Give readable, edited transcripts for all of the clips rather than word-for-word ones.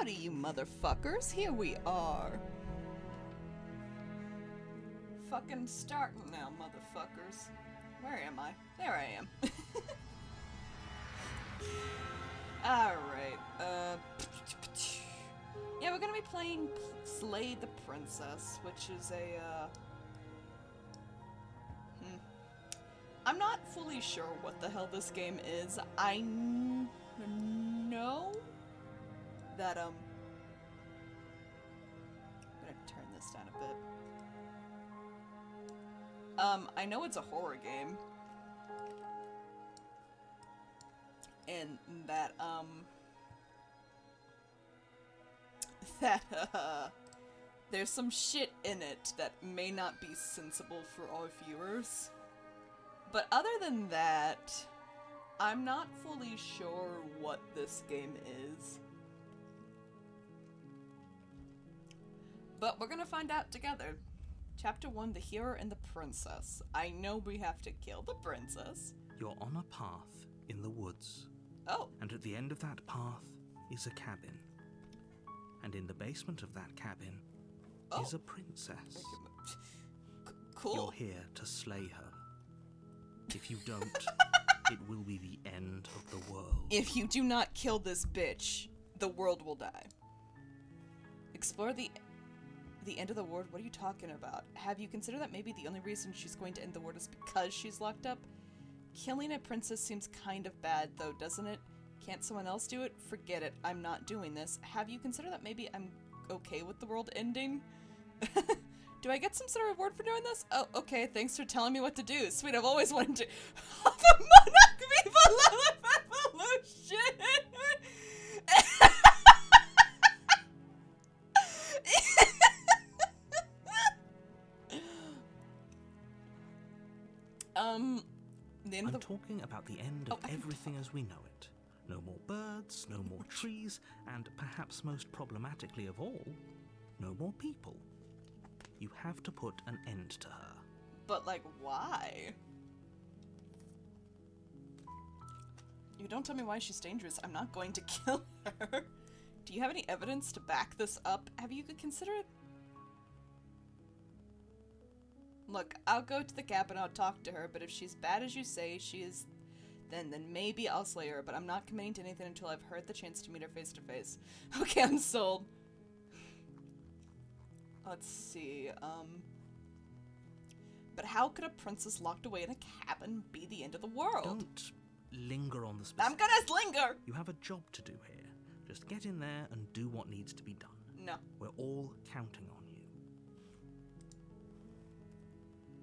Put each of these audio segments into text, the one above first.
Howdy, you motherfuckers. Here we are. Fucking starting now, motherfuckers. Where am I? There I am. Alright, yeah, we're gonna be playing Slay the Princess, which is a, I'm not fully sure what the hell this game is. I know that, I'm gonna turn this down a bit. I know it's a horror game. And that, there's some shit in it that may not be sensible for all viewers. But other than that, I'm not fully sure what this game is. But we're gonna find out together. Chapter 1, The Hero and the Princess. I know we have to kill the princess. You're on a path in the woods. Oh. And at the end of that path is a cabin. And in the basement of that cabin is a princess. Cool. You're here to slay her. If you don't, it will be the end of the world. If you do not kill this bitch, the world will die. Explore the end of the world? What are you talking about? Have you considered that maybe the only reason she's going to end the world is because she's locked up? Killing a princess seems kind of bad, though, doesn't it? Can't someone else do it? Forget it. I'm not doing this. Have you considered that maybe I'm okay with the world ending? Do I get some sort of reward for doing this? Oh, okay. Thanks for telling me what to do. Sweet, I've always wanted to. The monarch below evolution! I'm talking about the end of everything as we know it. No more birds, no more trees, and perhaps most problematically of all, no more people. You have to put an end to her. But, like, why? You don't tell me why she's dangerous. I'm not going to kill her. Do you have any evidence to back this up? Have you considered? Look, I'll go to the cabin, I'll talk to her, but if she's bad as you say she is, then maybe I'll slay her, but I'm not committing to anything until I've heard the chance to meet her face to face. Okay, I'm sold. Let's see, but how could a princess locked away in a cabin be the end of the world? Don't linger on the specifics. I'm gonna linger! You have a job to do here. Just get in there and do what needs to be done. No. We're all counting on you.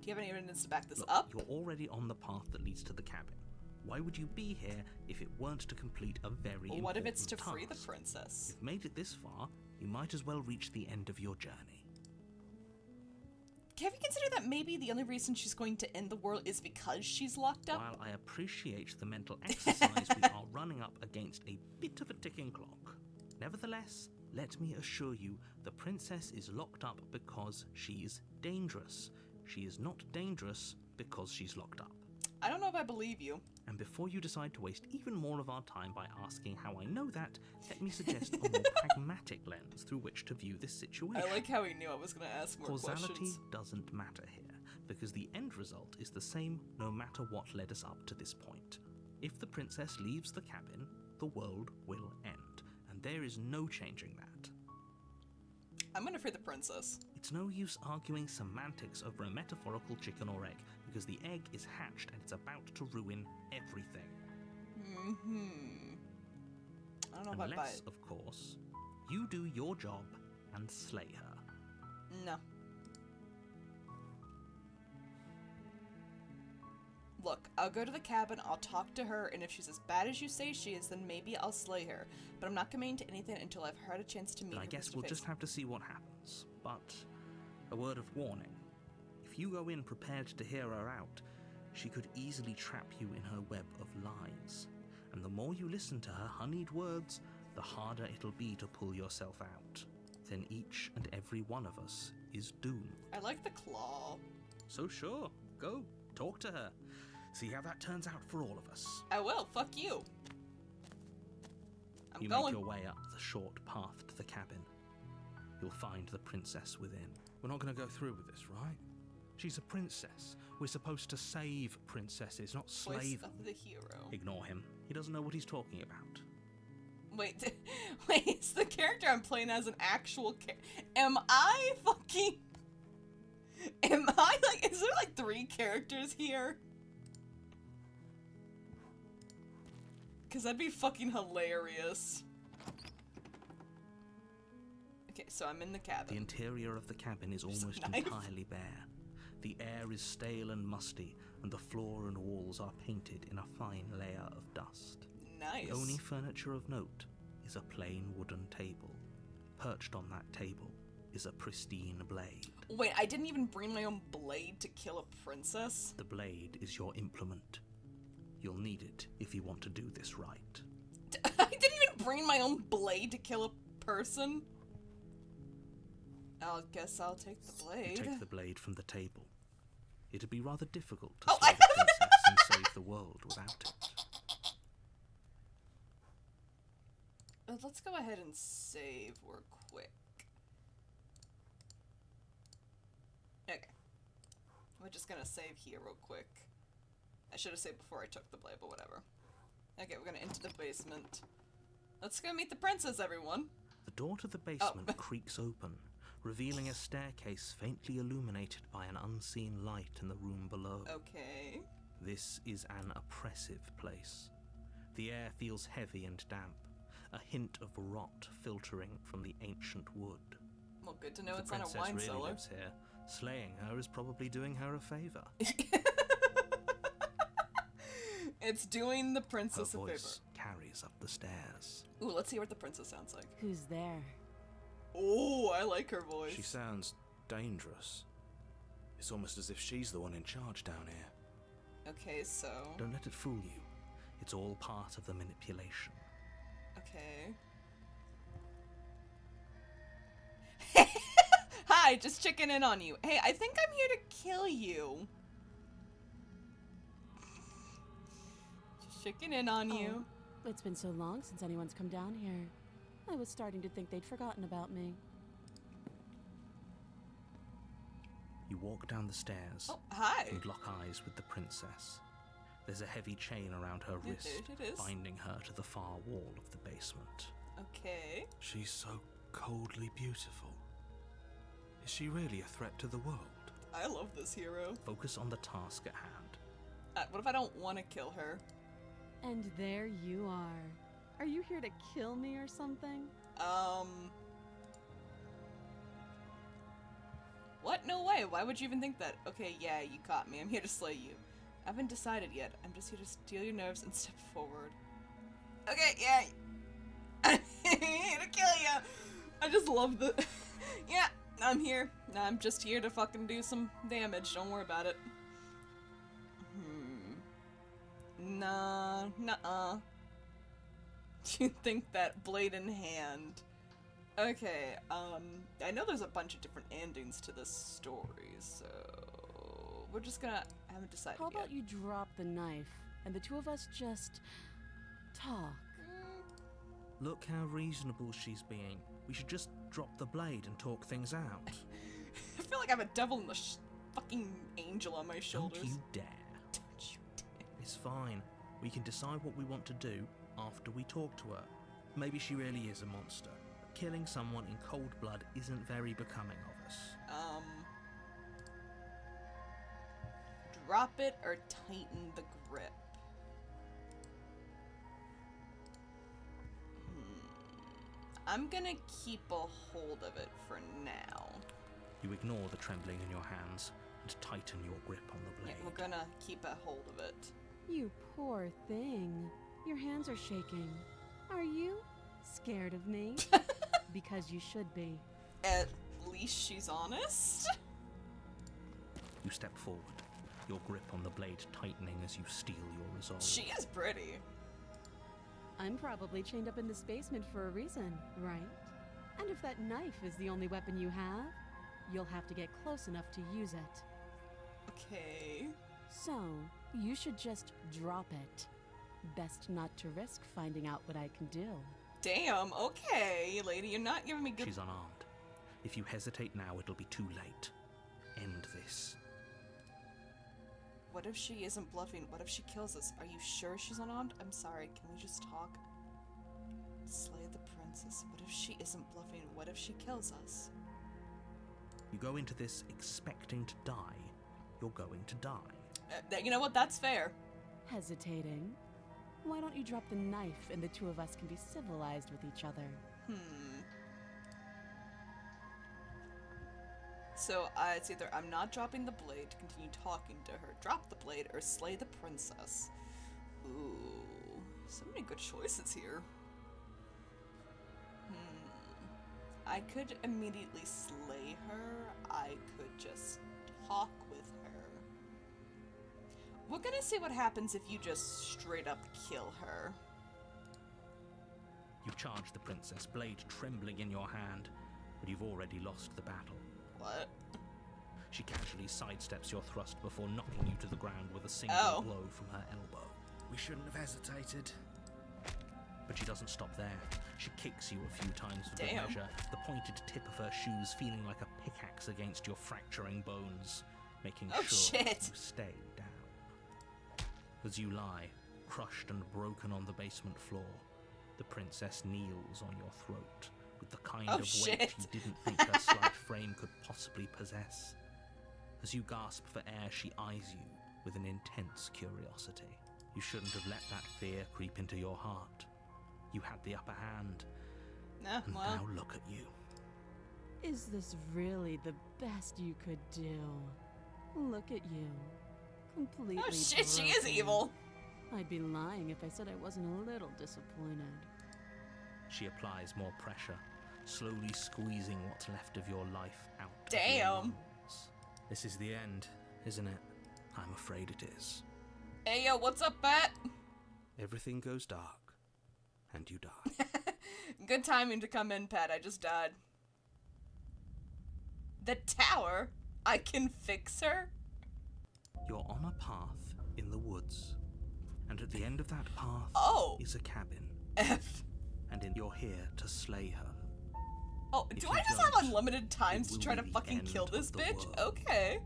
Do you have any evidence to back this up? You're already on the path that leads to the cabin. Why would you be here if it weren't to complete a very important task? What if it's to free the princess? You've made it this far, you might as well reach the end of your journey. Have you considered that maybe the only reason she's going to end the world is because she's locked up? While I appreciate the mental exercise, we are running up against a bit of a ticking clock. Nevertheless, let me assure you, the princess is locked up because she's dangerous. She is not dangerous because she's locked up. I don't know if I believe you. And before you decide to waste even more of our time by asking how I know that, let me suggest a more pragmatic lens through which to view this situation. I like how he knew I was going to ask more questions. Causality doesn't matter here, because the end result is the same no matter what led us up to this point. If the princess leaves the cabin, the world will end, and there is no changing that. I'm gonna free the princess. It's no use arguing semantics over a metaphorical chicken or egg, because the egg is hatched and it's about to ruin everything. I don't know if I buy Unless, it. of course, you do your job and slay her. No. Look, I'll go to the cabin, I'll talk to her, and if she's as bad as you say she is, then maybe I'll slay her. But I'm not committing to anything until I've had a chance to meet her. I guess we'll just have to see what happens. But a word of warning. If you go in prepared to hear her out, she could easily trap you in her web of lies. And the more you listen to her honeyed words, the harder it'll be to pull yourself out. Then each and every one of us is doomed. I like the claw. So sure, go, talk to her. See how that turns out for all of us. I will, fuck you. I'm You going. make your way up the short path to the cabin. You'll find the princess within. We're not going to go through with this, right? She's a princess. We're supposed to save princesses, not Voice slave them. of the hero. Ignore him. He doesn't know what he's talking about. Wait, wait, is the character I'm playing as an actual Am I fucking... Am I, like, is there, like, 3 characters here? Because that'd be fucking hilarious. Okay, so I'm in the cabin. The interior of the cabin is There's a almost knife. entirely bare. The air is stale and musty, and the floor and walls are painted in a fine layer of dust. Nice. The only furniture of note is a plain wooden table. Perched on that table is a pristine blade. Wait, I didn't even bring my own blade to kill a princess? The blade is your implement. You'll need it if you want to do this right. I didn't even bring my own blade to kill a person? I guess I'll take the You blade. take the blade from the table. It'd be rather difficult to Oh, slay the princess and save the world without it. Let's go ahead and save real quick. Okay. We're just gonna save here real quick. I should have saved before I took the blade, but whatever. Okay, we're gonna enter the basement. Let's go meet the princess, everyone. The door to the basement creaks open, revealing a staircase faintly illuminated by an unseen light in the room below. Okay. This is an oppressive place. The air feels heavy and damp, a hint of rot filtering from the ancient wood. Well, good to know If it's the not a princess wine really cellar. lives here, slaying her is probably doing her a favor. It's doing the Her princess a favor. voice carries up the stairs. Ooh, let's see what the princess sounds like. Who's there? Oh, I like her voice. She sounds dangerous. It's almost as if she's the one in charge down here. Okay, so... Don't let it fool you. It's all part of the manipulation. Okay. Hi, just checking in on you. Hey, I think I'm here to kill you. Just checking in on you. Oh, it's been so long since anyone's come down here. I was starting to think they'd forgotten about me. You walk down the stairs Oh, hi. and lock eyes with the princess. There's a heavy chain around her It- wrist, it is. binding her to the far wall of the basement. Okay. She's so coldly beautiful. Is she really a threat to the world? I love this hero. Focus on the task at hand. What if I don't want to kill her? And there you are. Are you here to kill me or something? What? No way. Why would you even think that? Okay, yeah, you caught me. I'm here to slay you. I haven't decided yet. I'm just here to steal your nerves and step forward. Okay, yeah. I'm here to kill you. I just love the... Yeah, I'm here. I'm just here to fucking do some damage. Don't worry about it. Nah, nuh-uh. Do you think that blade in hand? Okay, I know there's a bunch of different endings to this story, so we're just gonna haven't decided How yet. about you drop the knife and the two of us just talk? Look how reasonable she's being. We should just drop the blade and talk things out. I feel like I have a devil in the fucking angel on my Don't shoulders. you dare. Don't you dare. It's fine. We can decide what we want to do after we talk to her. Maybe she really is a monster. But killing someone in cold blood isn't very becoming of us. Drop it or tighten the grip. I'm gonna keep a hold of it for now. You ignore the trembling in your hands and tighten your grip on the Yeah, blade. we're gonna keep a hold of it. You poor thing. Your hands are shaking. Are you scared of me? Because you should be. At least she's honest. You step forward, your grip on the blade tightening as you steel your resolve. She is pretty. I'm probably chained up in this basement for a reason, right? And if that knife is the only weapon you have, you'll have to get close enough to use it. Okay. So, you should just drop it. Best not to risk finding out what I can do. Damn, okay, lady, you're not giving me good... She's unarmed. If you hesitate now, it'll be too late. End this. What if she isn't bluffing? What if she kills us? Are you sure she's unarmed? I'm sorry, can we just talk? Slay the princess. What if she isn't bluffing? What if she kills us? You go into this expecting to die, you're going to die. You know what? That's fair. Hesitating? Why don't you drop the knife and the two of us can be civilized with each other? So, it's either I'm not dropping the blade to continue talking to her, drop the blade, or slay the princess. Ooh, so many good choices here. I could immediately slay her. I could just talk with her. We're gonna see what happens if you just straight up kill her. You charge the princess, blade trembling in your hand, but you've already lost the battle. What? She casually sidesteps your thrust before knocking you to the ground with a single blow from her elbow. We shouldn't have hesitated. But she doesn't stop there. She kicks you a few times for good Damn. measure, the pointed tip of her shoes feeling like a pickaxe against your fracturing bones, making Oh, sure shit. you stay down. As you lie, crushed and broken on the basement floor, the princess kneels on your throat with the kind Oh, of weight shit. you didn't think her slight frame could possibly possess. As you gasp for air, she eyes you with an intense curiosity. You shouldn't have let that fear creep into your heart. You had the upper hand, Nah, and well. now look at you. Is this really the best you could do? Look at you. Completely Oh shit, she is broken. evil. I'd be lying if I said I wasn't a little disappointed. She applies more pressure, slowly squeezing what's left of your life out. of your Damn. lungs. This is the end, isn't it? I'm afraid it is. Hey yo, what's up, Bat? Everything goes dark, and you die. Good timing to come in, Pat. I just died. The tower? I can fix her? You're on a path in the woods, and at the end of that path Oh. is a cabin, F. and you're here to slay her. Oh, If do you I just have don't, unlimited times it to will try to be the fucking end kill of this the bitch? world. Okay.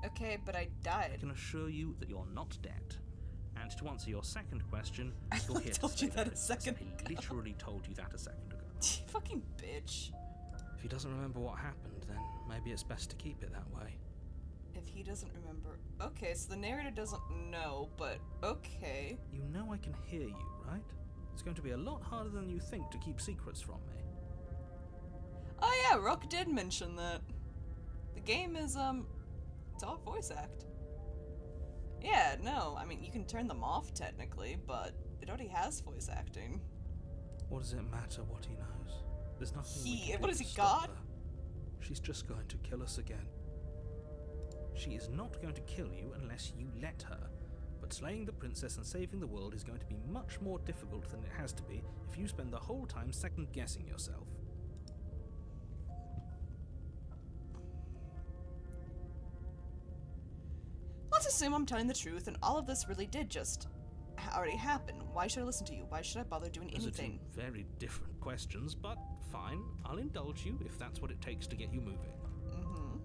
Okay, but I I died. can assure you that you're not dead. And to answer your second question, I you're here told to you slay that the a princess. second I ago. literally told you that a second ago. Fucking bitch. If he doesn't remember what happened, then maybe it's best to keep it that way. If he doesn't remember. Okay, so the narrator doesn't know, but okay. You know I can hear you, right? It's going to be a lot harder than you think to keep secrets from me. Oh yeah, Rook did mention that. The game is, it's all voice act. Yeah, no, I mean, you can turn them off technically, but it already has voice acting. What does it matter what he knows? There's nothing we He- can what do is to he, stop God? her. She's just going to kill us again. She is not going to kill you unless you let her. But slaying the princess and saving the world is going to be much more difficult than it has to be if you spend the whole time second-guessing yourself. Let's assume I'm telling the truth and all of this really did just already happen. Why should I listen to you? Why should I bother doing Those are two anything? very different questions, but fine, I'll indulge you if that's what it takes to get you moving.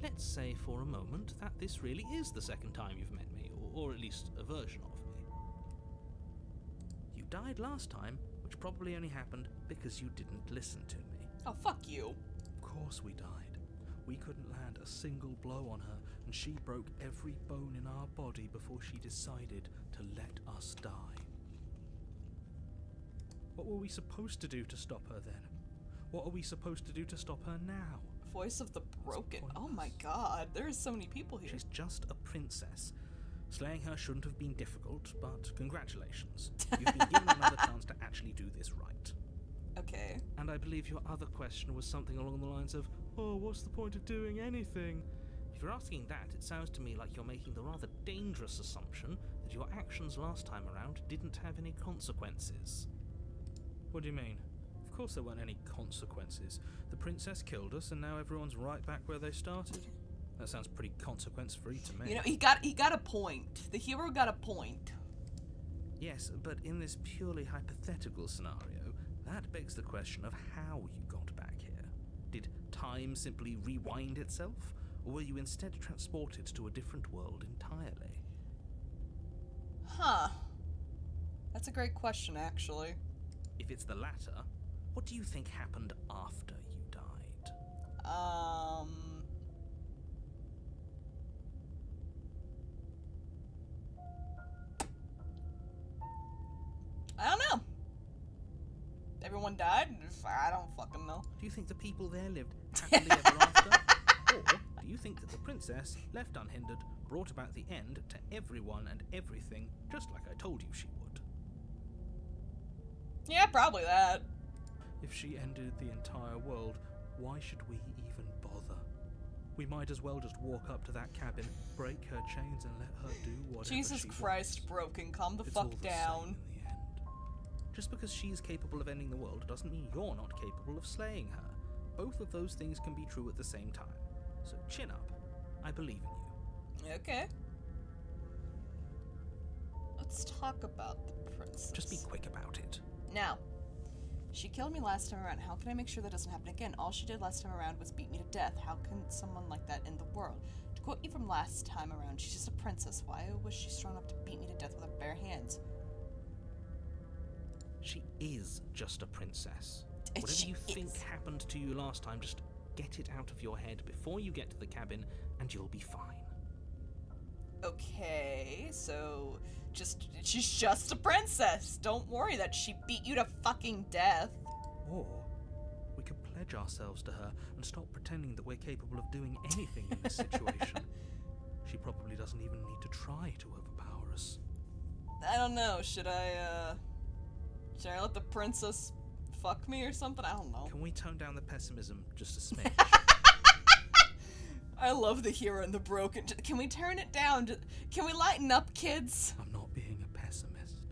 Let's say for a moment that this really is the second time you've met me, or at least a version of me. You died last time, which probably only happened because you didn't listen to me. Oh, fuck you. Of course we died. We couldn't land a single blow on her, and she broke every bone in our body before she decided to let us die. What were we supposed to do to stop her then? What are we supposed to do to stop her now? Voice of the broken. Oh my pointless. god, there's so many people here. She's just a princess. Slaying her shouldn't have been difficult, but congratulations. You've been given another chance to actually do this right. Okay. And I believe your other question was something along the lines of, oh, what's the point of doing anything? If you're asking that, it sounds to me like you're making the rather dangerous assumption that your actions last time around didn't have any consequences. What do you mean? Of course there weren't any consequences. The princess killed us, and now everyone's right back where they started. That sounds pretty consequence-free to me. You know, he got a point. The hero got a point. Yes, but in this purely hypothetical scenario, that begs the question of how you got back here. Did time simply rewind itself, or were you instead transported to a different world entirely? Huh. That's a great question, actually. If it's the latter, what do you think happened after you died? I don't know. Everyone died? I don't fucking know. Do you think the people there lived happily ever after? Or do you think that the princess, left unhindered, brought about the end to everyone and everything, just like I told you she would? Yeah, probably that. If she ended the entire world, why should we even bother? We might as well just walk up to that cabin, break her chains, and let her do whatever Jesus she Christ, wants. Broken, calm the It's all fuck the down. same in the end. Just because she's capable of ending the world doesn't mean you're not capable of slaying her. Both of those things can be true at the same time. So chin up. I believe in you. Okay. Let's talk about the princess. Just be quick about it. Now, she killed me last time around. How can I make sure that doesn't happen again? All she did last time around was beat me to death. How can someone like that end the world? To quote you from last time around, she's just a princess. Why was she strong enough to beat me to death with her bare hands? She is just a princess. And Whatever she you think is. happened to you last time, just get it out of your head before you get to the cabin, and you'll be fine. Okay, so she's just a princess. Don't worry that she beat you to fucking death. Or we could pledge ourselves to her and stop pretending that we're capable of doing anything in this situation. She probably doesn't even need to try to overpower us. I don't know. Should I let the princess fuck me or something? I don't know. Can we tone down the pessimism just a smidge? I love the hero and the broken. Can we turn it down? Can we lighten up, kids? I'm not being a pessimist.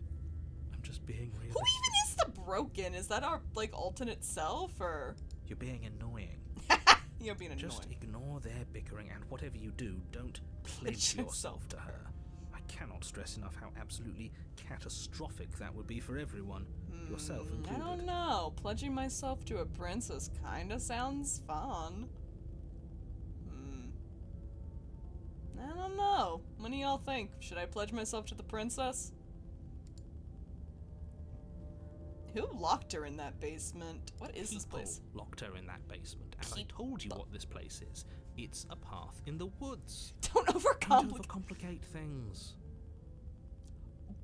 I'm just being Who realistic. even is the broken? Is that our, like, alternate self, or? You're being annoying. You're being annoying. Just ignore their bickering, and whatever you do, don't pledge yourself to her. I cannot stress enough how absolutely catastrophic that would be for everyone, yourself I included. don't know. Pledging myself to a princess kinda sounds fun. I don't know. What do y'all think? Should I pledge myself to the princess? Who locked her in that basement? What is this People place? locked her in that basement, and I told you what this place is. It's a path in the woods. Don't Don't overcomplicate. overcomplicate things.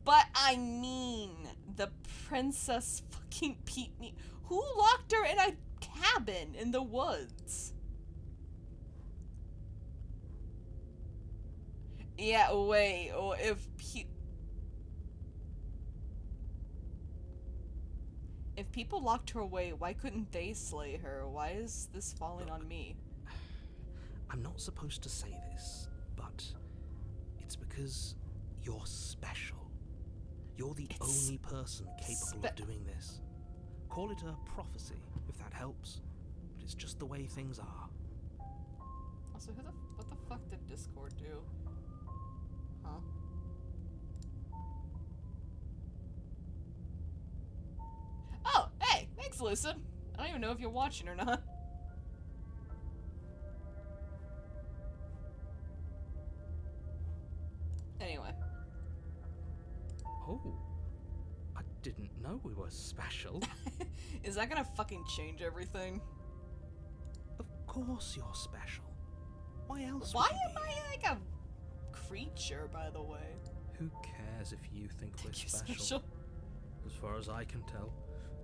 But I mean, the princess fucking beat me. Who locked her in a cabin in the woods? Yeah, wait. Oh, if people locked her away, why couldn't they slay her? Why is this falling on me? I'm not supposed to say this, but it's because you're special. You're the It's only person capable of doing this. Call it a prophecy, if that helps. But it's just the way things are. Also, what the fuck did Discord do? Huh? Oh, hey, thanks, Lucid. I don't even know if you're watching or not. Anyway. Oh, I didn't know we were special. Is that gonna fucking change everything? Of course you're special. Why else Why would you am be? I like a creature, by the way? Who cares if you think we're Think you're special? special? As far as I can tell,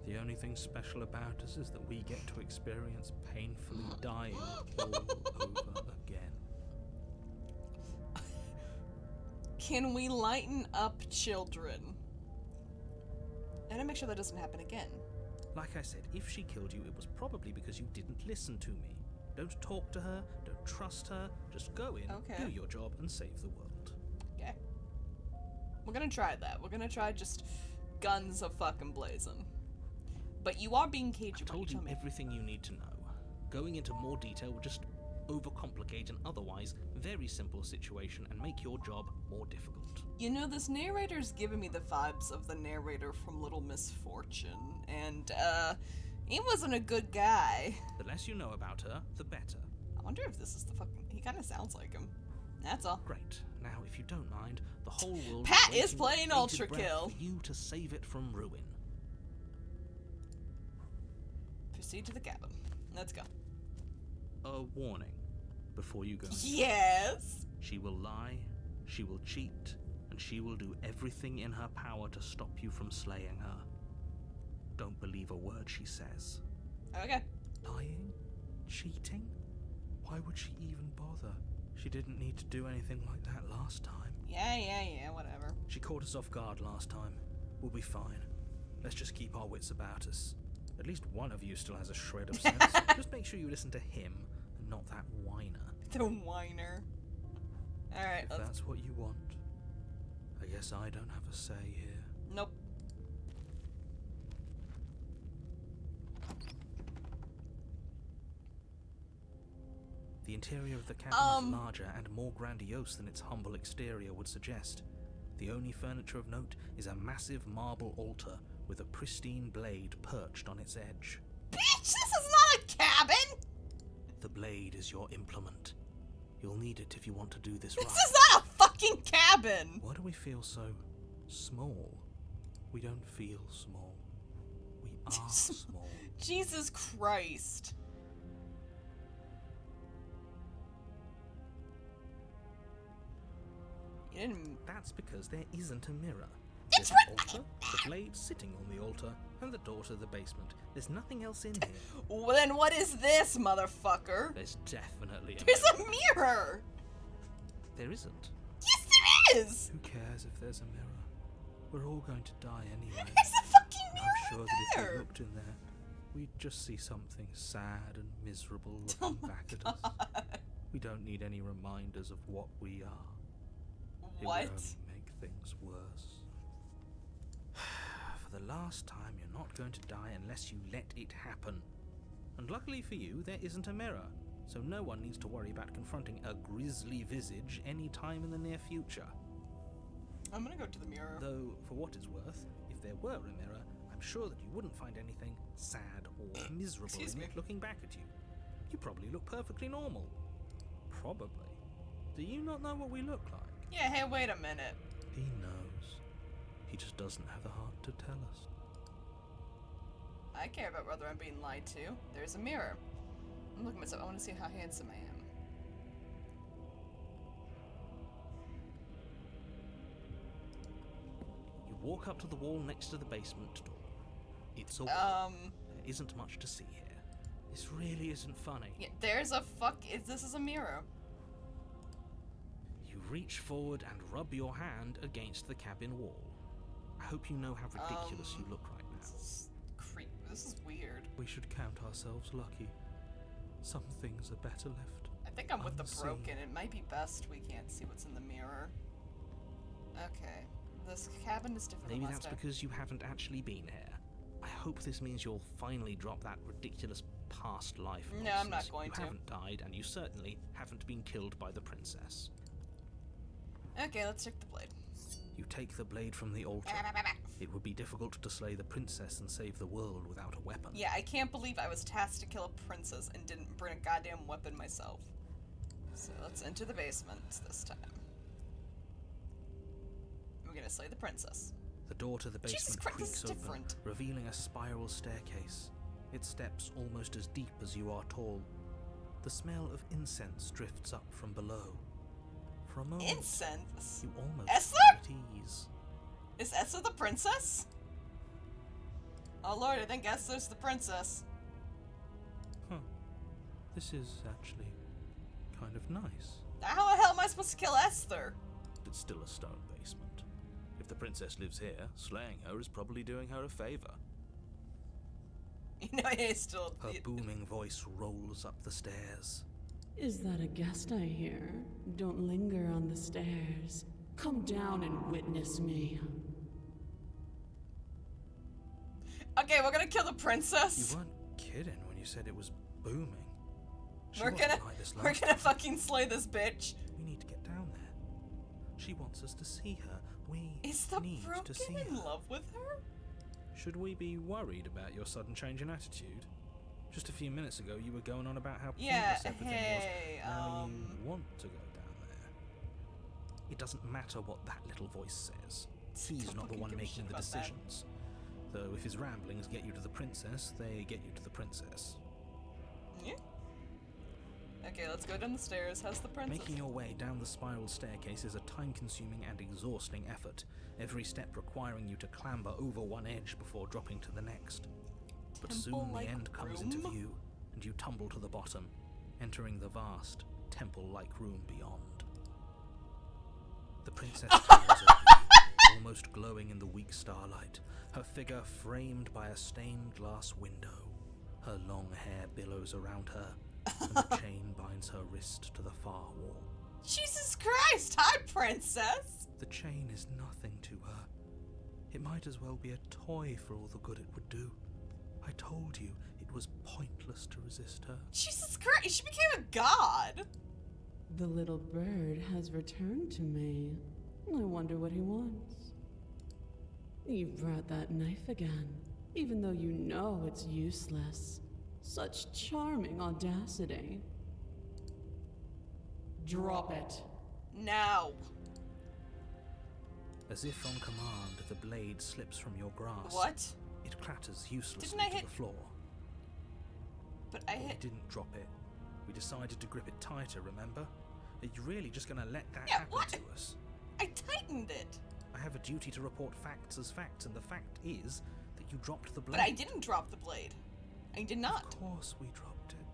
the only thing special about us is that we get to experience painfully dying all over again. Can we lighten up, children? And make sure that doesn't happen again. Like I said, if she killed you, it was probably because you didn't listen to me. Don't talk to her, don't trust her, just go in, Okay. do your job, and save the world. Okay. We're gonna try that. We're gonna try just guns a fucking blazing. But you are being cagey. I've told you everything you need to know. Going into more detail would just overcomplicate an otherwise very simple situation and make your job more difficult. You know, this narrator's giving me the vibes of the narrator from Little Misfortune, and, he wasn't a good guy. The less you know about her, the better. I wonder if this is the fucking... He kind of sounds like him. That's all. Great. Now, if you don't mind, the whole world Pat waiting is playing with Ultra bated breath Kill. for you to save it from ruin. Proceed to the cabin. Let's go. A warning before you go. Yes! She will lie, she will cheat, and she will do everything in her power to stop you from slaying her. Don't believe a word she says. Okay. Lying? Cheating? Why would she even bother? She didn't need to do anything like that last time. Yeah, whatever. She caught us off guard last time. We'll be fine. Let's just keep our wits about us. At least one of you still has a shred of sense. Just make sure you listen to him and not that whiner. The whiner. Alright, If let's... that's what you want, I guess I don't have a say here. Nope. The interior of the cabin is larger and more grandiose than its humble exterior would suggest. The only furniture of note is a massive marble altar with a pristine blade perched on its edge. Bitch, this is not a cabin! The blade is your implement. You'll need it if you want to do this This right. is not a fucking cabin! Why do we feel so small? We don't feel small. We are small. Jesus Christ. You didn't... That's because there isn't a mirror. It's There's an altar, the blade sitting on the altar, and the door to the basement. There's nothing else in here. Well, then what is this, motherfucker? There's definitely a There's mirror. a mirror! There isn't. Yes, there is! Who cares if there's a mirror? We're all going to die anyway. There's a fucking And mirror I'm sure in that if we there! looked in there, we'd just see something sad and miserable Oh looking my back at us. We don't need any reminders of what we are. It What? would only make things worse. For the last time, you're not going to die unless you let it happen. And luckily for you, there isn't a mirror, so no one needs to worry about confronting a grisly visage any time in the near future. I'm gonna go to the mirror. Though, for what it's worth, if there were a mirror, I'm sure that you wouldn't find anything sad or miserable Excuse in me. it looking back at you. You probably look perfectly normal. Probably. Do you not know what we look like? Yeah, hey, wait a minute. He knows. He just doesn't have the heart to tell us. I care about whether I'm being lied to. There's a mirror. I'm looking at myself. I want to see how handsome I am. You walk up to the wall next to the basement door. It's a There isn't much to see here. This really isn't funny. Yeah, there's a this is a mirror. You reach forward and rub your hand against the cabin wall. I hope you know how ridiculous you look right now. This is This is weird. We should count ourselves lucky. Some things are better left. I think I'm with the Unseen. broken. It might be best we can't see what's in the mirror. Okay. This cabin is different Maybe than that's last time. because you haven't actually been here. I hope this means you'll finally drop that ridiculous past life No, I'm not nonsense. going You to. haven't died, and you certainly haven't been killed by the princess. Okay, let's check the blade. You take the blade from the altar. It would be difficult to slay the princess and save the world without a weapon. Yeah, I can't believe I was tasked to kill a princess and didn't bring a goddamn weapon myself. So let's enter the basement this time. We're gonna slay the princess. The door to the Jesus basement Christ, this creaks is open, different. revealing a spiral staircase. Its steps almost as deep as you are tall. The smell of incense drifts up from below. For a moment, Incense? you almost Esther? feel at ease. Is Esther the princess? Oh lord, I think Esther's the princess. Huh. This is actually kind of nice. How the hell am I supposed to kill Esther? It's still a stone basement. If the princess lives here, slaying her is probably doing her a favor. You know, it is still... Her booming voice rolls up the stairs. Is that a guest I hear? Don't linger on the stairs. Come down and witness me. Okay, we're gonna kill the princess. You weren't kidding when you said it was booming. She We're wasn't gonna, like this we're last gonna time. fucking slay this bitch. We need to get down there. She wants us to see her. We Is the need to broken see in her. love with her? Should we be worried about your sudden change in attitude? Just a few minutes ago, you were going on about how Yeah, pointless everything hey, was. Now you want to go down there. It doesn't matter what that little voice says. He's Don't not the fucking one give a making shit the about that. decisions. Though if his ramblings get you to the princess, they get you to the princess. Yeah. Okay, let's go down the stairs. How's the princess? Making your way down the spiral staircase is a time-consuming and exhausting effort, every step requiring you to clamber over one edge before dropping to the next. But soon Temple-like the end comes into room? view, and you tumble to the bottom, entering the vast, temple-like room beyond. The princess towers over you, almost glowing in the weak starlight, her figure framed by a stained glass window. Her long hair billows around her, and a chain binds her wrist to the far wall. Jesus Christ! Hi, princess! The chain is nothing to her. It might as well be a toy for all the good it would do. I told you it was pointless to resist her. Jesus Christ! She became a god! The little bird has returned to me. I wonder what he wants. You brought that knife again, even though you know it's useless. Such charming audacity. Drop it. Now. As if on command, the blade slips from your grasp. What? It clatters uselessly Didn't I to hit- the floor. But I We hit. didn't drop it. We decided to grip it tighter, remember? Are you really just gonna let that Yeah, happen what? to us? I tightened it. I have a duty to report facts as facts, and the fact is that you dropped the blade. But I didn't drop the blade. I did not. Of course we dropped it.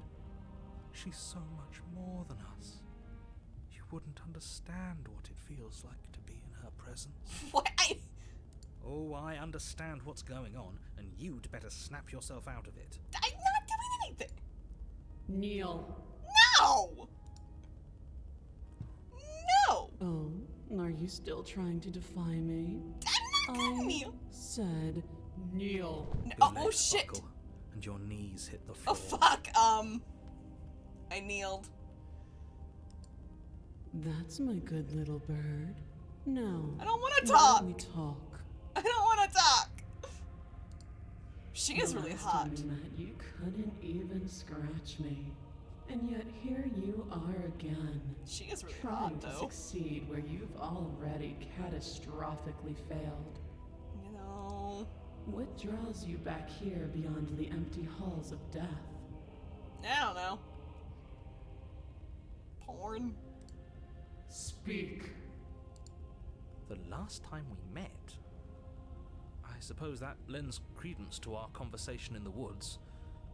She's so much more than us. You wouldn't understand what it feels like to be in her presence. What? Oh, I understand what's going on, and you'd better snap yourself out of it. I'm not doing anything. Kneel. No! No! Oh, are you still trying to defy me? I'm not gonna I kneel. said kneel. No. Your Oh, legs shit. buckle, and your knees hit the Oh, floor. fuck. I kneeled. That's my good little bird. Now, I don't want to why talk. don't we talk? I don't want to talk. She is The really last hot. time we met, you couldn't even scratch me. And yet here you are again, She is really trying hot, to though. succeed where you've already catastrophically failed. You know. What draws you back here beyond the empty halls of death? I don't know. Porn. Speak. The last time we met? I suppose that lends credence to our conversation in the woods.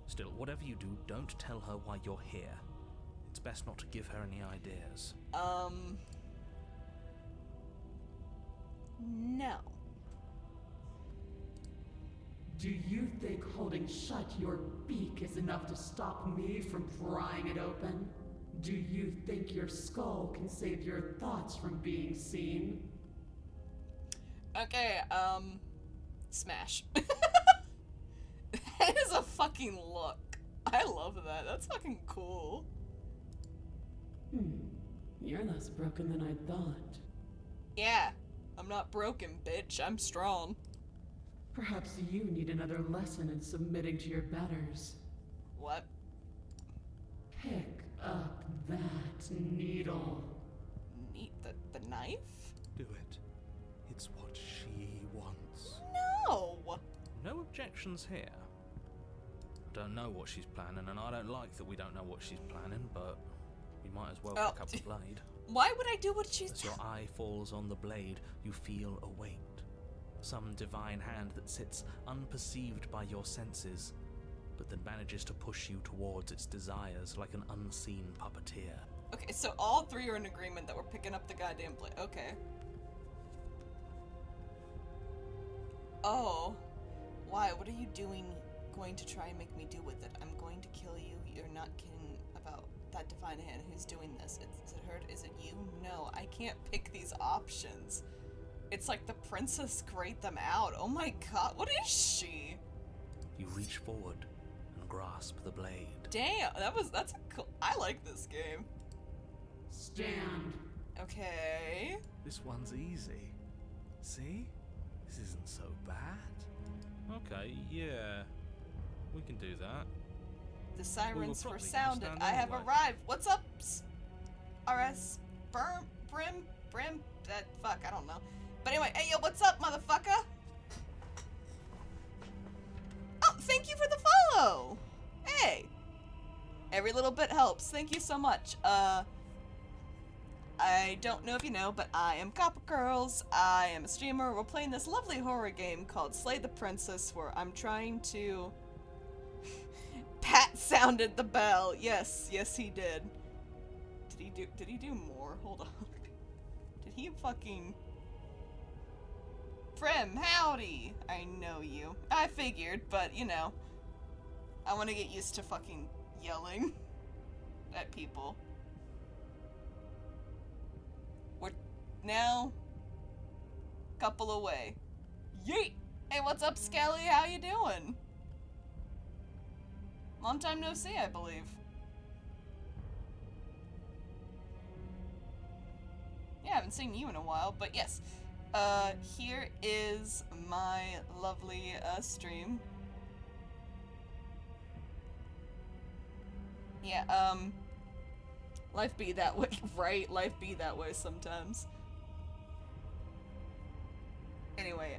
Still, whatever you do, don't tell her why you're here. It's best not to give her any ideas. No. Do you think holding shut your beak is enough to stop me from prying it open? Do you think your skull can save your thoughts from being seen? Okay, smash. That is a fucking look. I love that. That's fucking cool. You're less broken than I thought. Yeah. I'm not broken, bitch. I'm strong. Perhaps you need another lesson in submitting to your betters. What? Pick up that needle. Neat. The knife? Do it. It's what she wants. No! No objections here. I don't know what she's planning, and I don't like that we don't know what she's planning, but we might as well Oh. pick up the blade. Why would I do what she's As your eye falls on the blade, you feel a weight. Some divine hand that sits unperceived by your senses, but that manages to push you towards its desires like an unseen puppeteer. Okay, so all three are in agreement that we're picking up the goddamn blade. Okay. Oh. Why? What are you going to try and make me do with it? I'm going to kill you. You're not kidding about that divine hand who's doing this. Is it her? Is it you? No, I can't pick these options. It's like the princess grayed them out. Oh my god, what is she? You reach forward and grasp the blade. Damn, that's a cool. I like this game. Stand. Okay. This one's easy. See? This isn't so bad. Okay, yeah. We can do that. The sirens were probably gonna sounded. stand I have anyway. arrived. What's up? RS Brim? Fuck, I don't know. But anyway, hey yo, what's up, motherfucker? Oh, thank you for the follow. Hey. Every little bit helps. Thank you so much. I don't know if you know, but I am Copper Girls. I am a streamer. We're playing this lovely horror game called Slay the Princess, where I'm trying to... Pat sounded the bell. Yes, he did. Did he do more? Hold on. Did he fucking... Prim, howdy! I know you. I figured, but, you know. I want to get used to fucking yelling at people. We're now couple away. Yeet! Hey, what's up, Skelly? How you doing? Long time no see, I believe. Yeah, I haven't seen you in a while, but yes. Here is my lovely, stream. Yeah, life be that way, right? Life be that way sometimes. Anyway,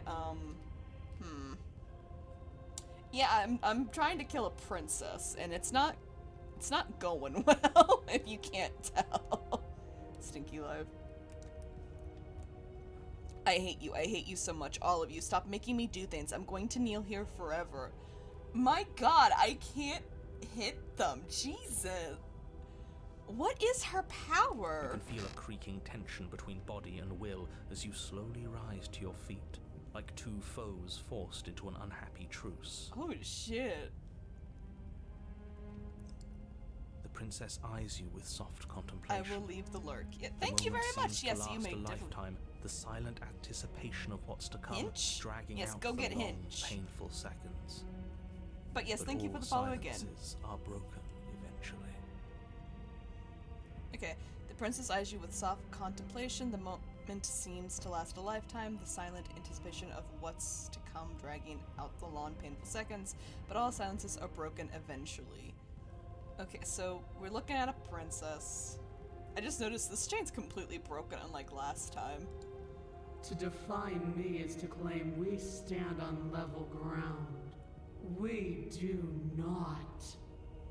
yeah, I'm trying to kill a princess, and it's not going well, if you can't tell. Stinky Live. I hate you so much, all of you. Stop making me do things. I'm going to kneel here forever. My god, I can't hit them. Jesus. What is her You power? can feel a creaking tension between body and will as you slowly rise to your feet, like two foes forced into an unhappy truce. Oh shit. The princess eyes you with soft I contemplation. will leave the lurk. Yeah, The thank you very moment much. seems to Yes, you last may a definitely. lifetime. The silent anticipation of what's to come, Hinge? dragging Yes, out go the get long, Hinge. painful seconds. But yes, But thank you all for the follow again. silences are broken eventually. Okay, the princess eyes you with soft contemplation. The moment seems to last a lifetime. The silent anticipation of what's to come, dragging out the long, painful seconds. But all silences are broken eventually. Okay, so we're looking at a princess. I just noticed this chain's completely broken, unlike last time. To define me is to claim we stand on level ground. We do not.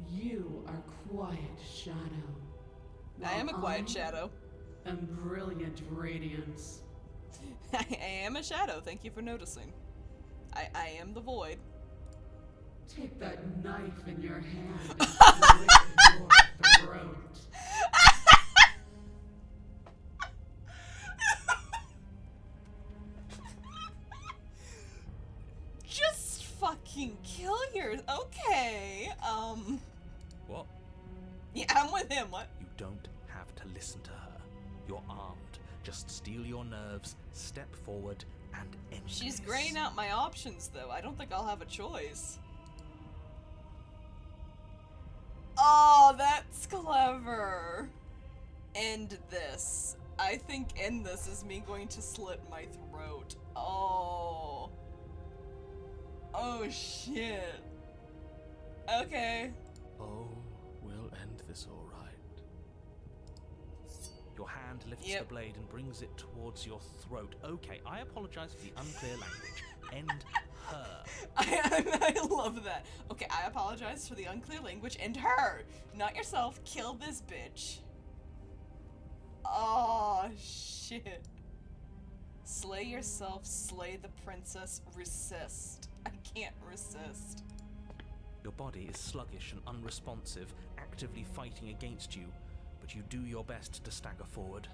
You are Quiet Shadow. I am a while quiet I shadow. am Brilliant Radiance. I am a shadow, thank you for noticing. I am the void. Take that knife in your hand and slit your throat. Just fucking kill your. Okay. What? Yeah, I'm with him. What? You don't have to listen to her. You're armed. Just steel your nerves, step forward, and end She's this. graying out my options, though. I don't think I'll have a choice. Oh, that's clever. End this. I think end this is me going to slit my throat. Oh. Oh, shit. Okay. Oh, we'll end this all right. Your hand lifts Yep. the blade and brings it towards your throat. Okay, I apologize for the unclear language. End her. I love that. Okay, I apologize for the unclear language and her. Not yourself. Kill this bitch. Oh, shit. Slay yourself, slay the princess, resist. I can't resist. Your body is sluggish and unresponsive, actively fighting against you, but you do your best to stagger forward.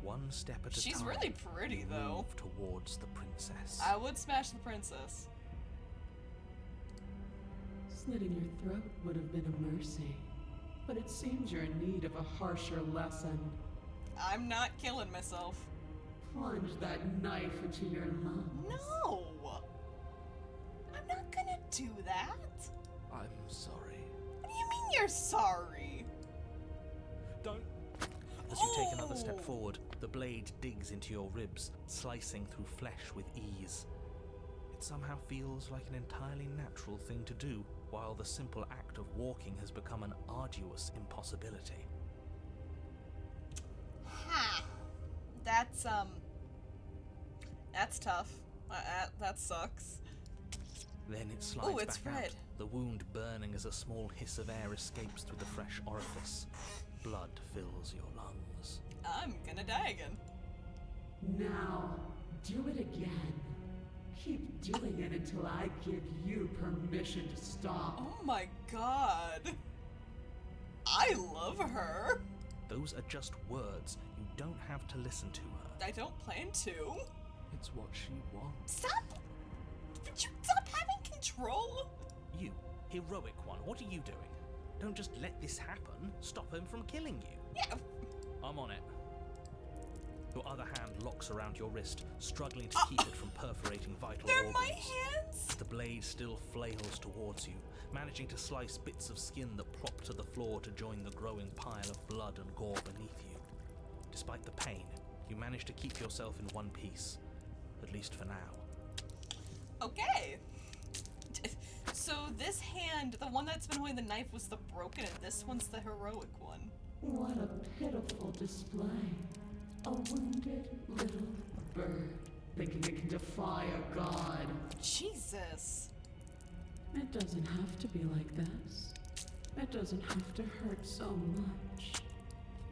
One step at a She's time. really pretty, you though. move towards the princess. I would smash the princess. Slitting your throat would have been a mercy, but it seems you're in need of a harsher lesson. I'm not killing myself. Plunge that knife into your lungs. No! I'm not gonna do that. I'm sorry. What do you mean you're sorry? Don't. As you take another step Oh. forward, the blade digs into your ribs, slicing through flesh with ease. It somehow feels like an entirely natural thing to do, while the simple act of walking has become an arduous impossibility. Ha. That's tough. That sucks. Then it slides Ooh, it's back red. out, the wound burning as a small hiss of air escapes through the fresh orifice. Blood fills your lungs. I'm gonna die again. Now, do it again. Keep doing it until I give you permission to stop. Oh my god. I love her. Those are just words. You don't have to listen to her. I don't plan to. It's what she wants. Stop! Would you stop having control? You, heroic one, what are you doing? Don't just let this happen. Stop him from killing you. Yeah. I'm on it. Your other hand locks around your wrist, struggling to keep it from perforating vital They're organs. my hands. The blade still flails towards you, managing to slice bits of skin that plop to the floor to join the growing pile of blood and gore beneath you. Despite the pain, you manage to keep yourself in one piece, at least for now. Okay. So this hand, the one that's been holding the knife, was the broken, and this one's the heroic one. What a pitiful display. A wounded little bird thinking it can defy a god. Jesus. It doesn't have to be like this. It doesn't have to hurt so much.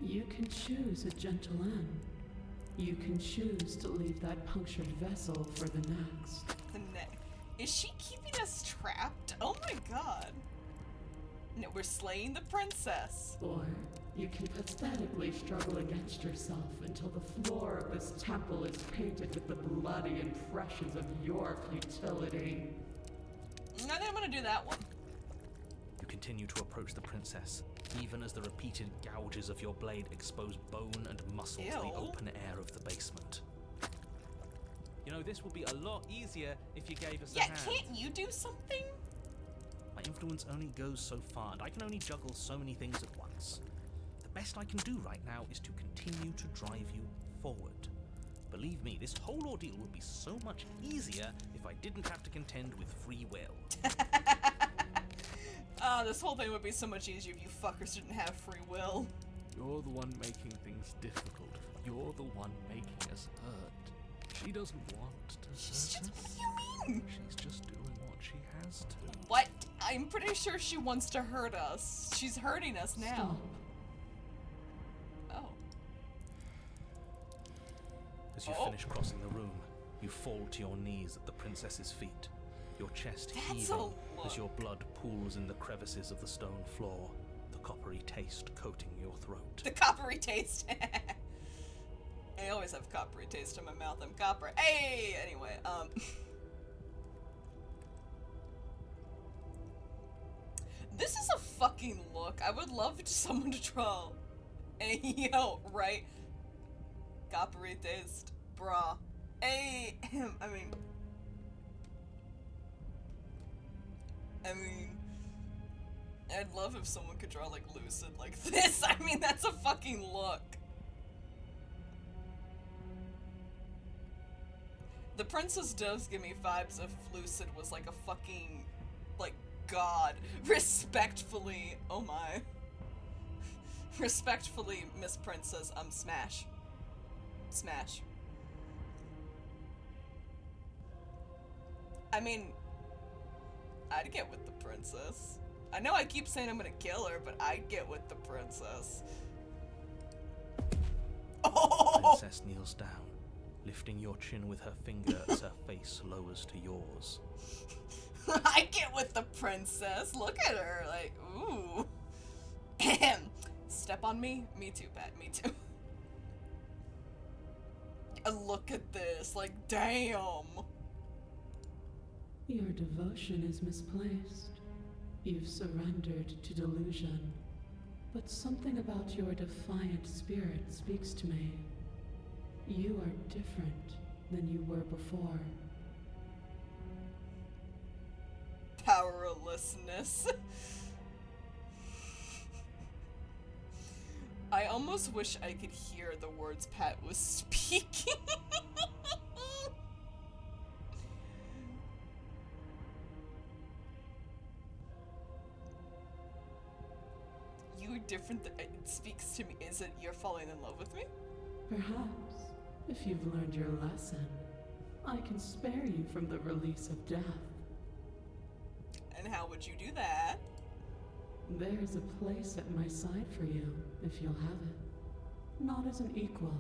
You can choose a gentle end. You can choose to leave that punctured vessel for the next. The neck. Is she keeping us trapped? Oh my god. No, we're slaying the princess. Or you can pathetically struggle against yourself until the floor of this temple is painted with the bloody impressions of your futility. I think I'm gonna do that one. You continue to approach the princess, even as the repeated gouges of your blade expose bone and muscle to the Ew. open air of the basement. You know, this would be a lot easier if you gave us a Yeah, hand. can't you do something? My influence only goes so far, and I can only juggle so many things at once. The best I can do right now is to continue to drive you forward. Believe me, this whole ordeal would be so much easier if I didn't have to contend with free will. This whole thing would be so much easier if you fuckers didn't have free will. You're the one making things difficult. You're the one making us hurt. She doesn't want to She's hurt just, us. what do you mean? She's just doing what she has to. What? I'm pretty sure she wants to hurt us. She's hurting us now. Stop. Oh. As you Oh. finish crossing the room, you fall to your knees at the princess's feet, your chest That's a heaving lot. as your blood pools in the crevices of the stone floor, the coppery taste coating your throat. The coppery taste. I always have coppery taste in my mouth. I'm copper. Hey! Anyway, This is a fucking look. I would love someone to draw. Hey, yo, right? Coppery taste. Bruh. Hey, I mean, I'd love if someone could draw like Lucid like this. I mean, that's a fucking look. The princess does give me vibes of Lucid was like a fucking, like, god. Respectfully, oh my. Respectfully, Miss Princess, smash. Smash. I mean, I'd get with the princess. I know I keep saying I'm gonna kill her, but I'd get with the princess. The Oh! princess kneels down, lifting your chin with her finger as her face lowers to yours. I get with the princess. Look at her, like, ooh. Step on me? Me too, Pat, me too. Look at this, like, damn. Your devotion is misplaced. You've surrendered to delusion. But something about your defiant spirit speaks to me. You are different than you were before. Powerless. ridiculousness. I almost wish I could hear the words Pat was speaking. You different. It speaks to me. Is it you're falling in love with me? Perhaps, if you've learned your lesson, I can spare you from the release of death. And how would you do that? There's a place at my side for you, if you'll have it. Not as an equal,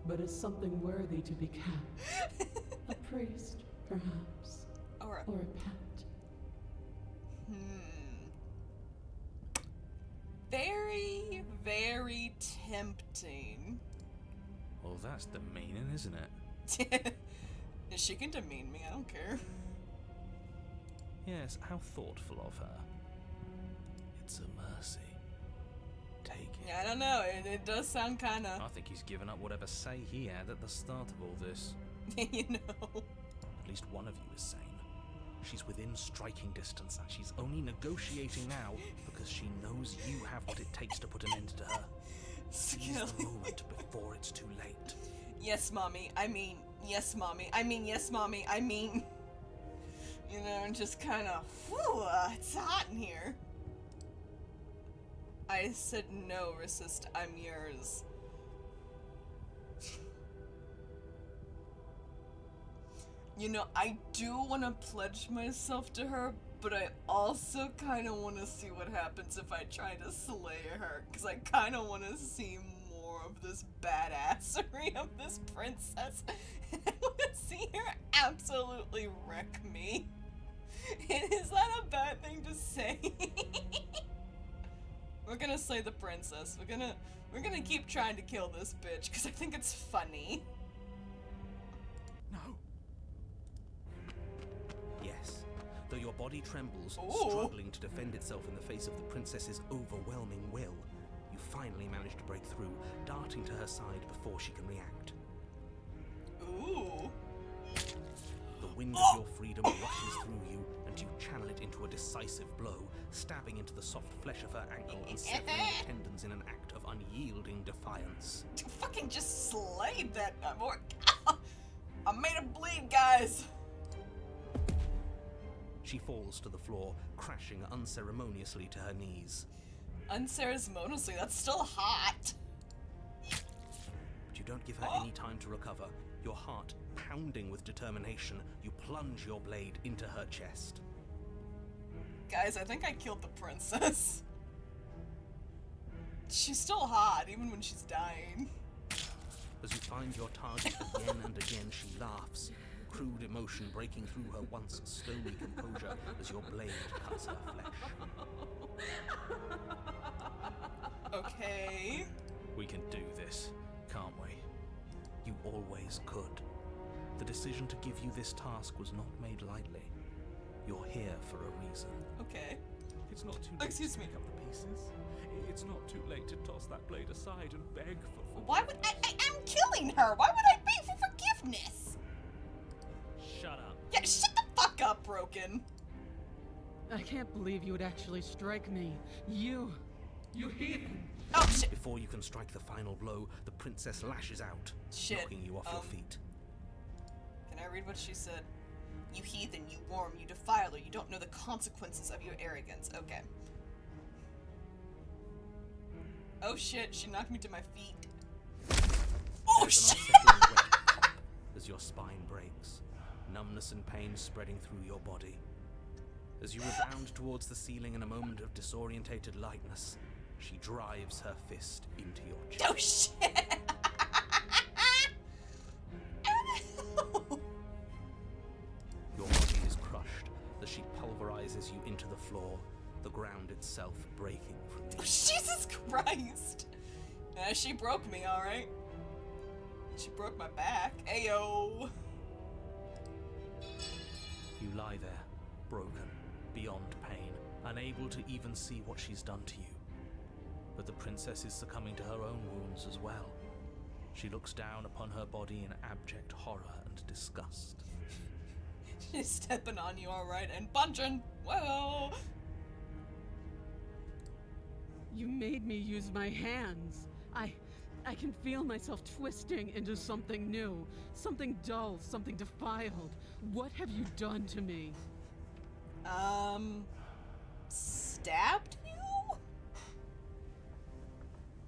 but as something worthy to be kept. A priest, perhaps. Or Or a pet. very, very tempting. Well, that's demeaning, isn't it? She can demean me, I don't care. Yes, how thoughtful of her. It's a mercy. Take it. Yeah, I don't know, it does sound kinda, I think he's given up whatever say he had at the start of all this. you know. At least one of you is sane. She's within striking distance, and she's only negotiating now because she knows you have what it takes to put an end to her. Seize the moment before it's too late. Yes, mommy, I mean, yes, mommy, I mean, yes, mommy, I mean. You know, and just kinda, whew, it's hot in here. I said no, resist, I'm yours. You know, I do want to pledge myself to her, but I also kind of want to see what happens if I try to slay her, because I kind of want to see more of this badassery of this princess, and I want to see her absolutely wreck me. And is that a bad thing to say? We're gonna slay the princess. We're gonna keep trying to kill this bitch, because I think it's funny. No. Yes. Though your body trembles, Ooh. struggling to defend itself in the face of the princess's overwhelming will, you finally manage to break through, darting to her side before she can react. Ooh. The wind of your freedom rushes through you, and you channel it into a decisive blow, stabbing into the soft flesh of her ankle and severing the tendons in an act of unyielding defiance. Fucking just slayed that boy. I made it bleed, guys. She falls to the floor, crashing unceremoniously to her knees. Unceremoniously, that's still hot. But you don't give her any time to recover. Your heart pounding with determination, you plunge your blade into her chest. Guys, I think I killed the princess. She's still hot, even when she's dying. As you find your target again and again, she laughs, crude emotion breaking through her once stony composure as your blade cuts her flesh. Okay. We can do this, can't we? You always could. The decision to give you this task was not made lightly. You're here for a reason. Okay. It's not too late Excuse to me. pick up the pieces. It's not too late to toss that blade aside and beg for Why would I am killing her? Why would I beg for forgiveness? Shut up. Yeah, shut the fuck up, Broken. I can't believe you would actually strike me. You heathen! Oh shit. Before you can strike the final blow, the princess lashes out, Shit. knocking you off your feet. Can I read what she said? You heathen, you worm, you defiler, you don't know the consequences of your arrogance. Okay. Oh shit, she knocked me to my feet. Oh There's an shit! unsettling wet pop as your spine breaks, numbness and pain spreading through your body. As you rebound towards the ceiling in a moment of disorientated lightness, she drives her fist into your chest. Oh shit! Your body is crushed as she pulverizes you into the floor, the ground itself breaking from Oh, you. Jesus Christ! She broke me, alright. She broke my back. Ayo! You lie there, broken, beyond pain, unable to even see what she's done to you. But the princess is succumbing to her own wounds as well. She looks down upon her body in abject horror and disgust. She's stepping on you, alright, and punching. Whoa! You made me use my hands. I can feel myself twisting into something new, something dull, something defiled. What have you done to me? Stabbed you?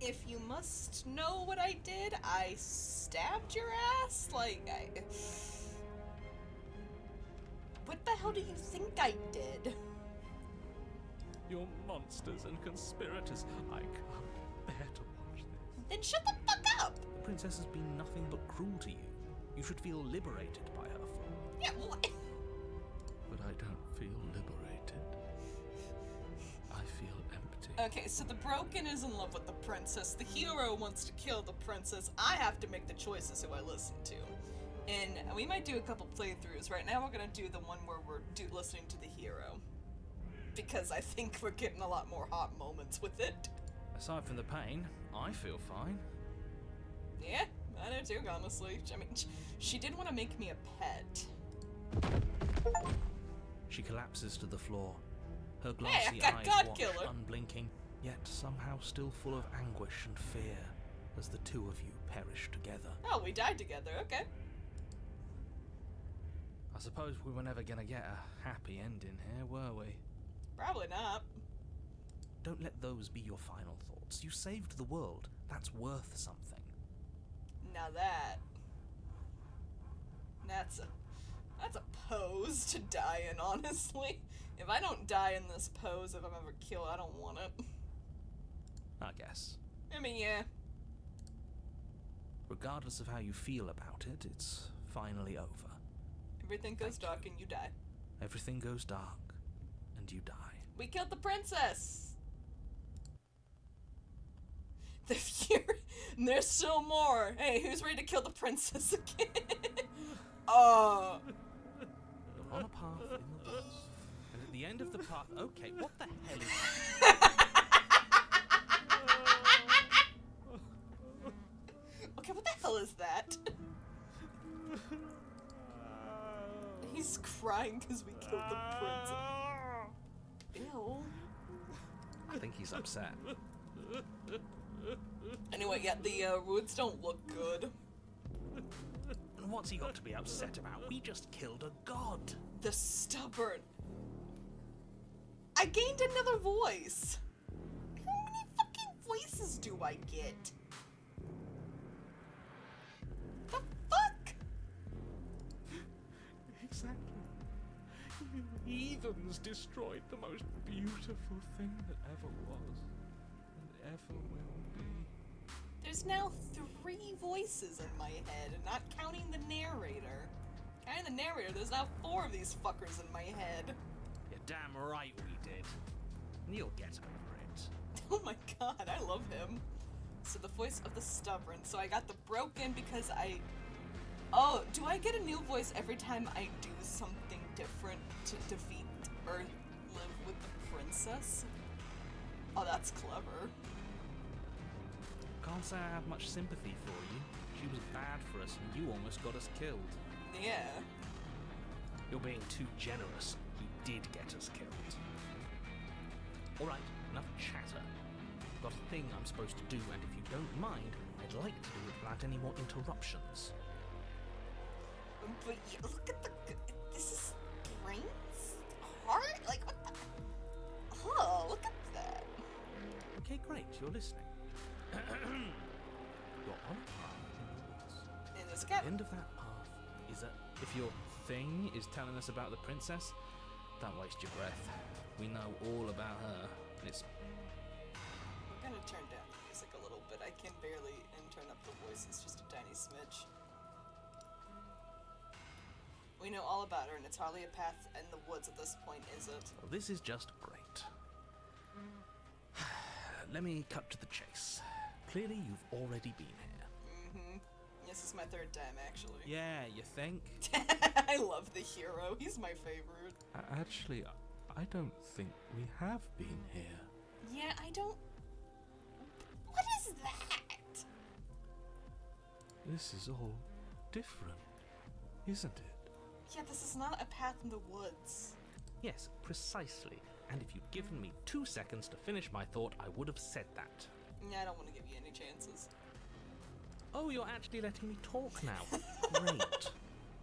If you must know what I did, I stabbed your ass? What the hell do you think I did? You're monsters and conspirators. I can't bear to watch this. Then shut the fuck up! The princess has been nothing but cruel to you. You should feel liberated by her fall. Yeah, what? But I don't feel liberated. I feel empty. Okay, so the broken is in love with the princess. The hero wants to kill the princess. I have to make the choices who I listen to. And we might do a couple playthroughs. Right now we're gonna do the one where we're listening to the hero. Because I think we're getting a lot more hot moments with it. Aside from the pain, I feel fine. Yeah, I do too, honestly. I mean, she did want to make me a pet. She collapses to the floor, her Hey, glassy I got eyes God watch Killer. unblinking, yet somehow still full of anguish and fear as the two of you perish together. Oh, we died together, okay. I suppose we were never gonna get a happy ending here, were we? Probably not. Don't let those be your final thoughts. You saved the world. That's worth something. Now that's a pose to die in, honestly. If I don't die in this pose, if I'm ever killed, I don't want it. I guess. I mean, yeah. Regardless of how you feel about it, it's finally over. Everything goes dark and you die. Everything goes dark, and you die. We killed the princess! The fury. There's still more. Hey, who's ready to kill the princess again? You're on a path in the woods, and at the end of the path, okay, what the hell is that? Okay, what the hell is that? He's crying because we killed the princess. Ew. I think he's upset. Anyway, yeah, the woods don't look good. And what's he got to be upset about? We just killed a god. The stubborn. I gained another voice. How many fucking voices do I get? The fuck? Exactly. Heathens destroyed the most beautiful thing that ever was and ever will be. There's now 3 voices in my head, and not counting the narrator. Counting the narrator, there's now 4 of these fuckers in my head. You're damn right we did. And you'll get over it. Oh my god, I love him. So the voice of the stubborn. So I got the broken because I... Oh, do I get a new voice every time I do something different to defeat or live with the princess? Oh, that's clever. Can't say I have much sympathy for you. She was bad for us and you almost got us killed. Yeah. You're being too generous. He did get us killed. Alright, enough chatter. Got a thing I'm supposed to do, and if you don't mind, I'd like to do it without any more interruptions. But yeah, look at the... This is brains? Heart? Like, what the... Oh, look at that. Okay, great, you're listening. You're on a path in the woods. And there's a At cat. the end of that path is a... If your thing is telling us about the princess, don't waste your breath. We know all about her. It's We're gonna turn down the music a little bit. I can barely turn up the voices just a tiny smidge. We know all about her, and it's hardly a path in the woods at this point, is it? Well, this is just great. Let me cut to the chase. Clearly, you've already been here. Mm-hmm. This is my 3rd time, actually. Yeah, you think? I love the hero. He's my favorite. Actually, I don't think we have been here. Yeah, I don't... What is that? This is all different, isn't it? Yeah, this is not a path in the woods. Yes, precisely. And if you'd given me 2 seconds to finish my thought, I would have said that. Yeah, I don't want to give you any chances. Oh, you're actually letting me talk now. Great.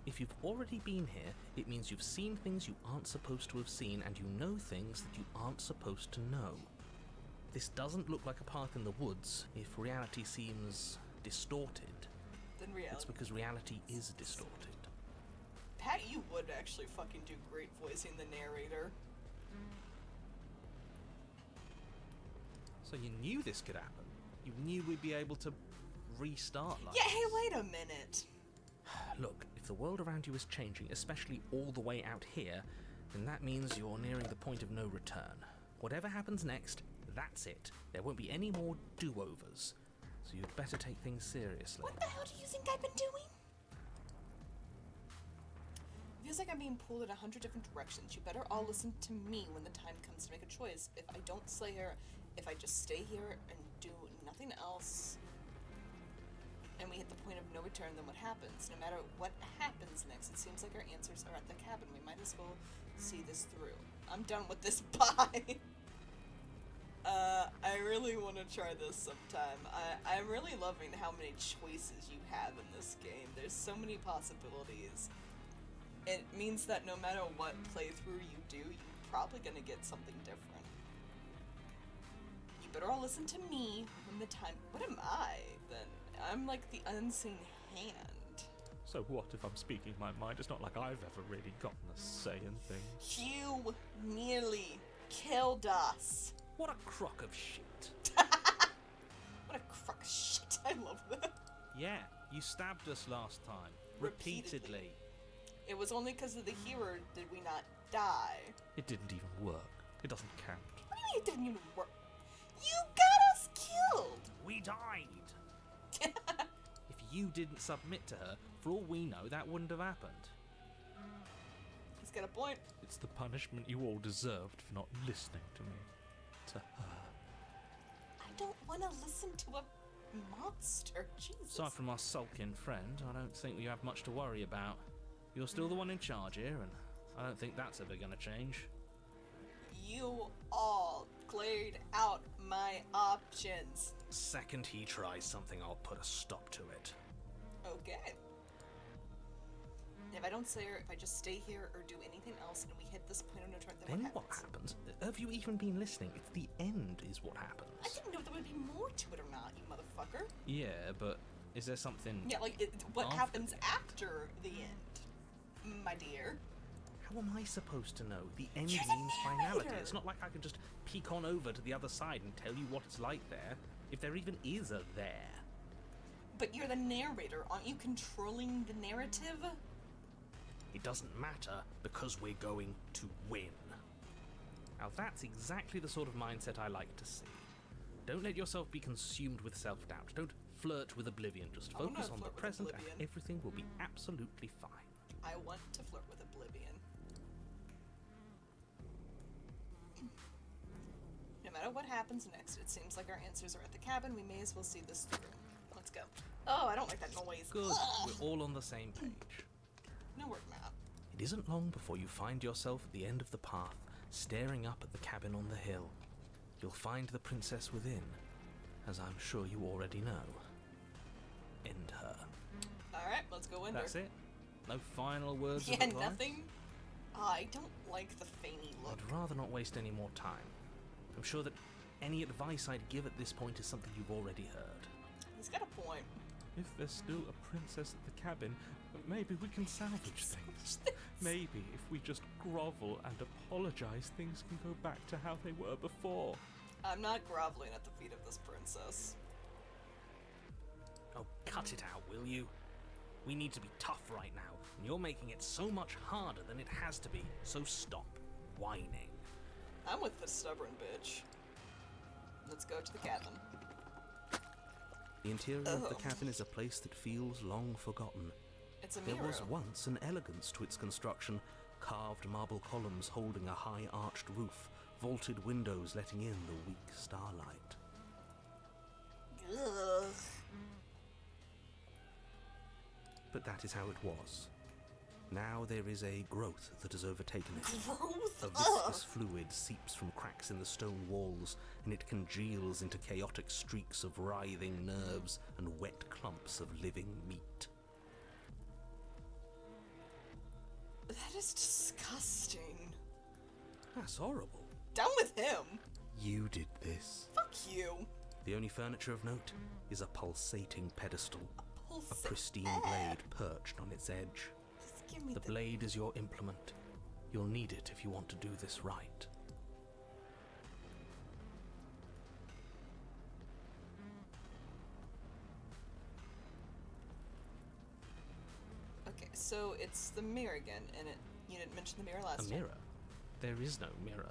If you've already been here, it means you've seen things you aren't supposed to have seen, and you know things that you aren't supposed to know. This doesn't look like a path in the woods. If reality seems distorted, Then reality. it's because reality is distorted. Pat, you would actually fucking do great voicing the narrator. So you knew this could happen. You knew we'd be able to restart life. Yeah, hey, wait a minute. Look, if the world around you is changing, especially all the way out here, then that means you're nearing the point of no return. Whatever happens next, that's it. There won't be any more do-overs. So you'd better take things seriously. What the hell do you think I've been doing? It feels like I'm being pulled in 100 different directions. You better all listen to me when the time comes to make a choice. If I don't slay her, if I just stay here and do nothing else, and we hit the point of no return, then what happens? No matter what happens next, it seems like our answers are at the cabin. We might as well see this through. I'm done with this. Bye. I really want to try this sometime. I'm really loving how many choices you have in this game. There's so many possibilities. It means that no matter what playthrough you do, you're probably gonna get something different. You better all listen to me when the time. What am I then? I'm like the unseen hand. So what if I'm speaking my mind? It's not like I've ever really gotten a say in things. You nearly killed us. What a crock of shit. What a crock of shit. I love that. Yeah, you stabbed us last time. Repeatedly. It was only because of the hero did we not die. It didn't even work. It doesn't count. What do you mean it didn't even work? You got us killed! We died. If you didn't submit to her, for all we know, that wouldn't have happened. He's got a point. It's the punishment you all deserved for not listening to me. To her. I don't want to listen to a monster. Jesus. Aside from our sulking friend, I don't think we have much to worry about. You're still the one in charge here, and I don't think that's ever gonna change. You all cleared out my options. Second he tries something, I'll put a stop to it. Okay. If I don't slay her, if I just stay here or do anything else and we hit this point of no return, then Then what what happens? happens? Have you even been listening? It's the end is what I happens. didn't know there would be more to it or not, you motherfucker. Yeah, but is there something... Yeah, like, what After happens the end. after the end, my dear? How am I supposed to know? The end You're the means finality. narrator. It's not like I can just peek on over to the other side and tell you what it's like there. If there even is a there. But you're the narrator. Aren't you controlling the narrative? It doesn't matter because we're going to win. Now that's exactly the sort of mindset I like to see. Don't let yourself be consumed with self-doubt. Don't flirt with oblivion. Just I wanna focus on the flirt with present oblivion. and everything will be absolutely fine. I want to flirt with oblivion. No matter what happens next, it seems like our answers are at the cabin. We may as well see this through. Let's go. Oh, I don't like that noise. Good. Ugh. We're all on the same page. No, we're not. It isn't long before you find yourself at the end of the path, staring up at the cabin on the hill. You'll find the princess within, as I'm sure you already know. End her. Alright, let's go in That's there. it? No final words of Yeah, advice? nothing. I don't like the feigny look. I'd rather not waste any more time. I'm sure that any advice I'd give at this point is something you've already heard. He's got a point. If there's still a princess at the cabin, maybe we can salvage things. Maybe if we just grovel and apologize, things can go back to how they were before. I'm not groveling at the feet of this princess. Oh, cut it out, will you? We need to be tough right now, and you're making it so much harder than it has to be, so stop whining. I'm with this stubborn bitch. Let's go to the cabin. The interior of the Oh. cabin is a place that feels long forgotten. It's a There mirror. was once an elegance to its construction, carved marble columns holding a high arched roof, vaulted windows letting in the weak starlight. Ugh. But that is how it was. Now there is a growth that has overtaken it. Growth? A viscous fluid seeps from cracks in the stone walls, and it congeals into chaotic streaks of writhing nerves and wet clumps of living meat. That is disgusting. That's horrible. Down with him. You did this. Fuck you. The only furniture of note is a pulsating pedestal, a pristine blade perched on its edge. Just give me The blade is your implement. You'll need it if you want to do this right. Okay, so it's the mirror again, and you didn't mention the mirror last A time. mirror? There is no mirror.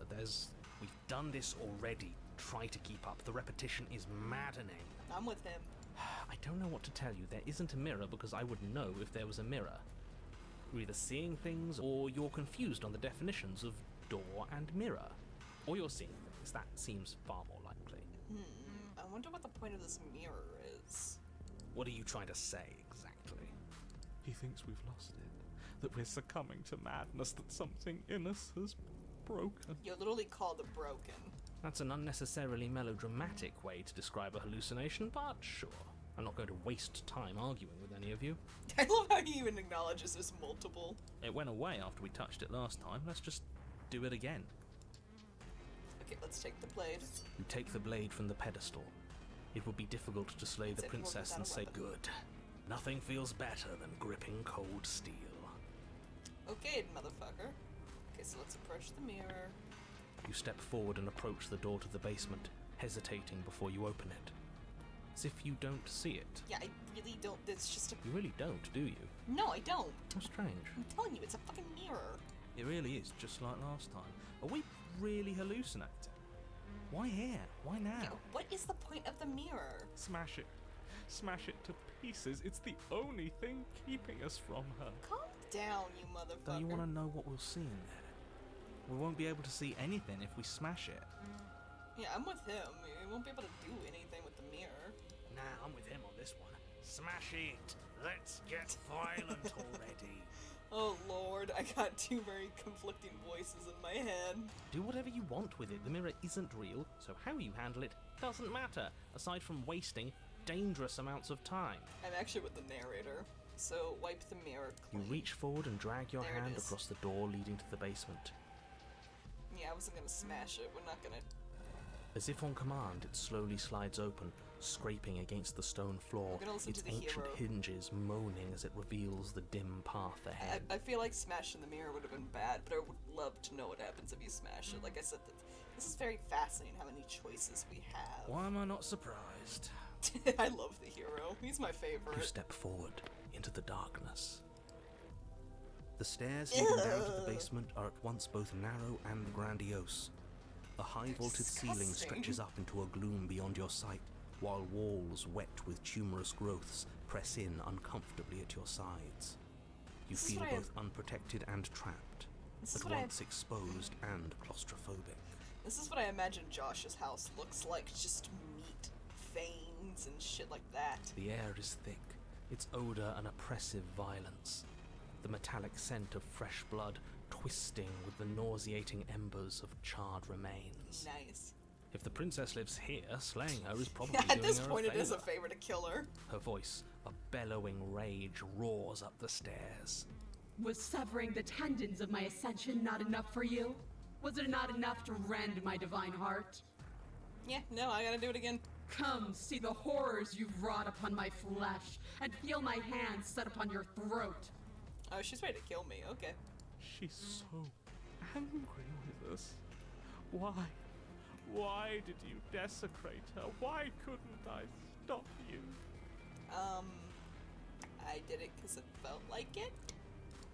We've done this already. Try to keep up. The repetition is maddening. I'm with him. I don't know what to tell you. There isn't a mirror because I would know if there was a mirror. You're either seeing things or you're confused on the definitions of door and mirror. Or you're seeing things. That seems far more likely. I wonder what the point of this mirror is. What are you trying to say exactly? He thinks we've lost it, that we're succumbing to madness, that something in us has broken. You're literally called a broken. That's an unnecessarily melodramatic way to describe a hallucination, but sure. I'm not going to waste time arguing with any of you. I love how he even acknowledges there's multiple. It went away after we touched it last time. Let's just do it again. Okay, let's take the blade. You take the blade from the pedestal. It would be difficult to slay the It's important princess without and a say, weapon. good. Nothing feels better than gripping cold steel. Okay, motherfucker. Okay, so let's approach the mirror. You step forward and approach the door to the basement, hesitating before you open it. As if you don't see it. Yeah, I really don't. It's just a. You really don't, do you? No, I don't. How strange. I'm telling you, it's a fucking mirror. It really is, just like last time. Are we really hallucinating? Why here? Why now? Yeah, what is the point of the mirror? Smash it. Smash it to pieces. It's the only thing keeping us from her. Calm down, you motherfucker. Don't you want to know what we'll see in there? We won't be able to see anything if we smash it. Yeah, I'm with him. We won't be able to do anything with the mirror. Nah, I'm with him on this one. Smash it! Let's get violent already. Oh lord, I got two very conflicting voices in my head. Do whatever you want with it. The mirror isn't real, so how you handle it doesn't matter, aside from wasting dangerous amounts of time. I'm actually with the narrator, so wipe the mirror You clean. reach forward and drag your There it hand is. across the door leading to the basement. Yeah, I wasn't gonna smash it. We're not gonna. As if on command, it slowly slides open, scraping against the stone floor, We're gonna listen its to the ancient hero. hinges moaning as it reveals the dim path ahead. I feel like smashing the mirror would have been bad, but I would love to know what happens if you smash it. Like I said, this is very fascinating how many choices we have. Why am I not surprised? I love the hero. He's my You favorite. step forward into the darkness. The stairs leading down to the basement are at once both narrow and grandiose. The high vaulted ceiling disgusting. stretches up into a gloom beyond your sight, while walls wet with tumorous growths press in uncomfortably at your sides. You This is feel what I- both unprotected and trapped, This is at what I- once exposed and claustrophobic. This is what I imagine Josh's house looks like. Just meat, veins, and shit like that. The air is thick, its odor an oppressive violence. The metallic scent of fresh blood twisting with the nauseating embers of charred remains. Nice. If the princess lives here, slaying her is probably Yeah, at doing this her point, a it is a favor. favor to kill her. Her voice, a bellowing rage, roars up the stairs. Was severing the tendons of my ascension not enough for you? Was it not enough to rend my divine heart? Yeah, no, I gotta do it again. Come, see the horrors you've wrought upon my flesh, and feel my hands set upon your throat. Oh, she's ready to kill me. Okay. She's so angry with us. Why? Why did you desecrate her? Why couldn't I stop you? I did it because it felt like it.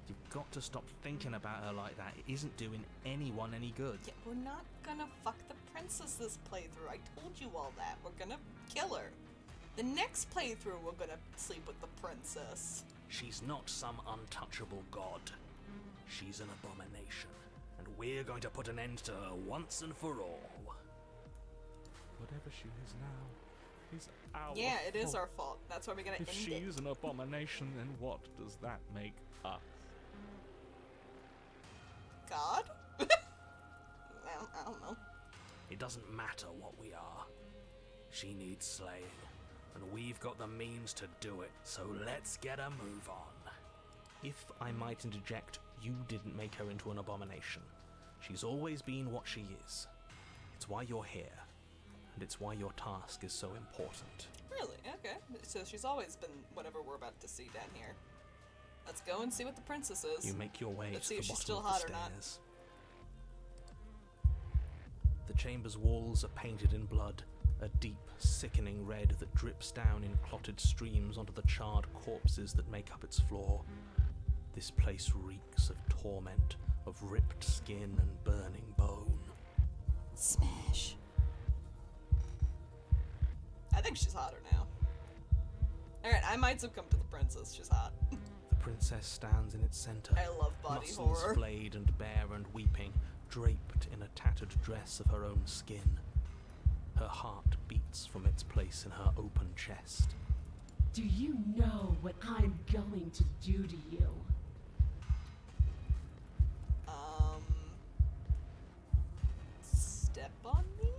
You've got to stop thinking about her like that. It isn't doing anyone any good. Yeah, we're not gonna fuck the princess this playthrough. I told you all that. We're gonna kill her. The next playthrough, we're gonna sleep with the princess. She's not some untouchable god. She's an abomination, and we're going to put an end to her once and for all. Whatever she is now is our Yeah, it is fault. our fault. That's why we gotta If end she it. is an abomination, then what does that make us? God? I don't know. It doesn't matter what we are. She needs slaying, and we've got the means to do it, so let's get a move on. If I might interject, you didn't make her into an abomination. She's always been what she is. It's why you're here, and it's why your task is so important. Really? Okay. So she's always been whatever we're about to see down here. Let's go and see what the princess is. You make your way Let's to see the if she's bottom still of the hot or not. stairs. The chamber's walls are painted in blood, a deep, sickening red that drips down in clotted streams onto the charred corpses that make up its floor. This place reeks of torment, of ripped skin and burning bone. Smash. I think she's hotter now. Alright, I might succumb to the princess. She's hot. The princess stands in its center, I love body muscles horror. flayed and bare and weeping, draped in a tattered dress of her own skin. Her heart beats from its place in her open chest. Do you know what I'm going to do to you? Step on me?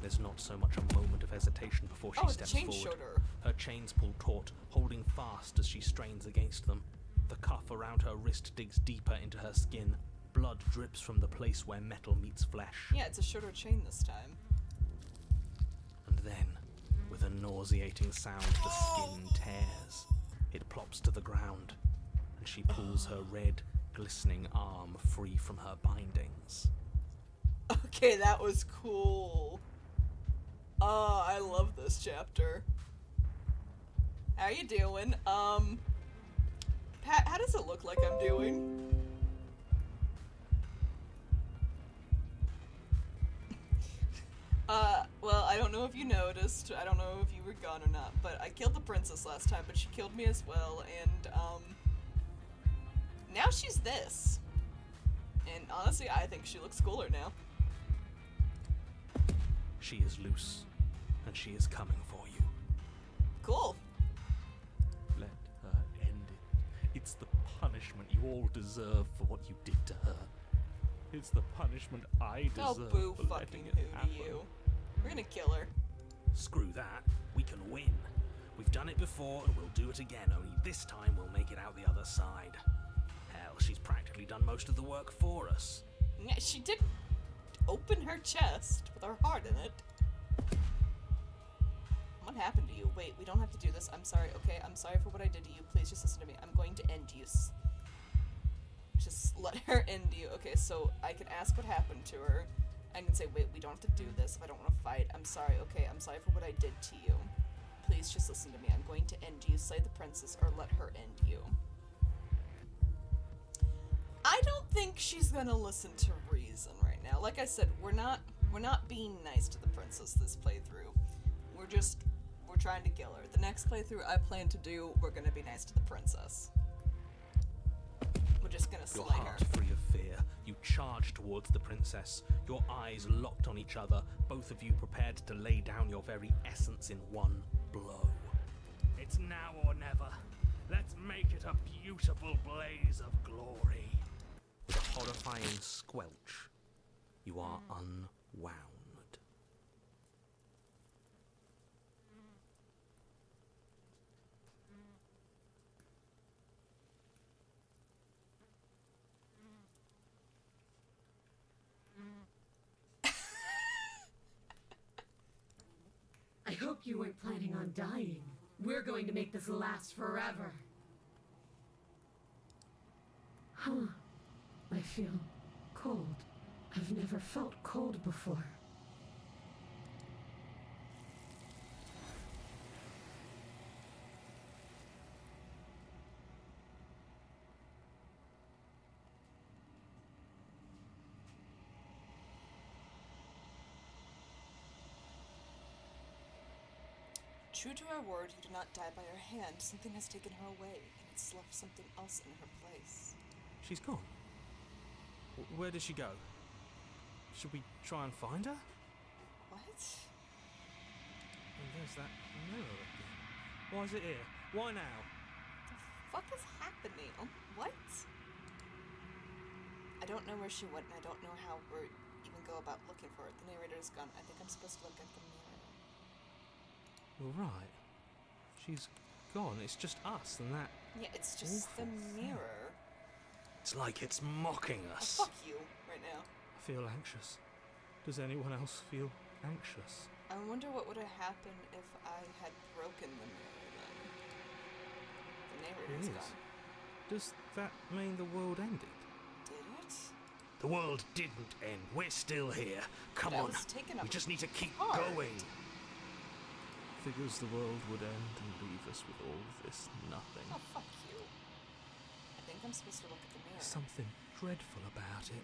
There's not so much a moment of hesitation before she Oh, the steps chain forward. showed her. Her chains pull taut, holding fast as she strains against them. The cuff around her wrist digs deeper into her skin. Blood drips from the place where metal meets flesh. Yeah, it's a shorter chain this time. And then, with a nauseating sound, the skin tears. It plops to the ground, and she pulls her red, glistening arm free from her bindings. Okay, that was cool. Oh, I love this chapter. How you doing? Pat, how does it look like I'm doing? Well, I don't know if you noticed, I don't know if you were gone or not, but I killed the princess last time, but she killed me as well, and, now she's this. And honestly, I think she looks cooler now. She is loose, and she is coming for you. Cool. Let her end it. It's the punishment you all deserve for what you did to her. It's the punishment I Oh, deserve boo for fucking letting it who to happen. you. We're gonna kill her. Screw that. We can win. We've done it before, and we'll do it again, only this time we'll make it out the other side. Hell, she's practically done most of the work for us. Yeah, she did open her chest with her heart in it. What happened to you? Wait, we don't have to do this. I'm sorry, okay? I'm sorry for what I did to you. Please just listen to me. I'm going to end you. Just let her end you. Okay, so I can ask what happened to her. I can say, wait, we don't have to do this if I don't want to fight. I'm sorry, okay? I'm sorry for what I did to you. Please just listen to me. I'm going to end you. Slay the princess or let her end you. I don't think she's gonna listen to reason right now. Like I said, we're not being nice to the princess this playthrough. We're trying to kill her. The next playthrough I plan to do, we're gonna be nice to the princess. We're just gonna Your slay heart her. free of fear, you charge towards the princess, your eyes locked on each other, both of you prepared to lay down your very essence in one blow. It's now or never. Let's make it a beautiful blaze of glory. With a horrifying squelch, you are unwound. I hope you weren't planning on dying. We're going to make this last forever. Huh. I feel cold. I've never felt cold before. True to her word, you did not die by her hand. Something has taken her away, and it's left something else in her place. She's gone. Where did she go? Should we try and find her? What? And there's that mirror again. Why is it here? Why now? fuck is happening? What? I don't know where she went, and I don't know how we're even go about looking for her. The narrator's gone. I think I'm supposed to look at the mirror. You're right. She's gone. It's just us and that. Yeah, it's just the Awful thing. mirror. It's like it's mocking Oh, us. fuck you right now. I feel anxious. Does anyone else feel anxious? I wonder what would have happened if I had broken the mirror then. The narrator's It is. gone. Does that mean the world ended? Did it? The world didn't end. We're still here. Come But I on. was taken We up just need to keep hard. going. Figures the world would end and leave us with all this nothing. Oh, fuck you. I think I'm supposed to look at the mirror. Something dreadful about it.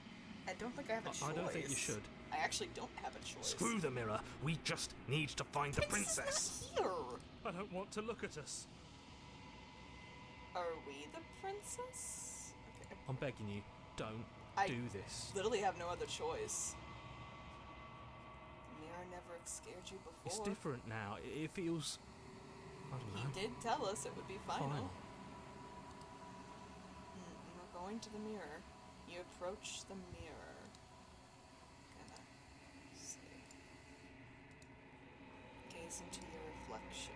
I don't think I have a choice. I don't think you should. I actually don't have a choice. Screw the mirror. We just need to find the Princess princess. is not here. I don't want to look at us. Are we the princess? Okay. I'm begging you, don't I do this. literally have no other choice. The mirror never scared you before. It's different now. It feels, I don't He know, did tell us it would be final. final. We're going to the mirror. You approach the mirror. Gonna see. Gaze into your reflection.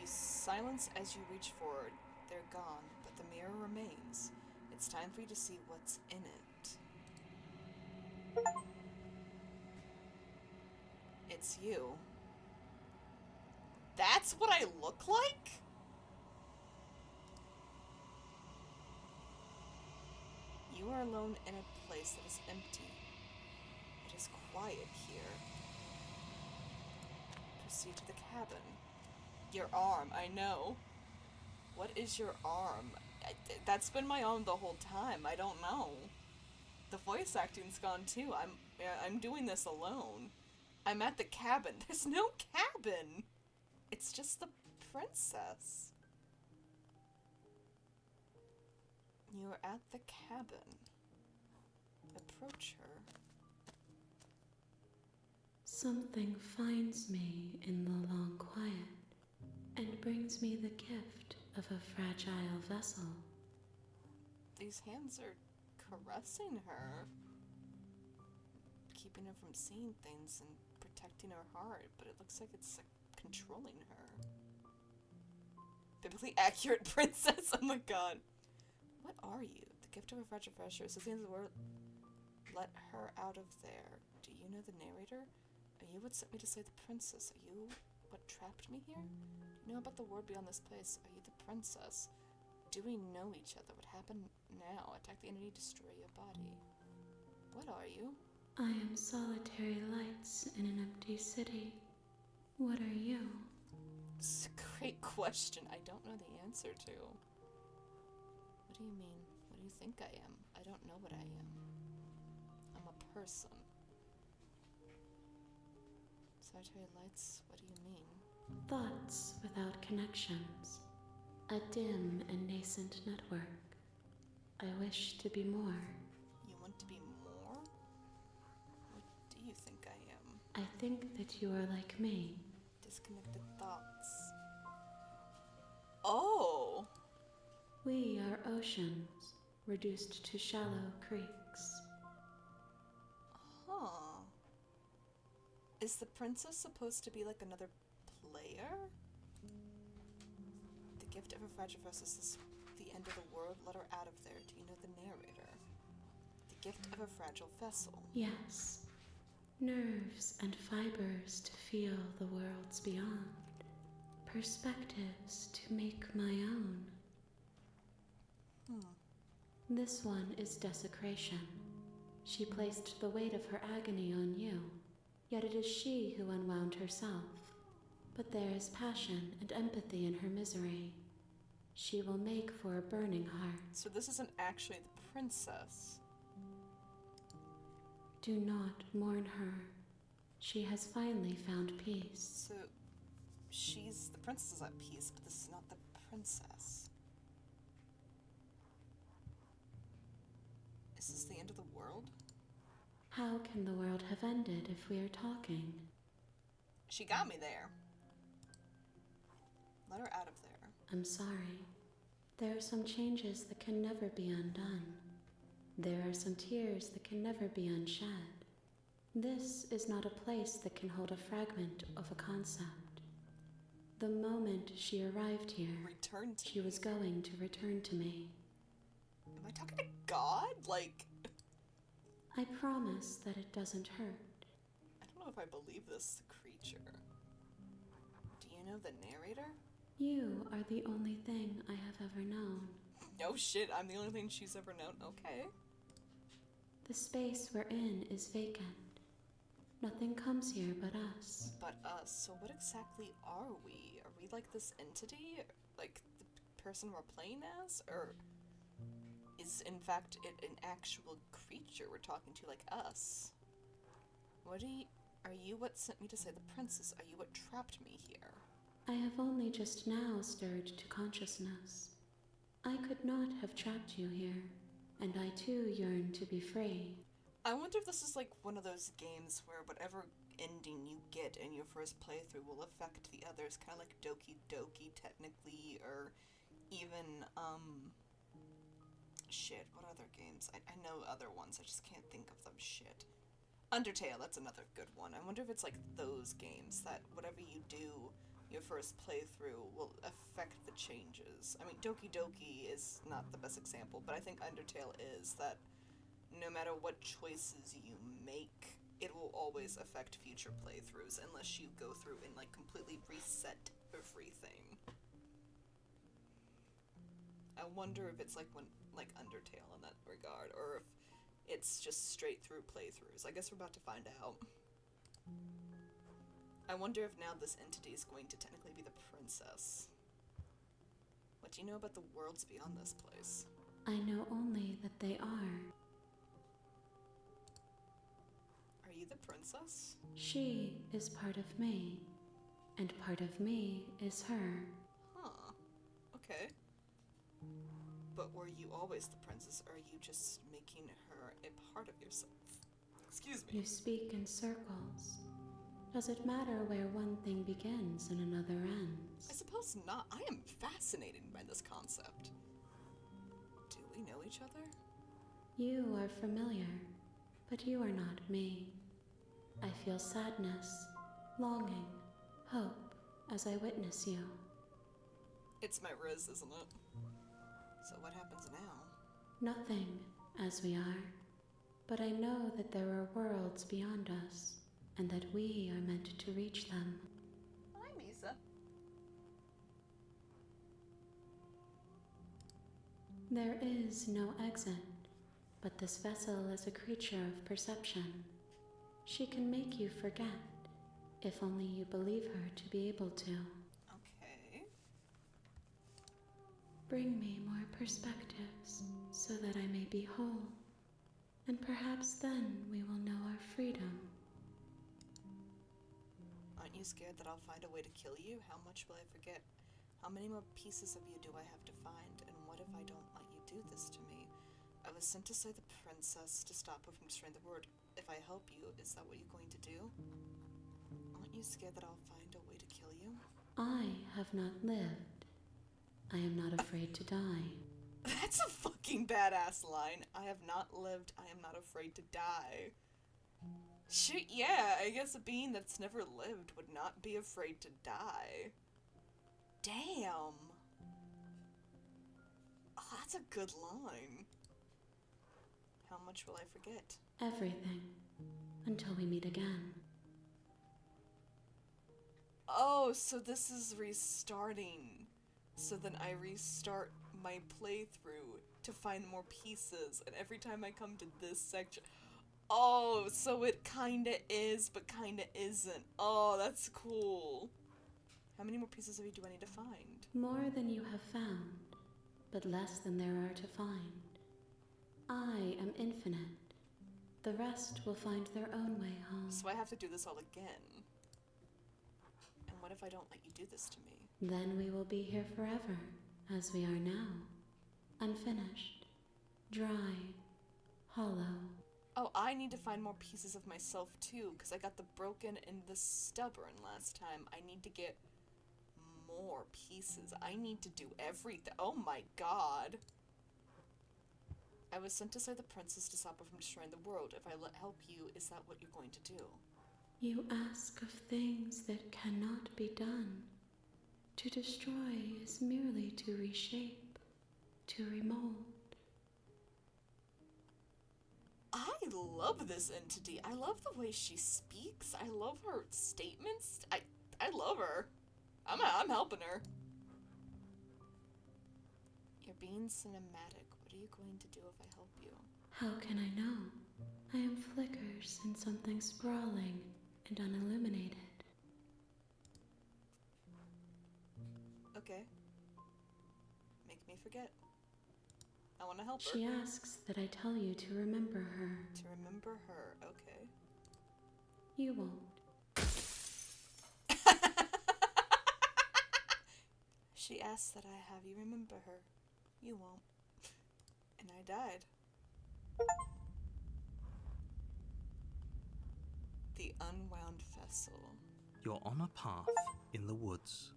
You silence as you reach forward. They're gone, but the mirror remains. It's time for you to see what's in it. It's you. That's what I look like? You are alone in a place that is empty. It is quiet here. Proceed to the cabin. Your arm, I know. What is your arm? That's been my arm the whole time. I don't know. The voice acting's gone too. I'm doing this alone. I'm at the cabin. There's no cabin. It's just the princess. You are at the cabin. Approach her. Something finds me in the long quiet and brings me the gift of a fragile vessel. These hands are caressing her, keeping her from seeing things and protecting her heart, but it looks like it's like controlling her. Biblically accurate princess. Oh my god. What are you? The gift of a fragile vessel. Is the end of the word? Let her out of there. Do you know the narrator? Are you what sent me to slay the princess? Are you what trapped me here? Do you know about the world beyond this place? Are you the princess? Do we know each other? What happened now? Attack the entity, destroy your body. What are you? I am solitary lights in an empty city. What are you? It's a great question. I don't know the answer to. What do you mean? What do you think I am? I don't know what I am. I'm a person. Solitary lights, what do you mean? Thoughts without connections. A dim and nascent network. I wish to be more. You want to be more? What do you think I am? I think that you are like me. Disconnected thoughts. Oh! We are oceans, reduced to shallow creeks. Huh. Is the princess supposed to be like another player? The gift of a fragile vessel is the end of the world. Let her out of there. Do you know the narrator? The gift of a fragile vessel. Yes, nerves and fibers to feel the worlds beyond. Perspectives to make my own. This one is desecration. She placed the weight of her agony on you, yet it is she who unwound herself. But there is passion and empathy in her misery. She will make for a burning heart. So this isn't actually the princess. Do not mourn her. She has finally found peace. So the princess is at peace, but this is not the princess. Is this the end of the world? How can the world have ended if we are talking? She got me there. Let her out of there. I'm sorry. There are some changes that can never be undone. There are some tears that can never be unshed. This is not a place that can hold a fragment of a concept. The moment she arrived here, Return to she was going to return to me. Am I talking to God? Like, I promise that it doesn't hurt. I don't know if I believe this creature. Do you know the narrator? You are the only thing I have ever known. No shit, I'm the only thing she's ever known. Okay. The space we're in is vacant. Nothing comes here but us. But us, so what exactly are we? Are we like this entity? Like the person we're playing as? Or is in fact it an actual creature we're talking to like us? Are you what sent me to say the princess? Are you what trapped me here? I have only just now stirred to consciousness. I could not have trapped you here, and I too yearn to be free. I wonder if this is like one of those games where whatever ending you get in your first playthrough will affect the others, kind of like Doki Doki technically, or even, shit, what other games? I know other ones, I just can't think of them, shit. Undertale, that's another good one. I wonder if it's like those games that whatever you do your first playthrough will affect the changes. I mean, Doki Doki is not the best example, but I think Undertale is that no matter what choices you make, it will always affect future playthroughs unless you go through and like completely reset everything. I wonder if it's like Undertale in that regard, or if it's just straight through playthroughs. I guess we're about to find out. I wonder if now this entity is going to technically be the princess. What do you know about the worlds beyond this place? I know only that they are. Are you the princess? She is part of me, and part of me is her. Huh. Okay. But were you always the princess, or are you just making her a part of yourself? Excuse me. You speak in circles. Does it matter where one thing begins and another ends? I suppose not. I am fascinated by this concept. Do we know each other? You are familiar, but you are not me. I feel sadness, longing, hope as I witness you. It's my Riz, isn't it? So what happens now? Nothing, as we are, but I know that there are worlds beyond us, and that we are meant to reach them. Hi, Misa. There is no exit, but this vessel is a creature of perception. She can make you forget, if only you believe her to be able to. Okay. Bring me more perspectives, so that I may be whole, and perhaps then we will know our freedom. Aren't you scared that I'll find a way to kill you? How much will I forget? How many more pieces of you do I have to find? And what if I don't let you do this to me? I was sent to slay the princess to stop her from destroying the world. If I help you, is that what you're going to do? Aren't you scared that I'll find a way to kill you? I have not lived. I am not afraid to die. That's a fucking badass line. I have not lived, I am not afraid to die. Shit, yeah, I guess a being that's never lived would not be afraid to die. Damn. Oh, that's a good line. How much will I forget? Everything. Until we meet again. Oh, so this is restarting. So then I restart my playthrough to find more pieces, and every time I come to this section... Oh, so it kinda is, but kinda isn't. Oh, that's cool. How many more pieces of you do I need to find? More than you have found, but less than there are to find. I am infinite. The rest will find their own way home. So I have to do this all again. And what if I don't let you do this to me? Then we will be here forever, as we are now. Unfinished, dry, hollow. Oh, I need to find more pieces of myself too, because I got the broken and the stubborn last time. I need to get more pieces. I need to do everything. Oh my god. I was sent to save the princess to stop her from destroying the world. If I help you, is that what you're going to do? You ask of things that cannot be done. To destroy is merely to reshape, to remold. I love this entity. I love the way she speaks. I love her statements. I love her. I'm helping her. You're being cinematic. What are you going to do if I help you? How can I know? I am flickers in something sprawling and unilluminated. Okay. Make me forget. I want to help her. She asks that I tell you to remember her. To remember her, okay. You won't. She asks that I have you remember her. You won't. And I died. The unwound vessel. You're on a path in the woods,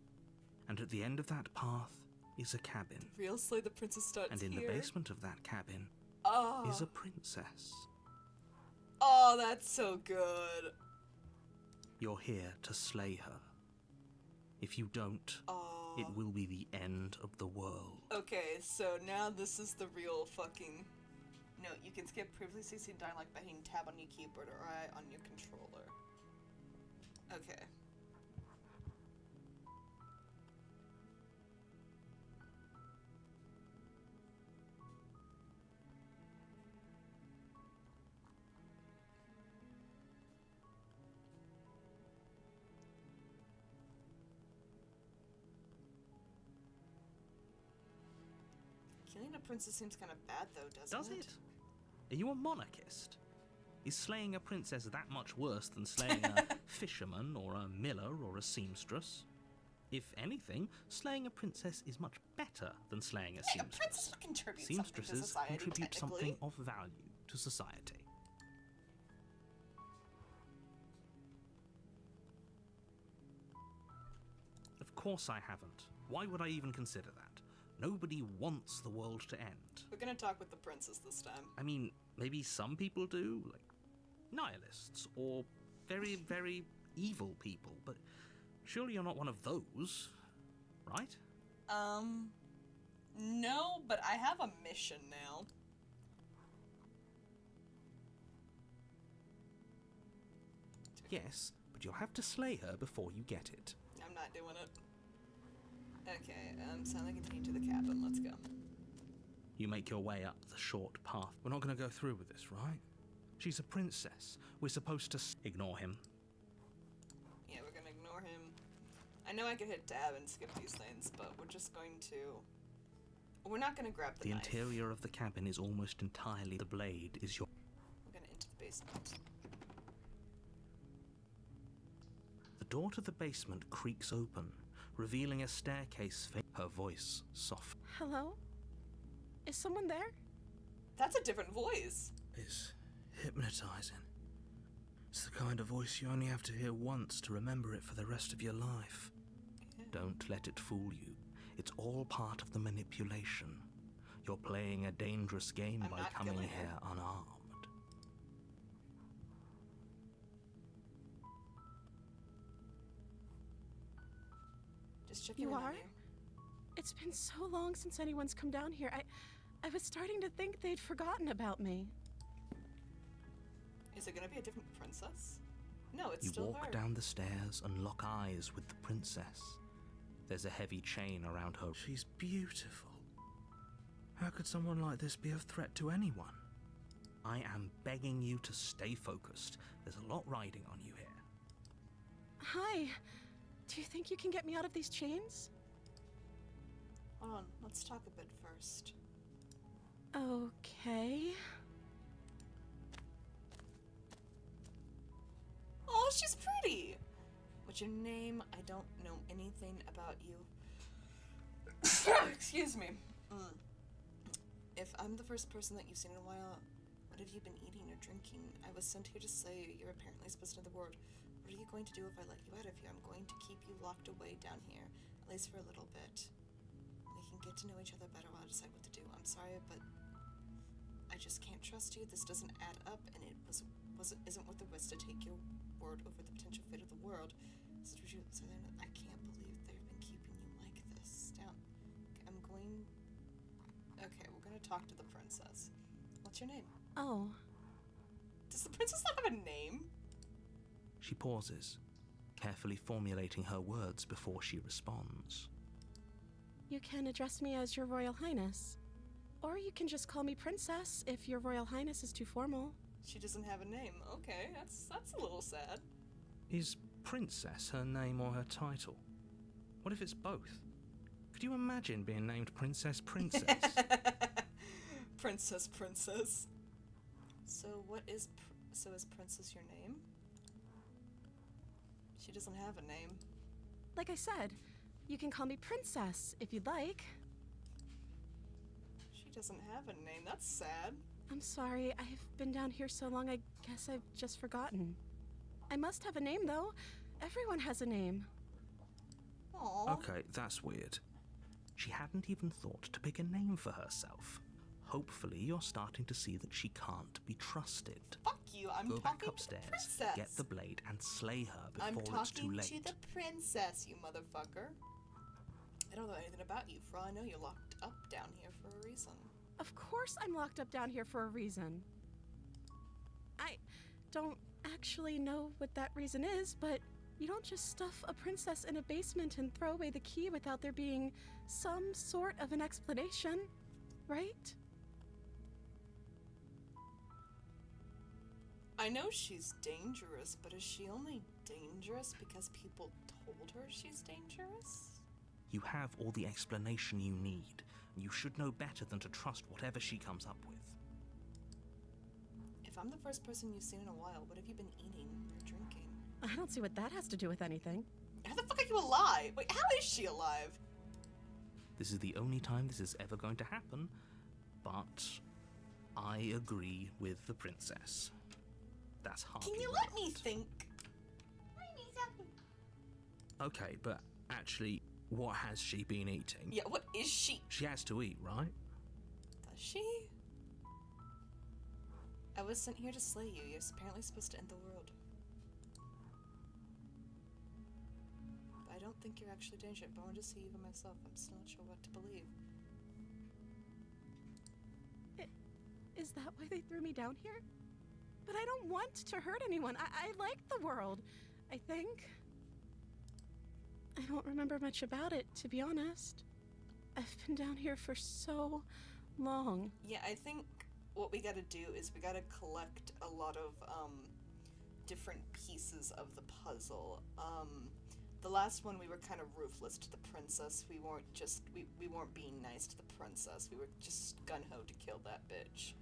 and at the end of that path is a cabin. Real Slay the Princess starts And in here. the basement of that cabin Oh. is a princess. Oh, that's so good. You're here to slay her. If you don't, Oh. it will be the end of the world. Okay, so now this is the real fucking... No, you can skip previously seen dialogue by hitting tab on your keyboard or I on your controller. Okay. Killing a princess seems kind of bad though, doesn't Does it? Are you a monarchist? Is slaying a princess that much worse than slaying a fisherman or a miller or a seamstress? If anything, slaying a princess is much better than slaying a Hey, a seamstress. princess would contribute something to Seamstresses society, contribute technically. something of value to society. Of course I haven't. Why would I even consider that? Nobody wants the world to end. We're gonna talk with the princess this time. I mean, maybe some people do, like nihilists or very, very evil people, but surely you're not one of those, right? No, but I have a mission now. Yes, but you'll have to slay her before you get it. I'm not doing it. Okay, Sally, continue to the cabin. Let's go. You make your way up the short path. We're not going to go through with this, right? She's a princess. We're supposed to ignore him. Yeah, we're gonna ignore him. I know I could hit tab and skip these things, but we're just going to... We're not gonna grab the The knife. interior of the cabin is almost entirely the blade is your... We're gonna enter the basement. The door to the basement creaks open, revealing a staircase. Her voice soft. Hello? Is someone there? That's a different voice. It's hypnotizing. It's the kind of voice you only have to hear once to remember it for the rest of your life. Yeah. Don't let it fool you. It's all part of the manipulation. You're playing a dangerous game I'm by not coming killing here her. unarmed. Just checking You in on are? you. It's been so long since anyone's come down here. I was starting to think they'd forgotten about me. Is it gonna be a different princess? No, it's You still walk her. down the stairs and lock eyes with the princess. There's a heavy chain around her. She's beautiful. How could someone like this be a threat to anyone? I am begging you to stay focused. There's a lot riding on you here. Hi. Do you think you can get me out of these chains? Hold on, let's talk a bit first. Okay. Oh, she's pretty! What's your name? I don't know anything about you. Excuse me. If I'm the first person that you've seen in a while, what have you been eating or drinking? I was sent here to slay you. You're apparently supposed to know the word. What are you going to do if I let you out of here? I'm going to keep you locked away down here. At least for a little bit. We can get to know each other better while I decide what to do. I'm sorry, but I just can't trust you. This doesn't add up, and it isn't worth the risk to take your word over the potential fate of the world. I can't believe they've been keeping you like this. Down. Okay, we're gonna talk to the princess. What's your name? Oh, Does the princess not have a name? She pauses, carefully formulating her words before she responds. you can address me as Your Royal Highness. Or you can just call me Princess if Your Royal Highness is too formal. She doesn't have a name. Okay, that's a little sad. Is Princess her name or her title? What if it's both? Could you imagine being named Princess Princess? Princess. So is Princess your name? She doesn't have a name. Like I said, you can call me Princess if you'd like. She doesn't have a name. That's sad. I'm sorry, I've been down here so long, I guess I've just forgotten. I must have a name, though. Everyone has a name. Aww. Okay, that's weird. She hadn't even thought to pick a name for herself. Hopefully you're starting to see that she can't be trusted. Fuck you. I'm Go talking back to upstairs, the princess. get the blade, and slay her I'm before it's too talking late. to the princess, you motherfucker. I don't know anything about you. For all I know, you're locked up down here for a reason. Of course I'm locked up down here for a reason. I don't actually know what that reason is, but you don't just stuff a princess in a basement and throw away the key without there being some sort of an explanation, right? I know she's dangerous, but is she only dangerous because people told her she's dangerous? You have all the explanation you need, and you should know better than to trust whatever she comes up with. If I'm the first person you've seen in a while, what have you been eating or drinking? I don't see what that has to do with anything. How the fuck are you alive? Wait, how is she alive? This is the only time this is ever going to happen, but I agree with the princess. That's hardly Can you right. let me think? Okay, but actually, what has she been eating? Yeah, what is she? She has to eat, right? Does she? I was sent here to slay you. You're apparently supposed to end the world. But I don't think you're actually dangerous, but I want to see even myself. I'm still not sure what to believe. Is that why they threw me down here? But I don't want to hurt anyone. I like the world, I think. I don't remember much about it, to be honest. I've been down here for so long. Yeah, I think what we gotta do is we gotta collect a lot of different pieces of the puzzle. The last one we were kind of ruthless to the princess. We weren't being nice to the princess. We were just gun-ho to kill that bitch.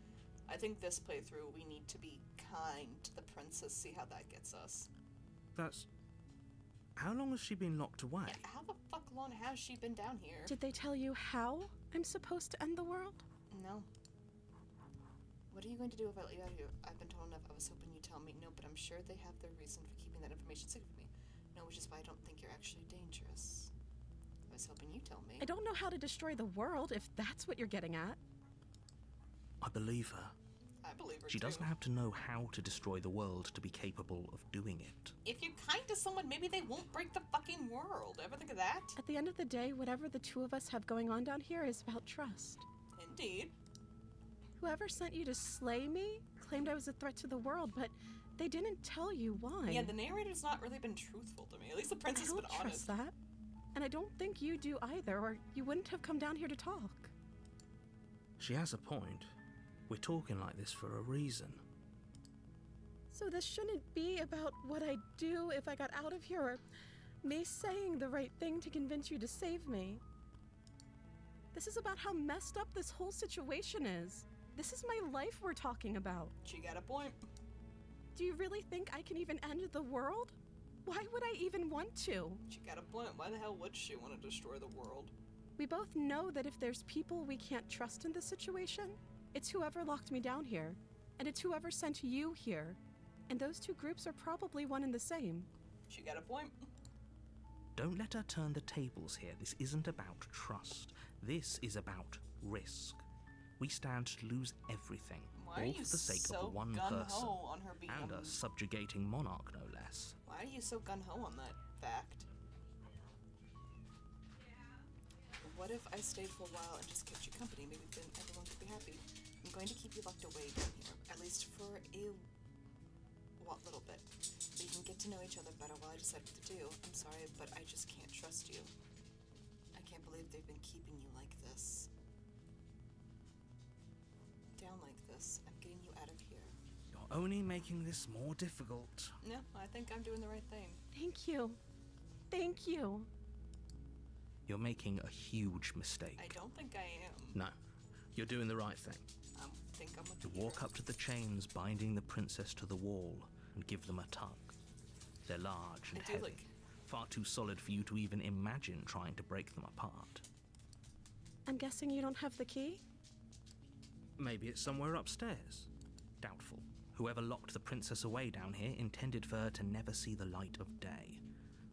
I think this playthrough we need to be kind to the princess, see how that gets us. That's... How long has she been locked away? Yeah, how the fuck long has she been down here? Did they tell you how I'm supposed to end the world? No. What are you going to do if I let you out of here? I've been told enough. I was hoping you'd tell me. No, but I'm sure they have their reason for keeping that information secret from me. No, which is why I don't think you're actually dangerous. I was hoping you'd tell me. I don't know how to destroy the world, if that's what you're getting at. I believe her. I believe her She too. doesn't have to know how to destroy the world to be capable of doing it. If you're kind to someone, maybe they won't break the fucking world. Ever think of that? At the end of the day, whatever the two of us have going on down here is about trust. Indeed. Whoever sent you to slay me claimed I was a threat to the world, but they didn't tell you why. Yeah, the narrator's not really been truthful to me. At least the I princess has don't been honest. trust that. And I don't think you do either, or you wouldn't have come down here to talk. She has a point. We're talking like this for a reason. So this shouldn't be about what I'd do if I got out of here, or me saying the right thing to convince you to save me. This is about how messed up this whole situation is. This is my life we're talking about. She got a point. Do you really think I can even end the world? Why would I even want to? She got a point. Why the hell would she want to destroy the world? We both know that if there's people we can't trust in this situation, it's whoever locked me down here, and it's whoever sent you here. And those two groups are probably one and the same. She got a point. Don't let her turn the tables here. This isn't about trust. This is about risk. We stand to lose everything, Why are all you for the sake so of one gun-ho person, on her being and a subjugating monarch, no less. Why are you so gun-ho on that fact? What if I stayed for a while and just kept you company? Maybe then everyone could be happy. I'm going to keep you locked away down here, at least for a little bit. We can get to know each other better while I decide what to do. I'm sorry, but I just can't trust you. I can't believe they've been keeping you like this. Down like this. I'm getting you out of here. You're only making this more difficult. No, I think I'm doing the right thing. Thank you. Thank you. You're making a huge mistake. I don't think I am. No, you're doing the right thing. I think I'm with You you. walk up to the chains binding the princess to the wall and give them a tug. They're large and I do heavy, like- far too solid for you to even imagine trying to break them apart. I'm guessing you don't have the key? Maybe it's somewhere upstairs. Doubtful. Whoever locked the princess away down here intended for her to never see the light of day.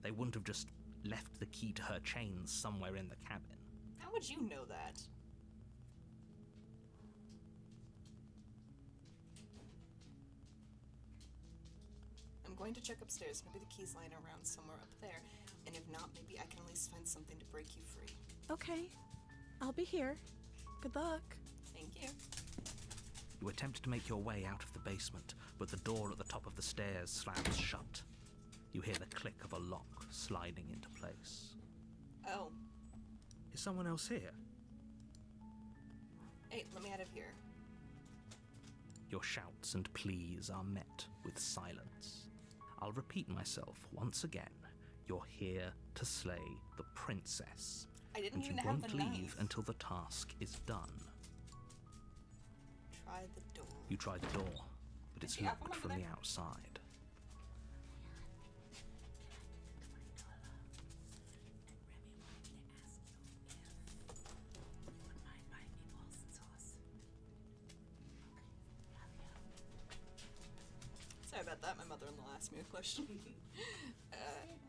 They wouldn't have just left the key to her chains somewhere in the cabin. How would you know that? I'm going to check upstairs. Maybe the key's lying around somewhere up there. And if not, maybe I can at least find something to break you free. Okay. I'll be here. Good luck. Thank you. You attempt to make your way out of the basement, but the door at the top of the stairs slams shut. You hear the click of a lock sliding into place. Oh. Is someone else here? Hey, let me out of here. Your shouts and pleas are met with silence. I'll repeat myself once again. You're here to slay the princess. I didn't And you even have won't the leave knife. until the task is done. Try the door. You try the door, but it's you have one locked over from there? the outside. Sorry about that. My mother-in-law asked me a question.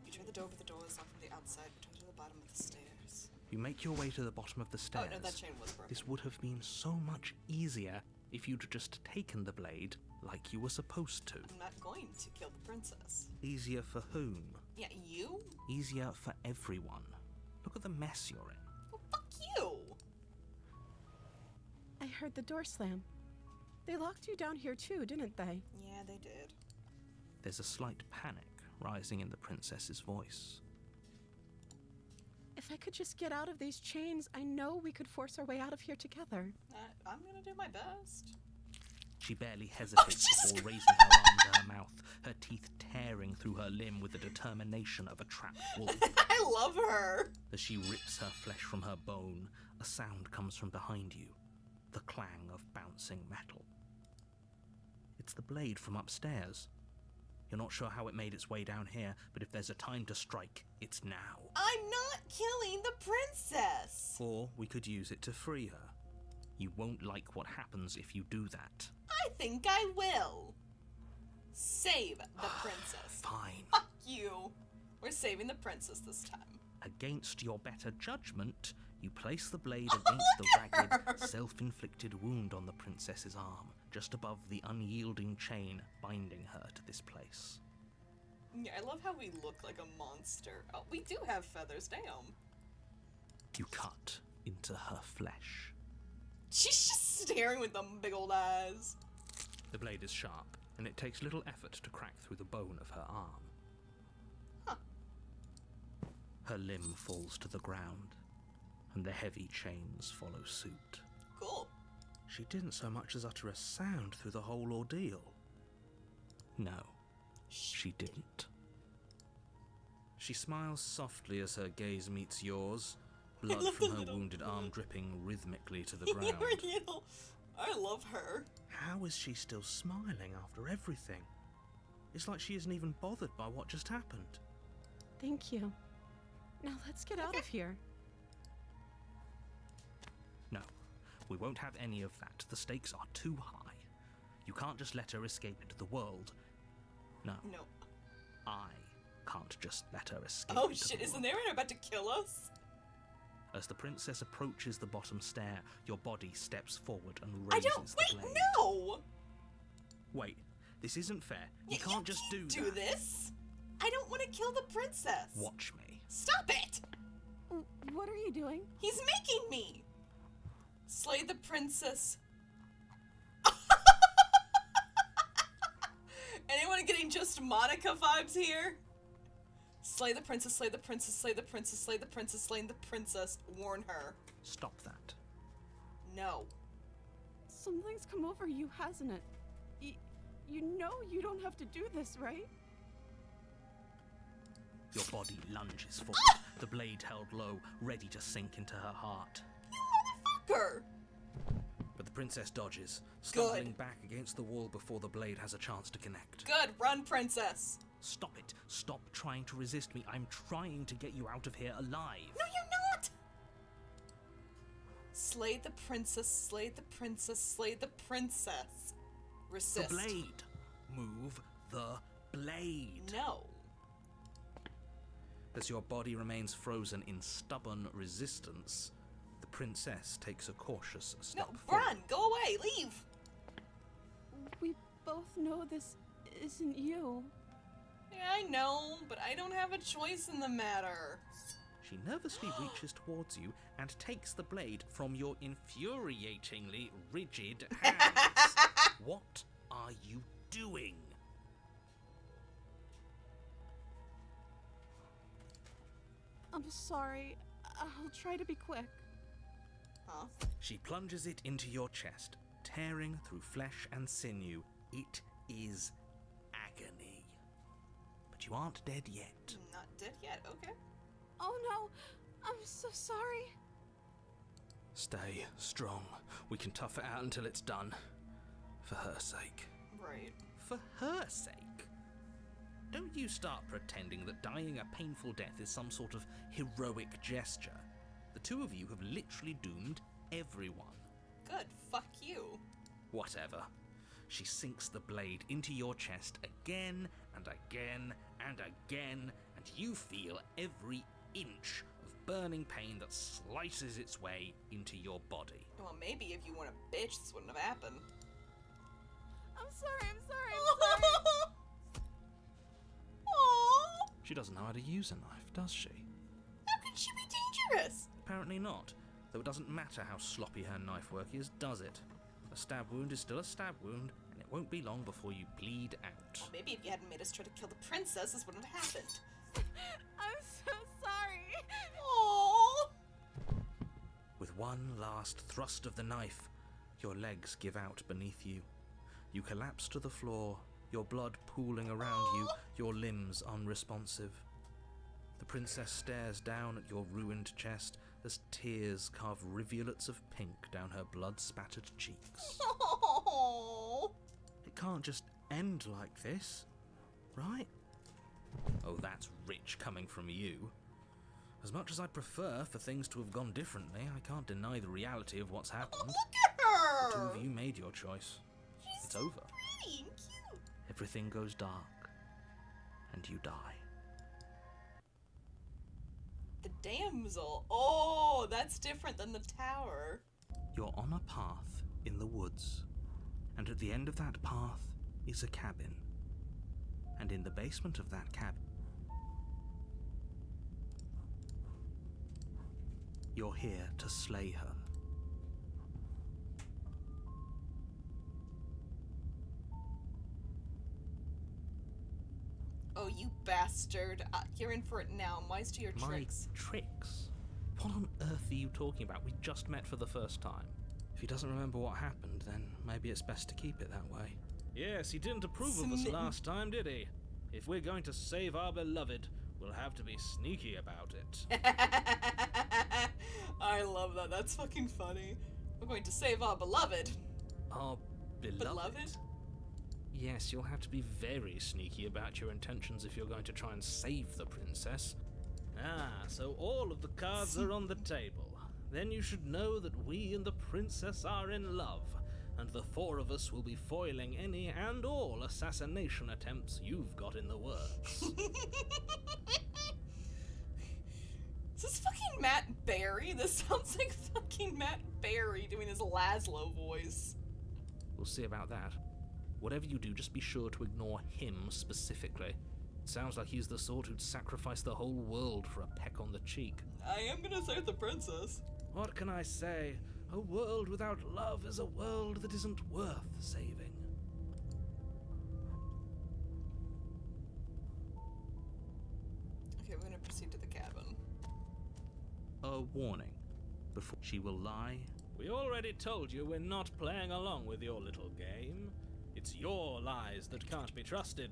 You try the door, but the door is locked from the outside. We try to the bottom of the stairs. You make your way to the bottom of the Oh, stairs. no, that chain was broken. This would have been so much easier if you'd just taken the blade like you were supposed to. I'm not going to kill the princess. Easier for whom? Yeah, you? Easier for everyone. Look at the mess you're in. Well, fuck you! I heard the door slam. They locked you down here too, didn't they? Yeah, they did. There's a slight panic rising in the princess's voice. If I could just get out of these chains, I know we could force our way out of here together. I'm gonna do my best. She barely hesitates Jesus before raising her arm to her mouth, her teeth tearing through her limb with the determination of a trapped wolf. I love her! As she rips her flesh from her bone, a sound comes from behind you, the clang of bouncing metal. It's the blade from upstairs. You're not sure how it made its way down here, but if there's a time to strike, it's now. I'm not killing the princess! Or we could use it to free her. You won't like what happens if you do that. I think I will. Save the princess. Fine. Fuck you. We're saving the princess this time. Against your better judgment, you place the blade against the ragged, self-inflicted wound on the princess's arm, just above the unyielding chain binding her to this place. Yeah, I love how we look like a monster. Oh, we do have feathers, damn. You cut into her flesh. She's just staring with them big old eyes. The blade is sharp, and it takes little effort to crack through the bone of her arm. Huh. Her limb falls to the ground, and the heavy chains follow suit. Cool. She didn't so much as utter a sound through the whole ordeal. No, she didn't. She smiles softly as her gaze meets yours, blood love from the her little- wounded arm dripping rhythmically to the ground. Real. I love her. How is she still smiling after everything? It's like she isn't even bothered by what just happened. Thank you. Now let's get out of here. No, we won't have any of that. The stakes are too high. You can't just let her escape into the world. No, No. I can't can't just let her escape. Oh into shit, the is the world. narrator about to kill us? As the princess approaches the bottom stair, your body steps forward and I raises don't. the Wait, blade. no! Wait, this isn't fair. You Y- can't just do that. this. I don't want to kill the princess. Watch me. Stop it! What are you doing? He's making me! Slay the princess. Anyone getting just Monica vibes here? Slay the princess, slay the princess, slay the princess, slay the princess, slay the princess. Warn her. Stop that. No. Something's come over you, hasn't it? You know you don't have to do this, right? Your body lunges forward, the blade held low, ready to sink into her heart. Motherfucker! But the princess dodges, stumbling back against the wall before the blade has a chance to connect. Good, run, princess. Stop it. Stop trying to resist me. I'm trying to get you out of here alive. No, you're not! Slay the princess, slay the princess, slay the princess. Resist. The blade. Move the blade. No. As your body remains frozen in stubborn resistance, the princess takes a cautious No, step forward. run! Go away! Leave! We both know this isn't you. Yeah, I know, but I don't have a choice in the matter. She nervously reaches towards you and takes the blade from your infuriatingly rigid hands. What are you doing? I'm sorry. I'll try to be quick. Huh? She plunges it into your chest, tearing through flesh and sinew. It is agony. But you aren't dead yet. Not dead yet, okay. Oh no, I'm so sorry. Stay strong. We can tough it out until it's done. For her sake. Right. For her sake? Don't you start pretending that dying a painful death is some sort of heroic gesture. The two of you have literally doomed everyone. Good, fuck you. Whatever. She sinks the blade into your chest again and again and again, and you feel every inch of burning pain that slices its way into your body. Well, maybe if you weren't a bitch, this wouldn't have happened. I'm sorry. Aww. She doesn't know how to use a knife, does she? How can she be dangerous? Apparently not, though it doesn't matter how sloppy her knife work is, does it? A stab wound is still a stab wound, and it won't be long before you bleed out. Well, maybe if you hadn't made us try to kill the princess, this wouldn't have happened. I'm so sorry. Aww. With one last thrust of the knife, your legs give out beneath you. You collapse to the floor, your blood pooling around you, your limbs unresponsive. The princess stares down at your ruined chest as tears carve rivulets of pink down her blood-spattered cheeks. Aww. It can't just end like this, right? Oh, that's rich coming from you. As much as I'd prefer for things to have gone differently, I can't deny the reality of what's happened. Look at her! The two of you made your choice. She's It's so over. pretty and cute. Everything goes dark, and you die. The damsel. Oh, that's different than the tower. You're on a path in the woods, and at the end of that path is a cabin. And in the basement of that cabin, you're here to slay her. Oh, you bastard. You're in for it now. I'm wise to your My tricks. tricks? What on earth are you talking about? We just met for the first time. If he doesn't remember what happened, then maybe it's best to keep it that way. Yes, he didn't approve of us Smitten. last time, did he? If we're going to save our beloved, we'll have to be sneaky about it. I love that. That's fucking funny. We're going to save our beloved. Our beloved? Beloved? Yes, you'll have to be very sneaky about your intentions if you're going to try and save the princess. Ah, so all of the cards are on the table. Then you should know that we and the princess are in love, and the four of us will be foiling any and all assassination attempts you've got in the works. Matt Berry? This sounds like fucking Matt Berry doing his Laszlo voice. We'll see about that. Whatever you do, just be sure to ignore him specifically. Sounds like he's the sort who'd sacrifice the whole world for a peck on the cheek. I am gonna save the princess. What can I say? A world without love is a world that isn't worth saving. Okay, we're gonna proceed to the cabin. A warning. Before she will lie. We already told you we're not playing along with your little game. It's your lies that can't be trusted.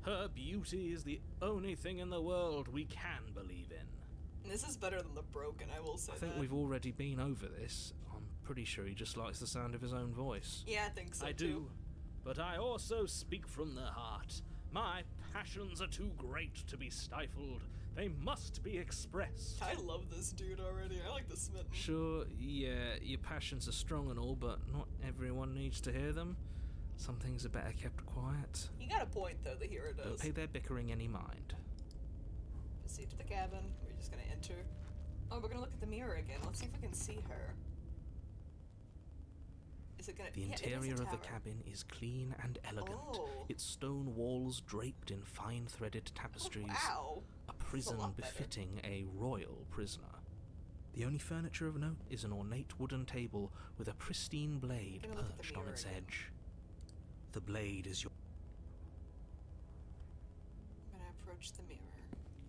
Her beauty is the only thing in the world we can believe in. This is better than the Broken, I will say I think that. we've already been over this. I'm pretty sure he just likes the sound of his own voice. Yeah, I think so I too. do, but I also speak from the heart. My passions are too great to be stifled. They must be expressed. I love this dude already. I like the Smitten. Sure, yeah, your passions are strong and all, but not everyone needs to hear them. Some things are better kept quiet. You got a point though, the hero Don't does. pay their bickering any mind. Proceed to the cabin. We're just gonna enter. Oh, we're gonna look at the mirror again. Let's see if we can see her. Is it gonna? The yeah, it is a interior of the tower. cabin is clean and elegant. Oh. Its stone walls draped in fine threaded tapestries. Wow. A prison lot better. befitting a royal prisoner. The only furniture of note is an ornate wooden table with a pristine blade I'm gonna look at the perched on mirror its again. edge. The blade is your. I'm gonna approach the mirror.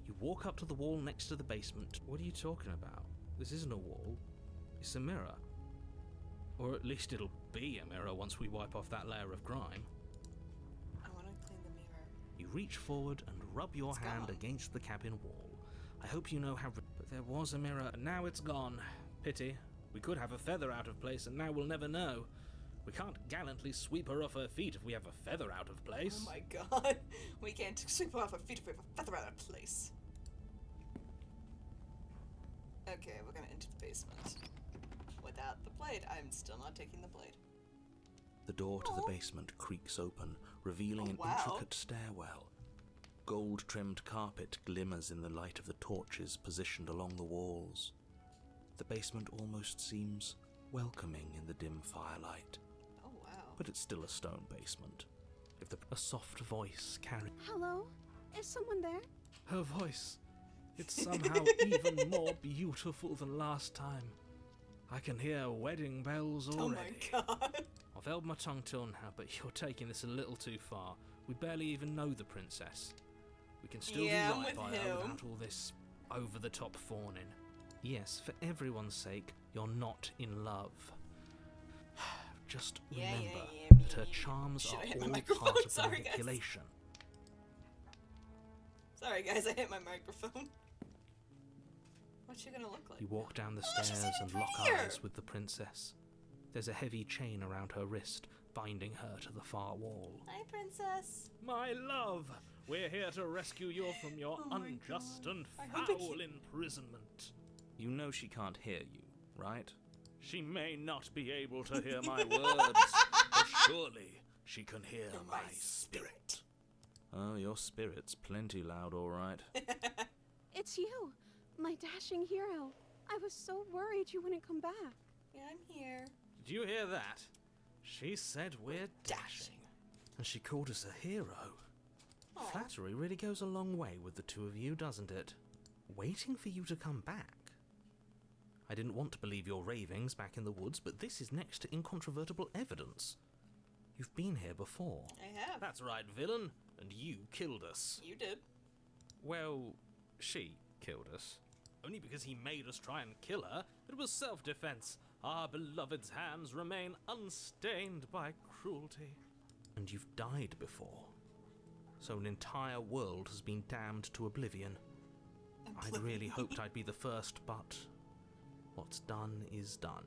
You walk up to the wall next to the basement. What are you talking about? This isn't a wall. It's a mirror. Or at least it'll be a mirror once we wipe off that layer of grime. I wanna clean the mirror. You reach forward and rub your It's hand gone. against the cabin wall. I hope you know how. But there was a mirror, and now it's gone. Pity. We could have a feather out of place, and now we'll never know. We can't gallantly sweep her off her feet if we have a feather out of place. Oh my god. We can't sweep off our feet if we have a feather out of place. Okay, we're gonna enter the basement. Without the blade. I'm still not taking the blade. The door to the Oh. basement creaks open, revealing Oh, an wow. intricate stairwell. Gold-trimmed carpet glimmers in the light of the torches positioned along the walls. The basement almost seems welcoming in the dim firelight, Oh wow. but it's still a stone basement. If a soft voice carries Hello? Is someone there? her voice, it's somehow even more beautiful than last time. I can hear wedding bells Oh already. my god. I've held my tongue till now, but you're taking this a little too far. We barely even know the princess. We can still Yeah, do I'm right with by her him. without all this over-the-top fawning. Yes, for everyone's sake, you're not in love. Just Yeah, yeah, remember yeah, that her me. charms Shit, I are hit my all microphone. part of the Sorry, guys. manipulation. Sorry guys, I hit my microphone. What's she gonna look like? You walk down the Oh, she's stairs even and lock prettier. eyes with the princess. There's a heavy chain around her wrist, binding her to the far wall. Hi, princess. My love, we're here to rescue you from your Oh my unjust God. and I hope it foul keep- imprisonment. You know she can't hear you, right? She may not be able to hear my words, but surely she can hear You're my my spirit. Oh, your spirit's plenty loud, all right. It's you, my dashing hero. I was so worried you wouldn't come back. Yeah, I'm here. Did you hear that? She said we're Dashing. And she called us a hero. Aw. Flattery really goes a long way with the two of you, doesn't it? Waiting for you to come back. I didn't want to believe your ravings back in the woods, but this is next to incontrovertible evidence. You've been here before. I have. That's right, villain, and you killed us. You did. Well, she killed us. Only because he made us try and kill her. It was self-defense. Our beloved's hands remain unstained by cruelty. And you've died before. So an entire world has been damned to oblivion. I'd really hoped I'd be the first, but what's done is done.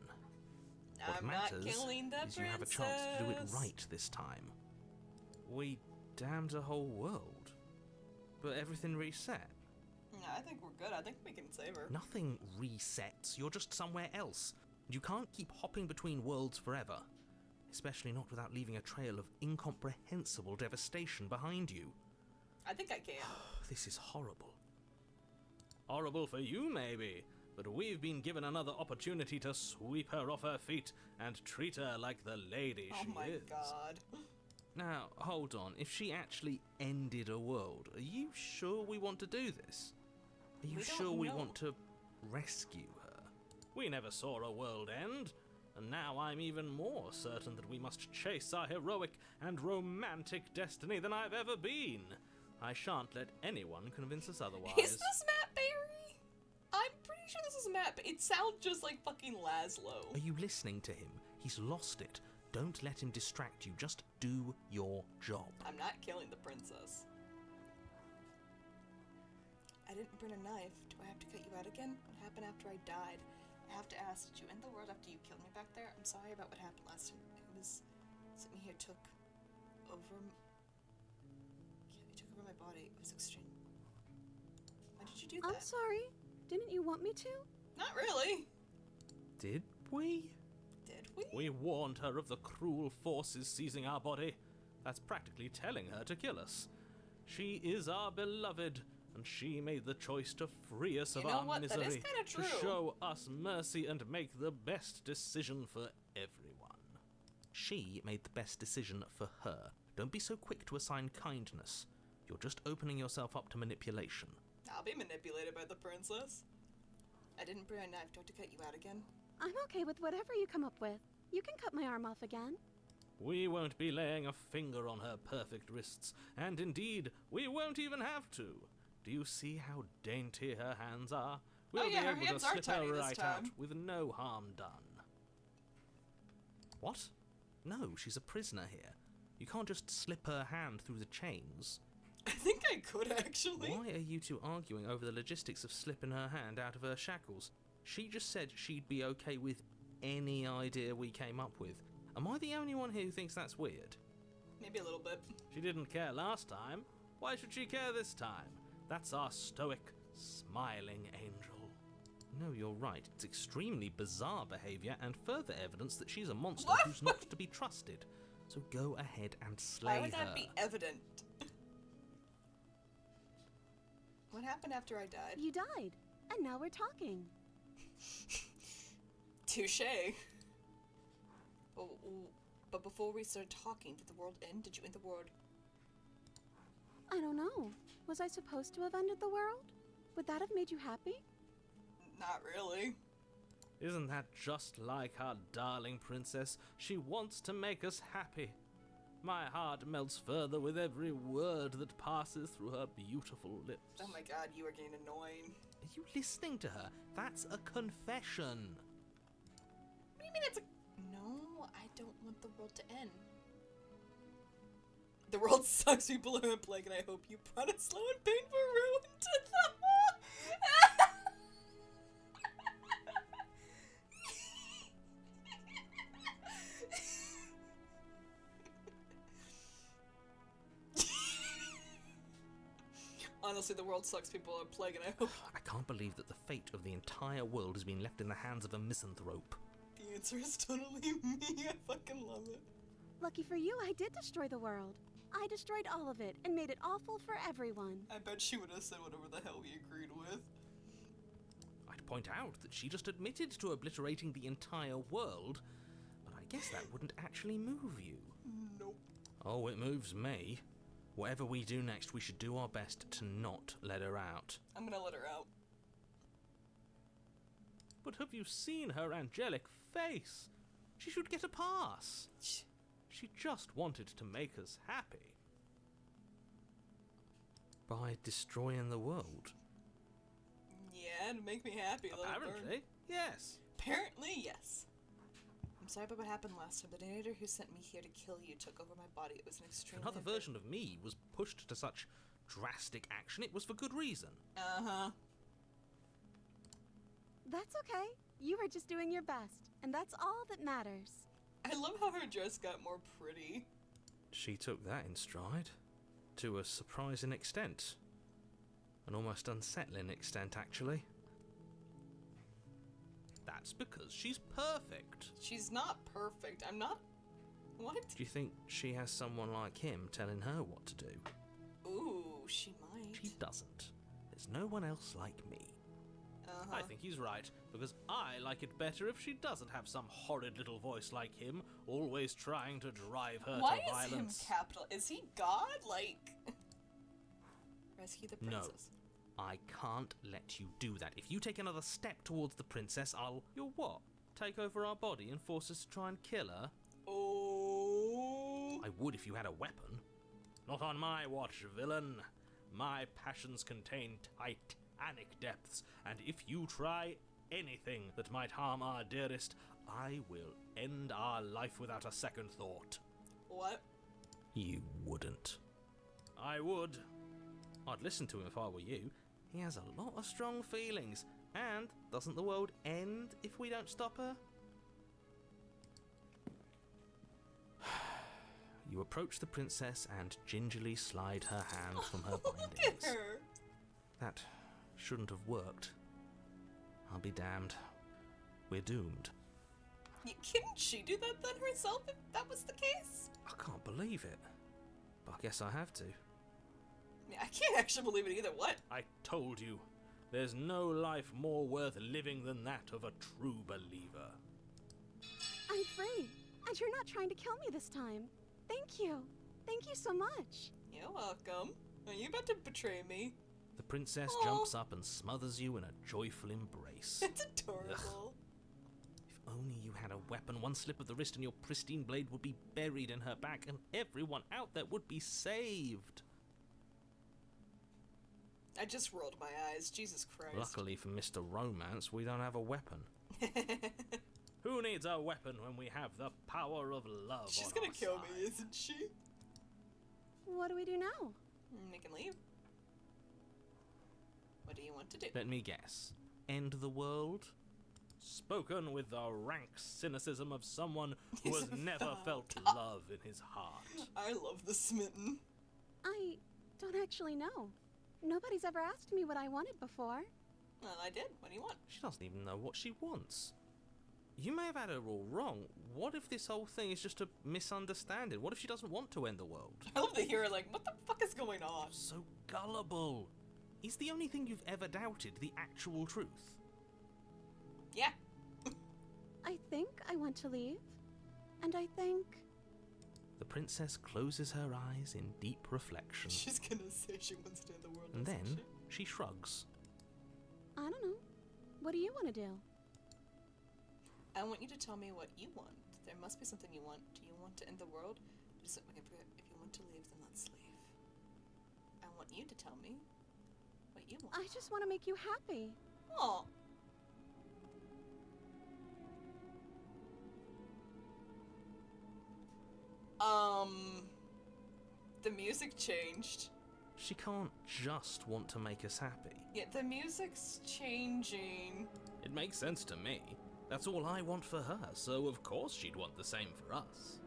What I'm not matters killing the is you have a chance to do it princess. right this time. We damned a whole world, but everything reset. No, I think we're good. I think we can save her. Nothing resets, you're just somewhere else. And you can't keep hopping between worlds forever. Especially not without leaving a trail of incomprehensible devastation behind you. I think I can. This is horrible. Horrible for you, maybe, but we've been given another opportunity to sweep her off her feet and treat her like the lady Oh she my is. god. Now, hold on. If she actually ended a world, are you sure we want to do this? Are you We don't sure we know. want to rescue her? We never saw a world end, and now I'm even more certain that we must chase our heroic and romantic destiny than I've ever been. I shan't let anyone convince us otherwise. Is this Matt Berry? I'm pretty sure this is Matt. It sounds just like fucking Laszlo. Are you listening to him? He's lost it. Don't let him distract you. Just do your job. I'm not killing the princess. I didn't bring a knife. Do I have to cut you out again? What happened after I died? I have to ask, did you end the world after you killed me back there? I'm sorry about what happened last time. It was something here took over. Yeah, it took over my body. It was extreme. Why did you do I'm that? sorry. Didn't you want me to? Not really. Did we? Did we? We warned her of the cruel forces seizing our body. That's practically telling her to kill us. She is our beloved, and she made the choice to free us of You know our what? That is misery, kinda to true. show us mercy and make the best decision for everyone. She made the best decision for her. Don't be so quick to assign kindness. You're just opening yourself up to manipulation. I'll be manipulated by the princess. I didn't bring a knife. Do I have to cut you out again? I'm okay with whatever you come up with. You can cut my arm off again. We won't be laying a finger on her perfect wrists, and indeed, we won't even have to. Do you see how dainty her hands are? We'll yeah, her be able hands to are slip tiny her this right out time. with no harm done. What? No, she's a prisoner here. You can't just slip her hand through the chains. I think I could actually. Why are you two arguing over the logistics of slipping her hand out of her shackles? She just said she'd be okay with any idea we came up with. Am I the only one here who thinks that's weird? Maybe a little bit. She didn't care last time. Why should she care this time? That's our stoic, smiling angel. No, you're right. It's extremely bizarre behavior and further evidence that she's a monster What? who's not to be trusted. So go ahead and slay Why would her. that be evident? What happened after I died? You died, and now we're talking. Touche. Oh, but before we started talking, did the world end? Did you end the world? I don't know. Was I supposed to have ended the world? Would that have made you happy? Not really. Isn't that just like our darling princess? She wants to make us happy. My heart melts further with every word that passes through her beautiful lips. Oh my god, you are getting annoying. Are you listening to her? That's a confession. What do you mean it's a... No, I don't want the world to end. The world sucks, people are in plague, and I hope you brought a slow and painful ruin to them. Honestly, the world sucks, people are in plague, and I hope I can't believe that the fate of the entire world has been left in the hands of a misanthrope. the answer is totally me. I fucking love it. Lucky for you, I did destroy the world. I destroyed all of it and made it awful for everyone. I bet she would have said whatever the hell we agreed with. I'd point out that she just admitted to obliterating the entire world, but I guess that wouldn't actually move you. Nope. Oh, it moves me. Whatever we do next, we should do our best to not let her out. I'm gonna let her out. But have you seen her angelic face? She should get a pass. Shh. She just wanted to make us happy. By destroying the world. Yeah, to make me happy. let it burn. Apparently, yes. Apparently, yes. I'm sorry about what happened last time. The narrator who sent me here to kill you took over my body. It was an If extremely... another version of me was pushed to such drastic action, it was for good reason. Uh-huh. That's okay. You were just doing your best, and that's all that matters. I love how her dress got more pretty. She took that in stride. To a surprising extent. An almost unsettling extent, actually. That's because she's perfect. She's not perfect. I'm not... What? Do you think she has someone like him telling her what to do? Ooh, she might. She doesn't. There's no one else like me. I think he's right, because I like it better if she doesn't have some horrid little voice like him, always trying to drive her Why to is violence. him capital? Is he God? Like, rescue the No. princess. I can't let you do that. If you take another step towards the princess, You'll what? Take over our body and force us to try and kill her? Oh. I would if you had a weapon. Not on my watch, villain. My passions contain titanic depths, and if you try anything that might harm our dearest, I will end our life without a second thought. What? You wouldn't. I would. I'd listen to him if I were you. He has a lot of strong feelings. And doesn't the world end if we don't stop her? You approach the princess and gingerly slide her hand from her Look bindings. at her. That shouldn't have worked. I'll be damned. We're doomed. Couldn't she do that then herself if that was the case? I can't believe it. But I guess I have to. I can't actually believe it either. What? I told you. There's no life more worth living than that of a true believer. I'm free, and you're not trying to kill me this time. Thank you. Thank you so much. You're welcome. Are you about to betray me? The princess Aw. jumps up and smothers you in a joyful embrace. It's adorable. If only you had a weapon, one slip of the wrist and your pristine blade would be buried in her back and everyone out there would be saved. I just rolled my eyes. Jesus Christ. Luckily for Mr. Romance, we don't have a weapon. Who needs a weapon when we have the power of love She's on gonna our kill side? me, isn't she? What do we do now? We can leave. What do you want to do? Let me guess. End the world? Spoken with the rank cynicism of someone who has never felt love in his heart. I love the smitten. I don't actually know. Nobody's ever asked me what I wanted before. Well, I did. What do you want? She doesn't even know what she wants. You may have had her all wrong. What if this whole thing is just a misunderstanding? What if she doesn't want to end the world? I love to hear her like, what the fuck is going on? So gullible. Is the only thing you've ever doubted the actual truth? Yeah. I think I want to leave. And I think... The princess closes her eyes in deep reflection, She's gonna say she wants to end the world. and doesn't then she? she shrugs. I don't know. What do you want to do? I want you to tell me what you want. There must be something you want. Do you want to end the world? Just if you want to leave, then let's leave. I want you to tell me what you want. I just want to make you happy. Oh. The music changed. She can't just want to make us happy. Yeah, the music's changing. It makes sense to me. That's all I want for her, so of course she'd want the same for us.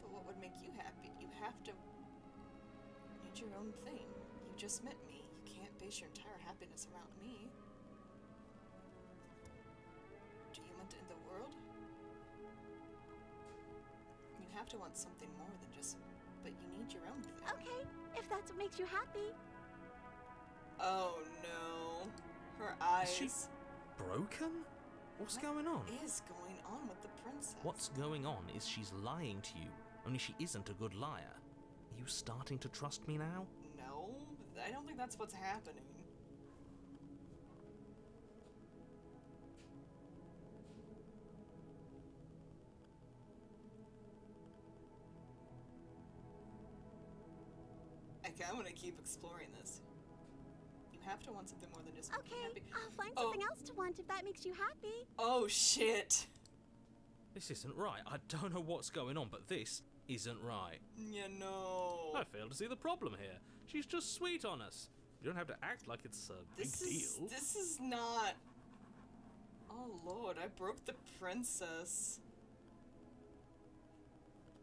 But what would make you happy? You have to need your own thing. You just met me. You can't base your entire happiness around me. Do you want to end the world? You have to want something more than just... But you need your own thing. Okay, if that's what makes you happy. Oh no. Her eyes. Is she broken? What's going on? What is going on with the princess? What's going on is she's lying to you, only she isn't a good liar. Are you starting to trust me now? No, I don't think that's what's happening. Okay, I'm gonna keep exploring this. You have to want something more than just making Okay, happy. I'll find Oh. something else to want if that makes you happy. Oh shit! This isn't right. I don't know what's going on, but this isn't right. Yeah, no. I fail to see the problem here. She's just sweet on us. You don't have to act like it's a This big is deal. this is not. Oh lord, I broke the princess.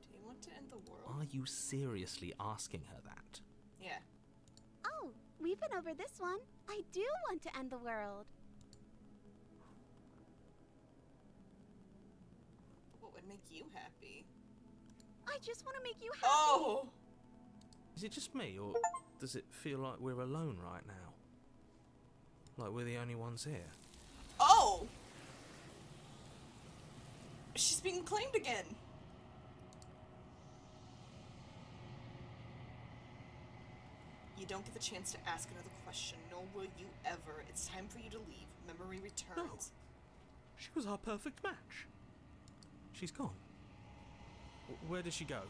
Do you want to end the world? Are you seriously asking her that? Yeah. Oh, we've been over this one. I do want to end the world. What would make you happy? I just want to make you happy. Oh! Is it just me, or does it feel like we're alone right now? Like we're the only ones here. Oh! She's being claimed again! You don't get the chance to ask another question, nor will you ever. It's time for you to leave. Memory returns. She was our perfect match. She's gone. Where did she go?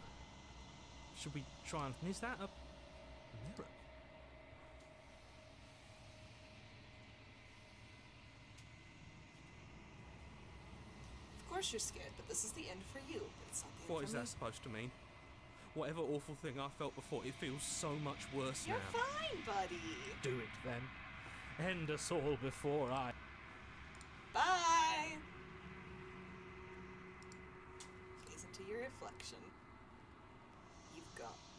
Should we try and... Is that a mirror? Of course you're scared, but this is the end for you. But it's not the end What for is me. that supposed to mean? Whatever awful thing I felt before, it feels so much worse You're now. fine, buddy. Do it then. End us all before I... Bye! Gaze into your reflection.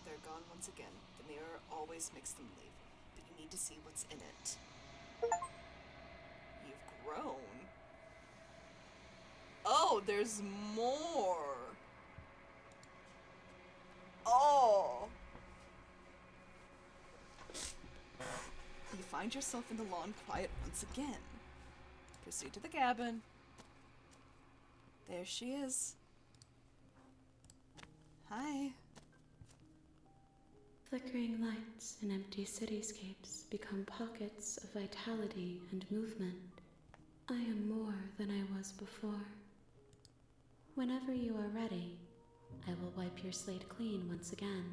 They're gone once again. The mirror always makes them leave, but you need to see what's in it. You've grown. Oh, there's more. Oh. You find yourself in the lawn quiet once again. Proceed to the cabin. There she is. Hi. Flickering lights and empty cityscapes become pockets of vitality and movement. I am more than I was before. Whenever you are ready, I will wipe your slate clean once again.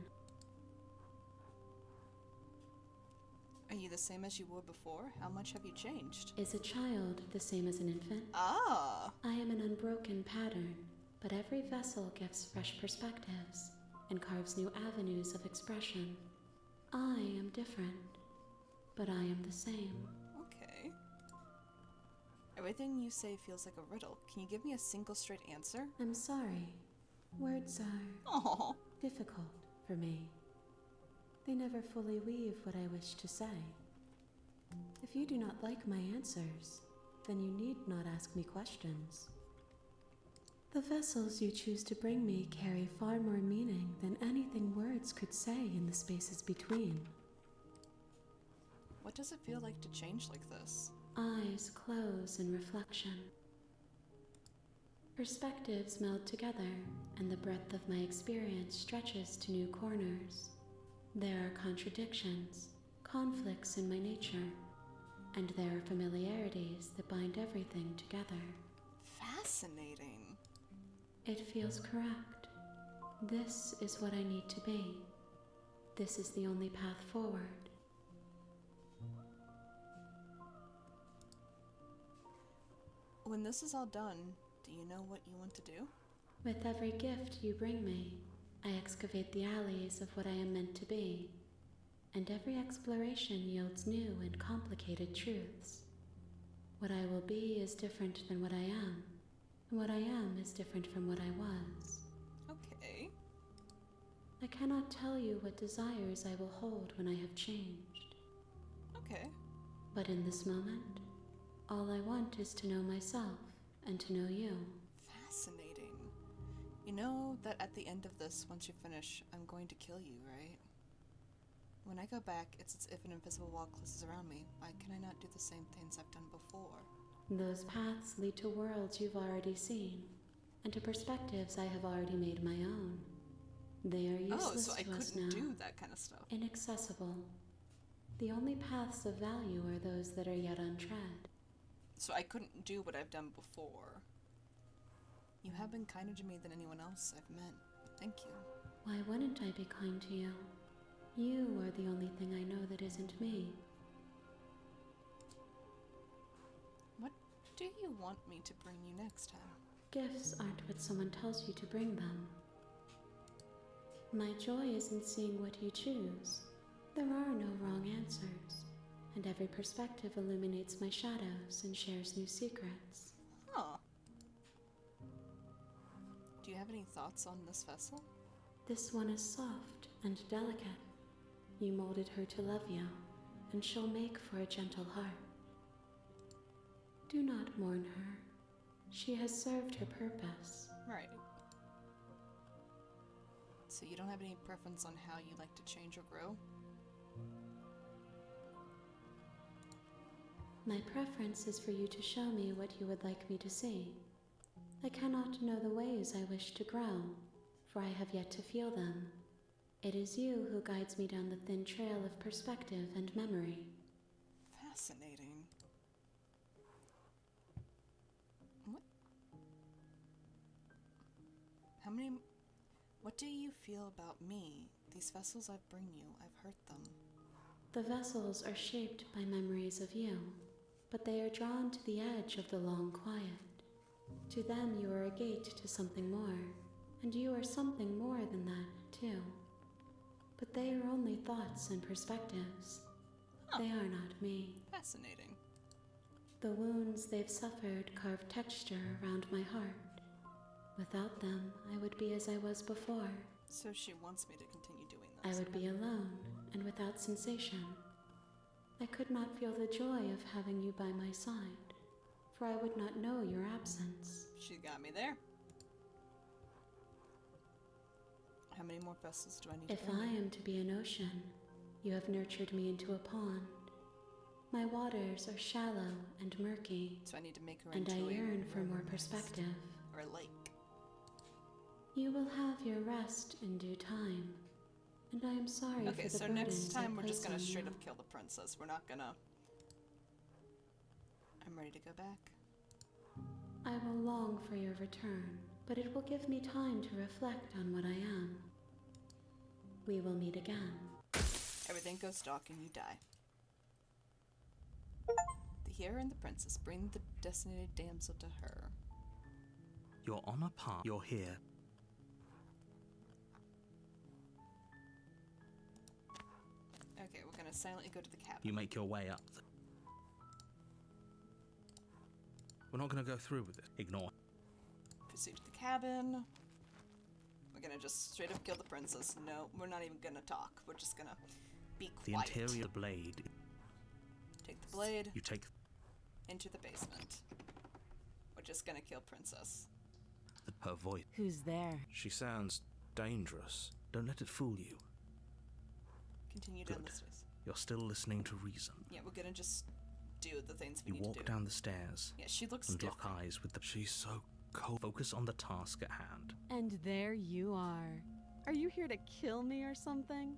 Are you the same as you were before? How much have you changed? Is a child the same as an infant? Ah! I am an unbroken pattern, but every vessel gives fresh perspectives and carves new avenues of expression. I am different, but I am the same. Okay. Everything you say feels like a riddle. Can you give me a single straight answer? I'm sorry. Words are Oh. difficult for me. They never fully weave what I wish to say. If you do not like my answers, then you need not ask me questions. The vessels you choose to bring me carry far more meaning than anything words could say in the spaces between. What does it feel like to change like this? Eyes close in reflection. Perspectives meld together, and the breadth of my experience stretches to new corners. There are contradictions, conflicts in my nature, and there are familiarities that bind everything together. Fascinating. It feels correct. This is what I need to be. This is the only path forward. When this is all done, do you know what you want to do? With every gift you bring me, I excavate the alleys of what I am meant to be, and every exploration yields new and complicated truths. What I will be is different than what I am, and what I am is different from what I was. Okay. I cannot tell you what desires I will hold when I have changed, Okay. but in this moment, all I want is to know myself and to know you. Fascinating. You know that at the end of this, once you finish, I'm going to kill you, right? When I go back, it's as if an invisible wall closes around me. Why can I not do the same things I've done before? Those paths lead to worlds you've already seen, and to perspectives I have already made my own. They are useless Oh, so I to us couldn't now. do that kind of stuff. Inaccessible. The only paths of value are those that are yet untread. So I couldn't do what I've done before. You have been kinder to me than anyone else I've met. Thank you. Why wouldn't I be kind to you? You are the only thing I know that isn't me. What do you want me to bring you next time? Gifts aren't what someone tells you to bring them. My joy is in seeing what you choose. There are no wrong answers, and every perspective illuminates my shadows and shares new secrets. Huh. Do you have any thoughts on this vessel? This one is soft and delicate. You molded her to love you, and she'll make for a gentle heart. Do not mourn her. She has served her purpose. Right. So you don't have any preference on how you like to change or grow? My preference is for you to show me what you would like me to see. I cannot know the ways I wish to grow, for I have yet to feel them. It is you who guides me down the thin trail of perspective and memory. Fascinating. What? How many... What do you feel about me? These vessels I bring you, I've hurt them. The vessels are shaped by memories of you, but they are drawn to the edge of the long quiet. To them you are a gate to something more, and you are something more than that, too. But they are only thoughts and perspectives. Huh. They are not me. Fascinating. The wounds they've suffered carve texture around my heart. Without them, I would be as I was before. So she wants me to continue doing I this. would be alone and without sensation. I could not feel the joy of having you by my side, for I would not know your absence. She got me there. How many more vessels do I need If to bring I you? am to be an ocean, you have nurtured me into a pond. My waters are shallow and murky, So I need to make her and into I a yearn for more river perspective. or a lake. You will have your rest in due time, and I am sorry Okay, for the so burdens next time I we're just place gonna on straight you. up kill the princess. We're not gonna... I'm ready to go back. I will long for your return, but it will give me time to reflect on what I am. We will meet again. Everything goes dark and you die. The hero and the princess bring the designated damsel to her. You're on a path. You're here. Okay, we're gonna silently go to the cabin. You make your way up. We're not going to go through with it. Ignore. Proceed to the cabin. We're gonna just straight up kill the princess. No, we're not even gonna talk. We're just gonna be The quiet. interior blade. Take the blade You take into the basement. We're just gonna kill princess. her voice. Who's there? She sounds dangerous. Don't let it fool you. Continue down Good. the stairs. You're still listening to reason. Yeah, we're gonna just do the things we You need walk to do. down the stairs Yeah, she looks and different. lock eyes with the. She's so cold. Focus on the task at hand. And there you are. Are you here to kill me or something?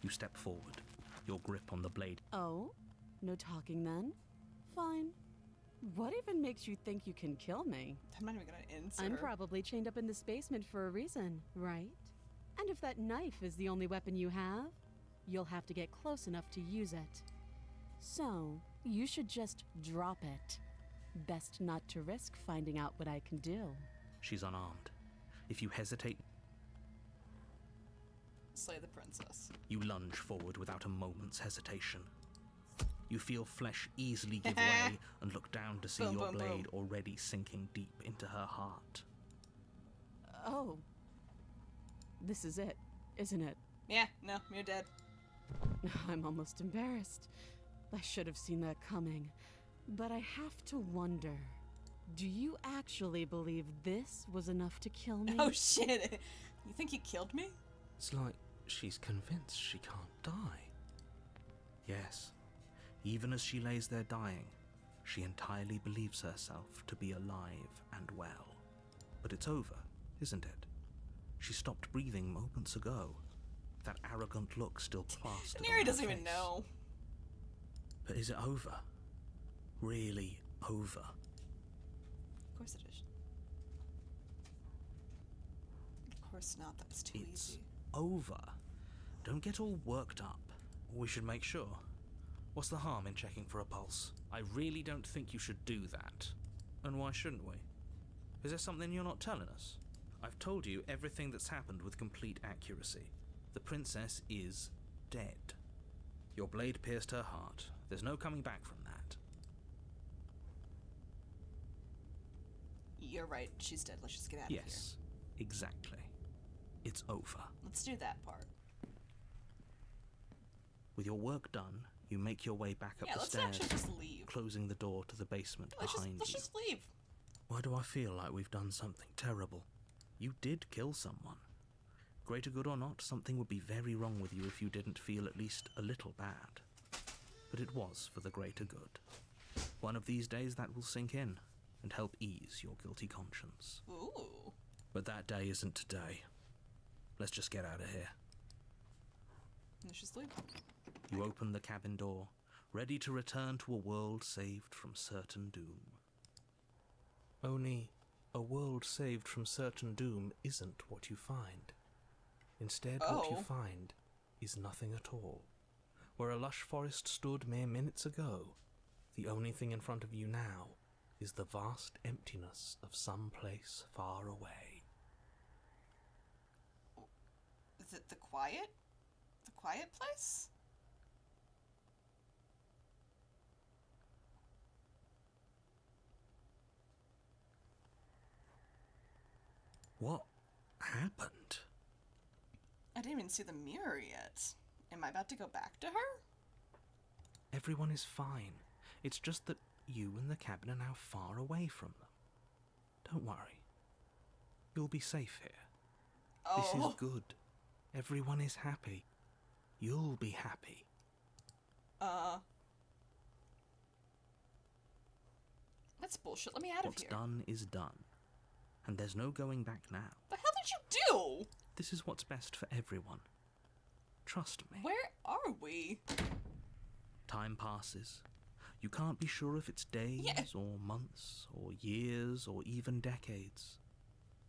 You step forward, your grip on the blade. Oh? No talking then? Fine. What even makes you think you can kill me? I'm not even gonna answer. I'm probably chained up in this basement for a reason, right? And if that knife is the only weapon you have, you'll have to get close enough to use it. So, you should just drop it. Best not to risk finding out what I can do. She's unarmed. If you hesitate, Slay the princess. you lunge forward without a moment's hesitation. You feel flesh easily give way and look down to see Boom, your boom, blade already sinking deep into her heart. Oh. This is it, isn't it? Yeah, no, you're dead. I'm almost embarrassed. I should have seen that coming. But I have to wonder, do you actually believe this was enough to kill me? Oh shit! You think he killed me? It's like she's convinced she can't die. Yes, even as she lays there dying, she entirely believes herself to be alive and well. But it's over, isn't it? She stopped breathing moments ago. That arrogant look still plastered on Neri her doesn't even face. know. But is it over? Really over? Of course it is. Of course not, that was too It's easy. over. Don't get all worked up. We should make sure. What's the harm in checking for a pulse? I really don't think you should do that. And why shouldn't we? Is there something you're not telling us? I've told you everything that's happened with complete accuracy. The princess is dead. Your blade pierced her heart. There's no coming back from that. You're right, she's dead. Let's just get out of here. Yes, exactly. It's over. Let's do that part. With your work done, you make your way back up Yeah, the let's stairs, actually just leave. closing the door to the basement behind Let's you. just leave. Why do I feel like we've done something terrible? You did kill someone. Greater good or not, something would be very wrong with you if you didn't feel at least a little bad. but it was for the greater good. One of these days that will sink in and help ease your guilty conscience. Ooh. But that day isn't today. Let's just get out of here. Let's just leave. You open the cabin door, ready to return to a world saved from certain doom. Only a world saved from certain doom isn't what you find. Instead, what you Oh. find is nothing at all. Where a lush forest stood mere minutes ago, the only thing in front of you now is the vast emptiness of some place far away. Is it the quiet? The quiet place? What happened? I didn't even see the mirror yet. Am I about to go back to her? Everyone is fine. It's just that you and the cabin are now far away from them. Don't worry. You'll be safe here. This Oh. is good. Everyone is happy. You'll be happy. That's bullshit. Let me out What's of here. done is done. And there's no going back now. The hell did you do? This is what's best for everyone. Trust me. Where are we? Time passes. You can't be sure if it's days Yeah. or months or years or even decades.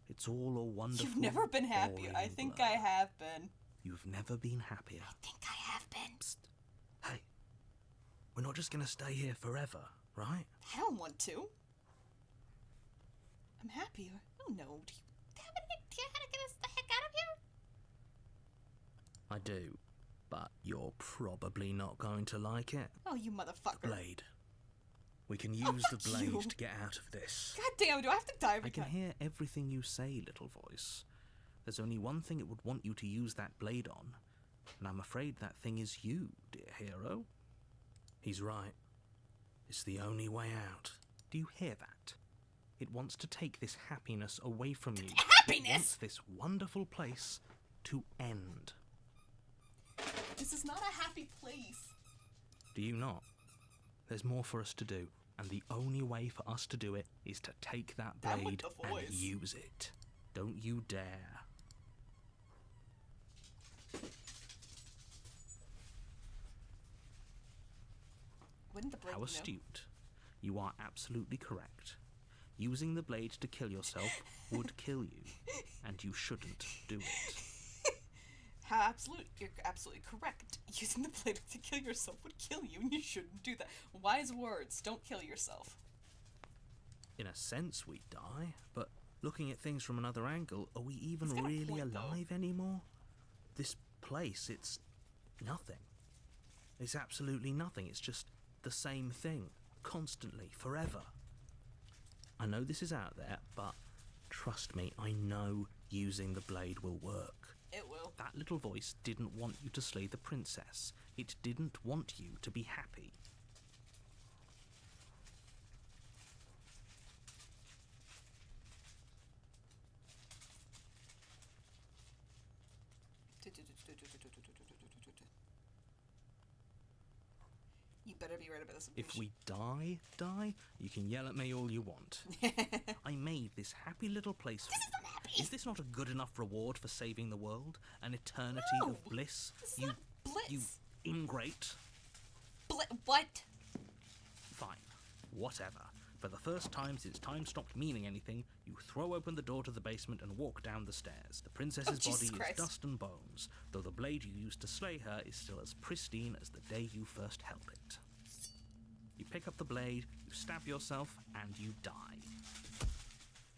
It's all a wonderful. You've never been happy. I boring think blur. I have been. You've never been happier. I think I have been. Psst. Hey, we're not just gonna stay here forever, right? I don't want to. I'm happy. Oh no. Do you have any idea how to get us the heck out of here? I do, but you're probably not going to like it. Oh, you motherfucker. Blade. We can use the fuck blade you. to get out of this. God damn, do I have to die every I can time? hear everything you say, little voice. There's only one thing it would want you to use that blade on, and I'm afraid that thing is you, dear hero. He's right. It's the only way out. Do you hear that? It wants to take this happiness away from you. It Happiness? wants this wonderful place to end. This is not a happy place. Do you not? There's more for us to do, and the only way for us to do it is to take that That with blade the and voice. use it. Don't you dare. Wouldn't the blade How know? astute. You are absolutely correct. Using the blade to kill yourself would kill you, and you shouldn't do it. You're absolutely correct. Using the blade to kill yourself would kill you, and you shouldn't do that. Wise words. Don't kill yourself. In a sense, we die, but looking at things from another angle, are we even He's got a really point, though. alive anymore? This place, it's nothing. It's absolutely nothing. It's just the same thing, constantly, forever. I know this is out there, but trust me, I know using the blade will work. It will. That little voice didn't want you to slay the princess. It didn't want you to be happy. You better be right about this. If we die, you can yell at me all you want. I made this happy little place for you. Is this not a good enough reward for saving the world? An eternity No, of bliss? this is You, not bliss. you ingrate. What? Fine. Whatever. For the first time since time stopped meaning anything, you throw open the door to the basement and walk down the stairs. The princess's Jesus body Christ. is dust and bones, though the blade you used to slay her is still as pristine as the day you first held it. You pick up the blade, you stab yourself, and you die.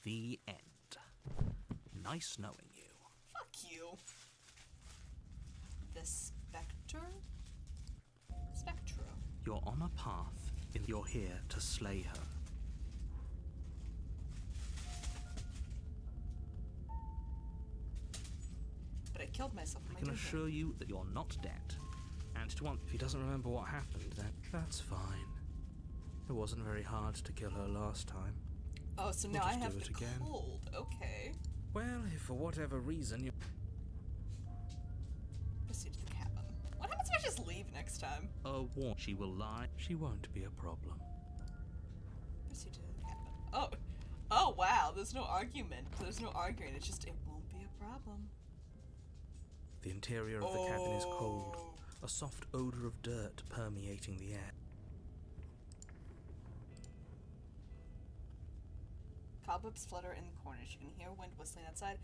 The end. Nice knowing you. Fuck you. The Spectre? Spectro. You're on a path, and you're here to slay her. But I killed myself. I can assure you that you're not dead. And to one, if he doesn't remember what happened, then that's fine. It wasn't very hard to kill her last time. Oh, so We'll now I just do have it the again. cold. Okay. Well, if for whatever reason you... Proceed to the cabin. What happens if I just leave next next time. She will lie. She won't be a problem. Proceed to the cabin. Oh. Oh, wow. There's no argument. There's no arguing. It's just, it won't be a problem. The interior of the cabin is cold, a soft odor of dirt permeating the air. Cobwebs flutter in the corners. You can hear wind whistling outside,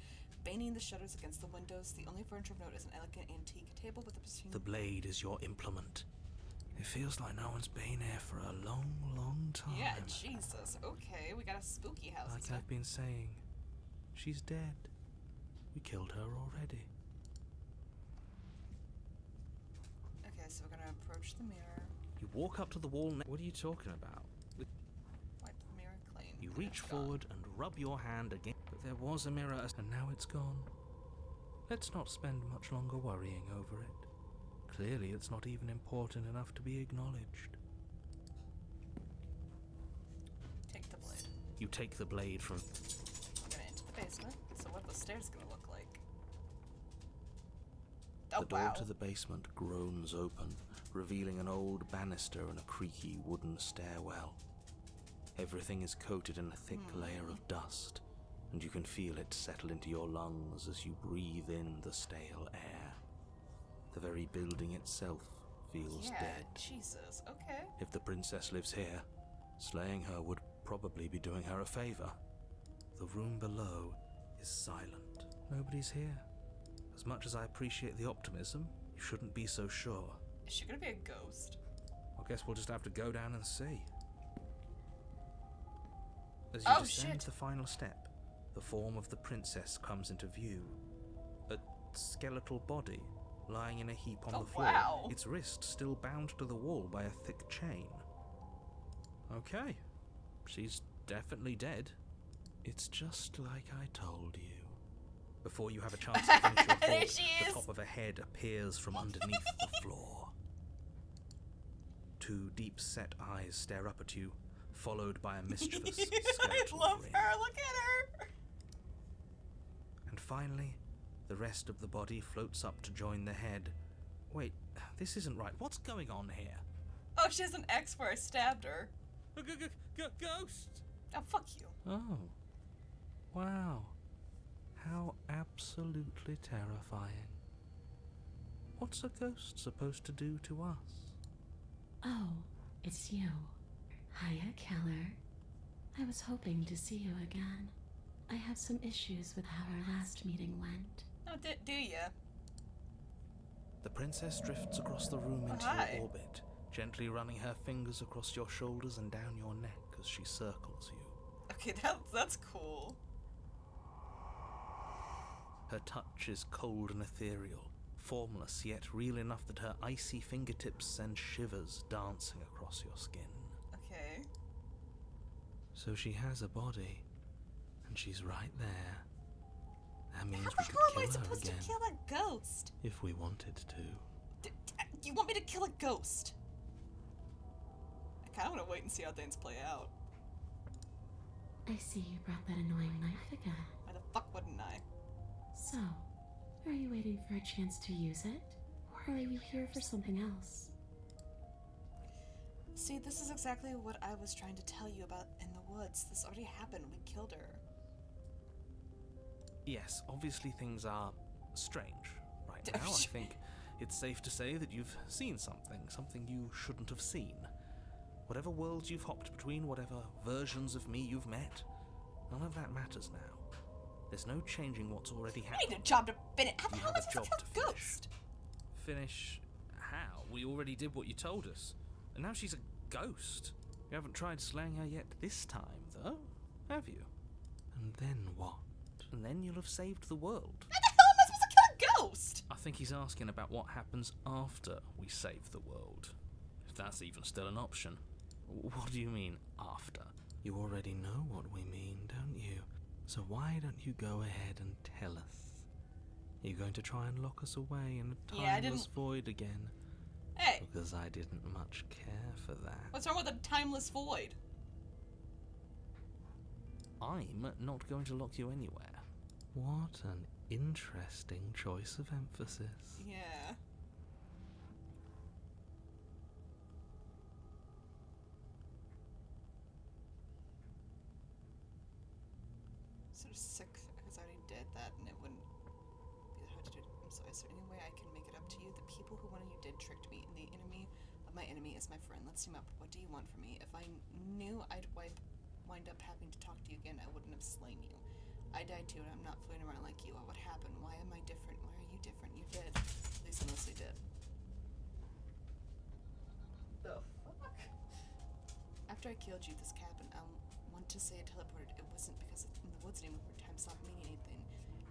banging the shutters against the windows. The only furniture of note is an elegant antique table with a pristine... The blade is your implement. It feels like no one's been here for a long, long time. Yeah, Jesus. Okay, we got a spooky house. Like I've been saying, she's dead. We killed her already. Okay, so we're gonna approach the mirror. You walk up to the wall. What are you talking about? Wipe the mirror clean. You and reach it's gone. forward and rub your hand again. But there was a mirror, and now it's gone. Let's not spend much longer worrying over it. Clearly, it's not even important enough to be acknowledged. Take the blade. You take the blade from... We're gonna into the basement. So what are the stairs gonna look like? The Oh, door wow. to the basement groans open, revealing an old banister and a creaky wooden stairwell. Everything is coated in a thick layer of dust, and you can feel it settle into your lungs as you breathe in the stale air. The very building itself feels Yeah, dead. Jesus. Okay. If the princess lives here, slaying her would probably be doing her a favor. The room below is silent. Nobody's here. As much as I appreciate the optimism, you shouldn't be so sure. Is she gonna be a ghost? I guess we'll just have to go down and see. As you Oh, descend shit. the final step, the form of the princess comes into view. A skeletal body lying in a heap on Oh, the floor, wow. its wrist still bound to the wall by a thick chain. Okay. She's definitely dead. It's just like I told you. Before you have a chance to finish your There thought, she the is. top of a head appears from underneath the floor. Two deep-set eyes stare up at you, followed by a mischievous I skeletal love grin. her. Look at her. And finally, the rest of the body floats up to join the head. Wait, this isn't right. What's going on here? Oh, she has an X where I stabbed her. Ghost! Oh, fuck you. Oh. Wow. How absolutely terrifying. What's a ghost supposed to do to us? Oh, it's you. Hiya, Keller. I was hoping to see you again. I have some issues with how our last meeting went. Oh, do ya? The princess drifts across the room into Hi. your orbit, gently running her fingers across your shoulders and down your neck as she circles you. Okay, that's cool. Her touch is cold and ethereal, formless yet real enough that her icy fingertips send shivers dancing across your skin. Okay. So she has a body, and she's right there. That means How we the could hell am I kill her supposed again to kill a ghost? if we wanted to. You want me to kill a ghost? I kind of want to wait and see how things play out. I see you brought that annoying knife again. Why the fuck wouldn't I? So, are you waiting for a chance to use it? Or are you here for something else? See, this is exactly what I was trying to tell you about in the woods. This already happened. We killed her. Yes, obviously things are strange right now. I think it's safe to say that you've seen something you shouldn't have seen. Whatever worlds you've hopped between, whatever versions of me you've met, none of that matters now. There's no changing what's already I happened. need a job to finish. How the You hell have am I a supposed job to to kill a finish. ghost? Finish how? We already did what you told us. And now she's a ghost. You haven't tried slaying her yet this time, though, have you? And then what? And then you'll have saved the world. How the hell am I supposed to kill a ghost? I think he's asking about what happens after we save the world. If that's even still an option. What do you mean, after? You already know what we mean, don't you? So why don't you go ahead and tell us? Are you going to try and lock us away in a Yeah, I timeless didn't- void again? Hey, Because I didn't much care for that. what's wrong with a timeless void? I'm not going to lock you anywhere. What an interesting choice of emphasis. Yeah. sort of sick because I already did that and it wouldn't be that hard to do. I'm sorry, is there any way I can make it up to you? The people who one of you did tricked me, and the enemy of my enemy is my friend. Let's team up. What do you want from me? If I knew I'd wind up having to talk to you again, I wouldn't have slain you. I died too, and I'm not floating around like you. What happened? Why am I different? Why are you different? You did. At least unless they did. The fuck? After I killed you, this cabin, I want to say I teleported. It wasn't because in the woods anymore where time stopped meaning anything.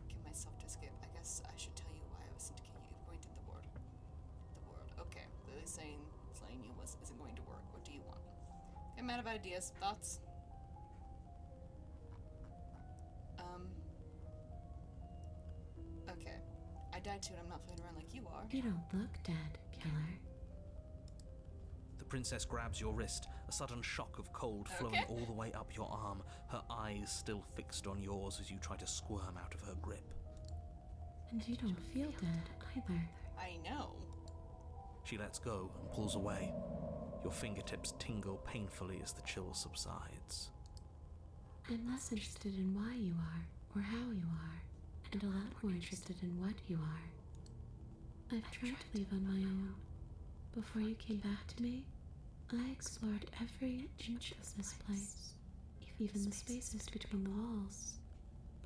Kill myself to escape. I guess I should tell you why I was sent to kill you. Going to the world. The world. Okay. Clearly saying slaying you isn't going to work. What do you want? Okay, I'm out of ideas. Thoughts? Okay. I died too, and I'm not floating around like you are. You don't look dead, killer. The princess grabs your wrist, a sudden shock of cold flowing all the way up your arm, her eyes still fixed on yours as you try to squirm out of her grip. And you don't feel dead either. I know. She lets go and pulls away. Your fingertips tingle painfully as the chill subsides. I'm less interested in why you are, or how you are, and a lot more interested in what you are. I've tried to leave on my own. Before you came back to me, I explored every inch of this place, even the spaces between the walls.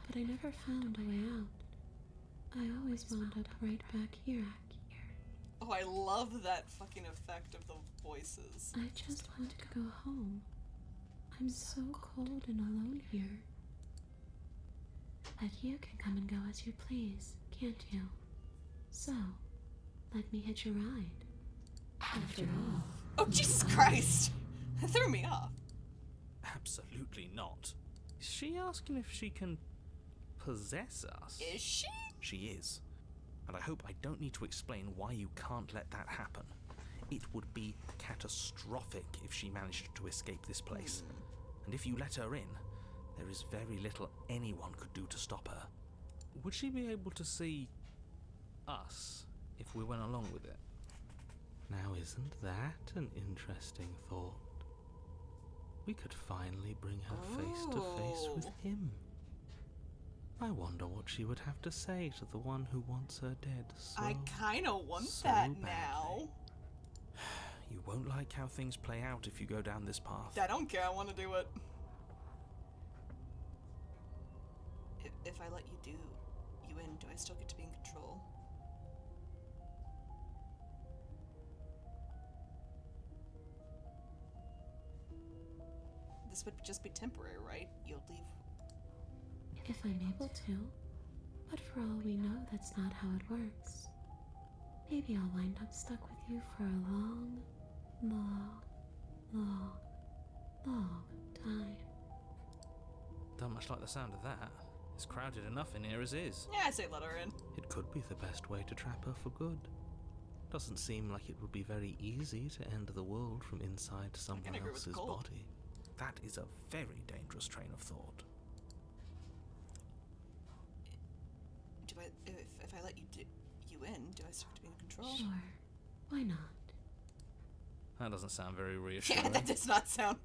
But I never found a way out. I always wound up right back here. Oh, I love that fucking effect of the voices. I just want to go home. I'm so cold and alone here. But you can come and go as you please, can't you? So, let me hitch a ride. After all. Oh, Jesus Christ! That threw me off. Absolutely not. Is she asking if she can possess us? Is she? She is. And I hope I don't need to explain why you can't let that happen. It would be catastrophic if she managed to escape this place. And if you let her in, there is very little anyone could do to stop her. Would she be able to see us if we went along with it? Now, isn't that an interesting thought? We could finally bring her face to face with him. I wonder what she would have to say to the one who wants her dead so I kinda want so that badly. now. You won't like how things play out if you go down this path. I don't care, I want to do it. If I let you in, do I still get to be in control? This would just be temporary, right? You'll leave. If I'm able to. But for all we know, that's not how it works. Maybe I'll wind up stuck with you for a long, long, long, long time. Don't much like the sound of that. It's crowded enough in here as is. Yeah, I say let her in. It could be the best way to trap her for good. Doesn't seem like it would be very easy to end the world from inside someone agree with else's Colt. body. That is a very dangerous train of thought. Do I? If I let you in, do I still get to be in control? Sure. Why not? That doesn't sound very reassuring. Yeah, that does not sound.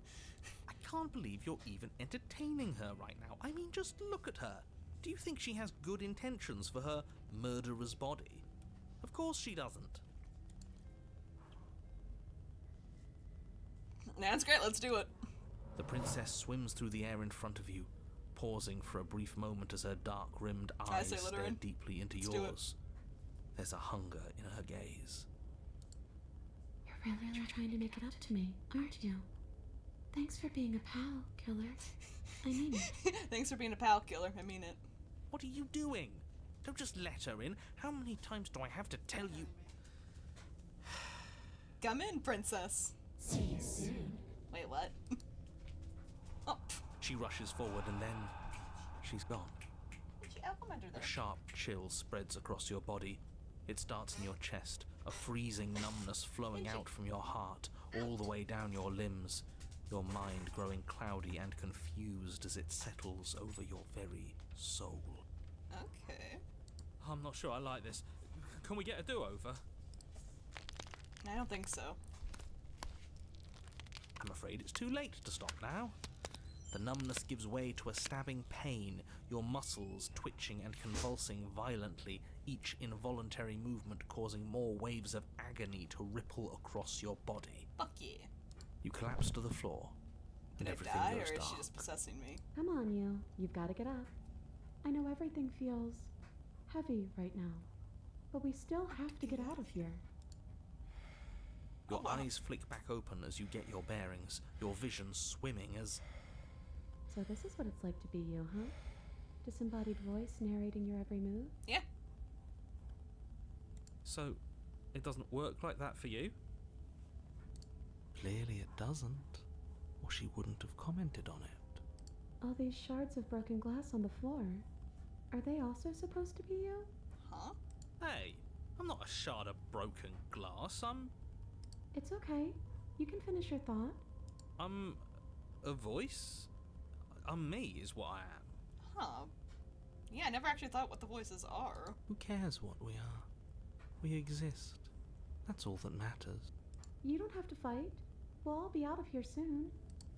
I can't believe you're even entertaining her right now. I mean, just look at her. Do you think she has good intentions for her murderer's body? Of course she doesn't. That's great. Let's do it. The princess swims through the air in front of you, pausing for a brief moment as her dark-rimmed I eyes say let her stare in. deeply into Let's do it. yours. There's a hunger in her gaze. You're really trying to make it up to me, aren't you? Thanks for being a pal, killer. I mean it. Thanks for being a pal, killer. I mean it. What are you doing? Don't just let her in. How many times do I have to tell you? Come in, princess. See you soon. Wait, what? Oh, She rushes forward and then she's gone. she complimented her A there. sharp chill spreads across your body. It starts in your chest, a freezing numbness flowing out from your heart, all the way down your limbs, your mind growing cloudy and confused as it settles over your very soul. Okay. I'm not sure I like this. Can we get a do-over? I don't think so. I'm afraid it's too late to stop now. The numbness gives way to a stabbing pain, your muscles twitching and convulsing violently, each involuntary movement causing more waves of agony to ripple across your body. Fuck yeah. You collapse to the floor, and Did I everything die, goes or is dark. she just possessing me? Come on, you. You've got to get up. I know everything feels heavy right now, but we still have to get out of here. Your eyes flick back open as you get your bearings, your vision swimming as... So this is what it's like to be you, huh? Disembodied voice narrating your every move? Yeah. So, it doesn't work like that for you? Clearly it doesn't, or she wouldn't have commented on it. All these shards of broken glass on the floor. Are they also supposed to be you? Huh? Hey, I'm not a shard of broken glass. It's okay. You can finish your thought. I'm a voice? I'm me, is what I am. Huh. Yeah, I never actually thought what the voices are. Who cares what we are? We exist. That's all that matters. You don't have to fight. We'll all be out of here soon.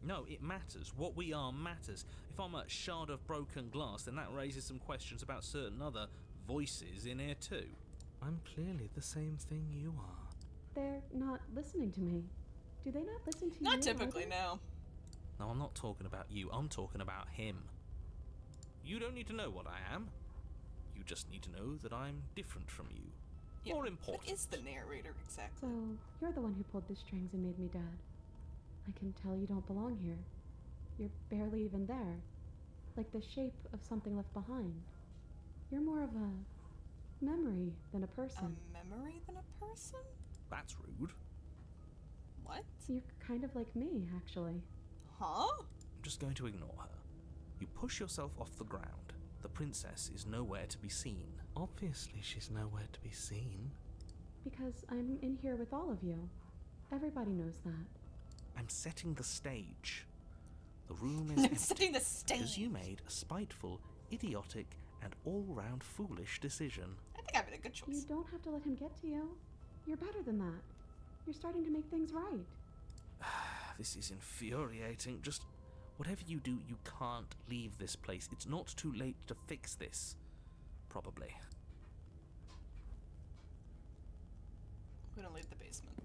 No, it matters. What we are matters. If I'm a shard of broken glass, then that raises some questions about certain other voices in here too. I'm clearly the same thing you are. They're not listening to me. Do they not listen to you? Not typically, either? no. No, I'm not talking about you. I'm talking about him. You don't need to know what I am. You just need to know that I'm different from you. Yeah, More important. What is the narrator exactly? So, you're the one who pulled the strings and made me dead. I can tell you don't belong here. You're barely even there. Like the shape of something left behind. You're more of a memory than a person. A memory than a person? That's rude. What? You're kind of like me, actually. Huh? I'm just going to ignore her. You push yourself off the ground. The princess is nowhere to be seen. Obviously, she's nowhere to be seen. Because I'm in here with all of you. Everybody knows that. I'm setting the stage. The room is empty Setting the stage. because you made a spiteful, idiotic, and all-round foolish decision. I think I made a good You choice. don't have to let him get to you. You're better than that. You're starting to make things right. This is infuriating. Just whatever you do, you can't leave this place. It's not too late to fix this. Probably. I'm gonna leave the basement.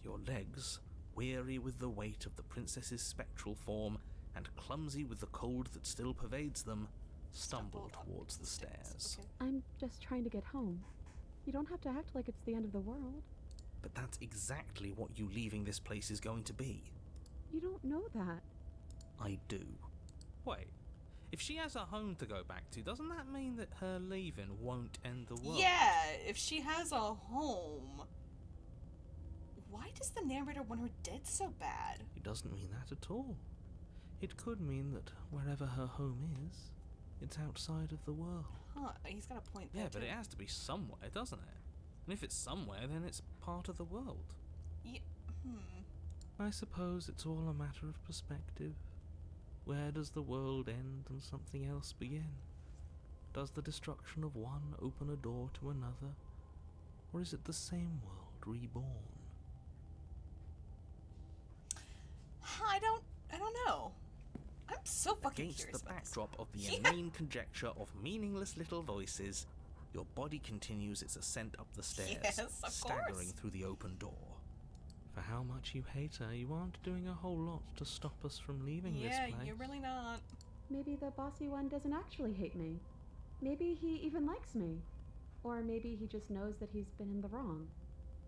Your legs, weary with the weight of the princess's spectral form and clumsy with the cold that still pervades them, stumble Stumbled up towards the stairs. Okay. I'm just trying to get home. You don't have to act like it's the end of the world. But that's exactly what you leaving this place is going to be. You don't know that. I do. Wait, if she has a home to go back to, doesn't that mean that her leaving won't end the world? Yeah, if she has a home. Why does the narrator want her dead so bad? It doesn't mean that at all. It could mean that wherever her home is, it's outside of the world. Huh, he's got a point there. Yeah, but too. it has to be somewhere, doesn't it? And if it's somewhere, then it's part of the world. Yeah, I suppose it's all a matter of perspective. Where does the world end and something else begin? Does the destruction of one open a door to another? Or is it the same world reborn? I don't know. I'm so fucking Against curious the about this. backdrop of the Yeah. inane conjecture of meaningless little voices, your body continues its ascent up the stairs, Yes, of staggering course. through the open door. For how much you hate her, you aren't doing a whole lot to stop us from leaving Yeah, this place. you're really not. Maybe the bossy one doesn't actually hate me. Maybe he even likes me. Or maybe he just knows that he's been in the wrong.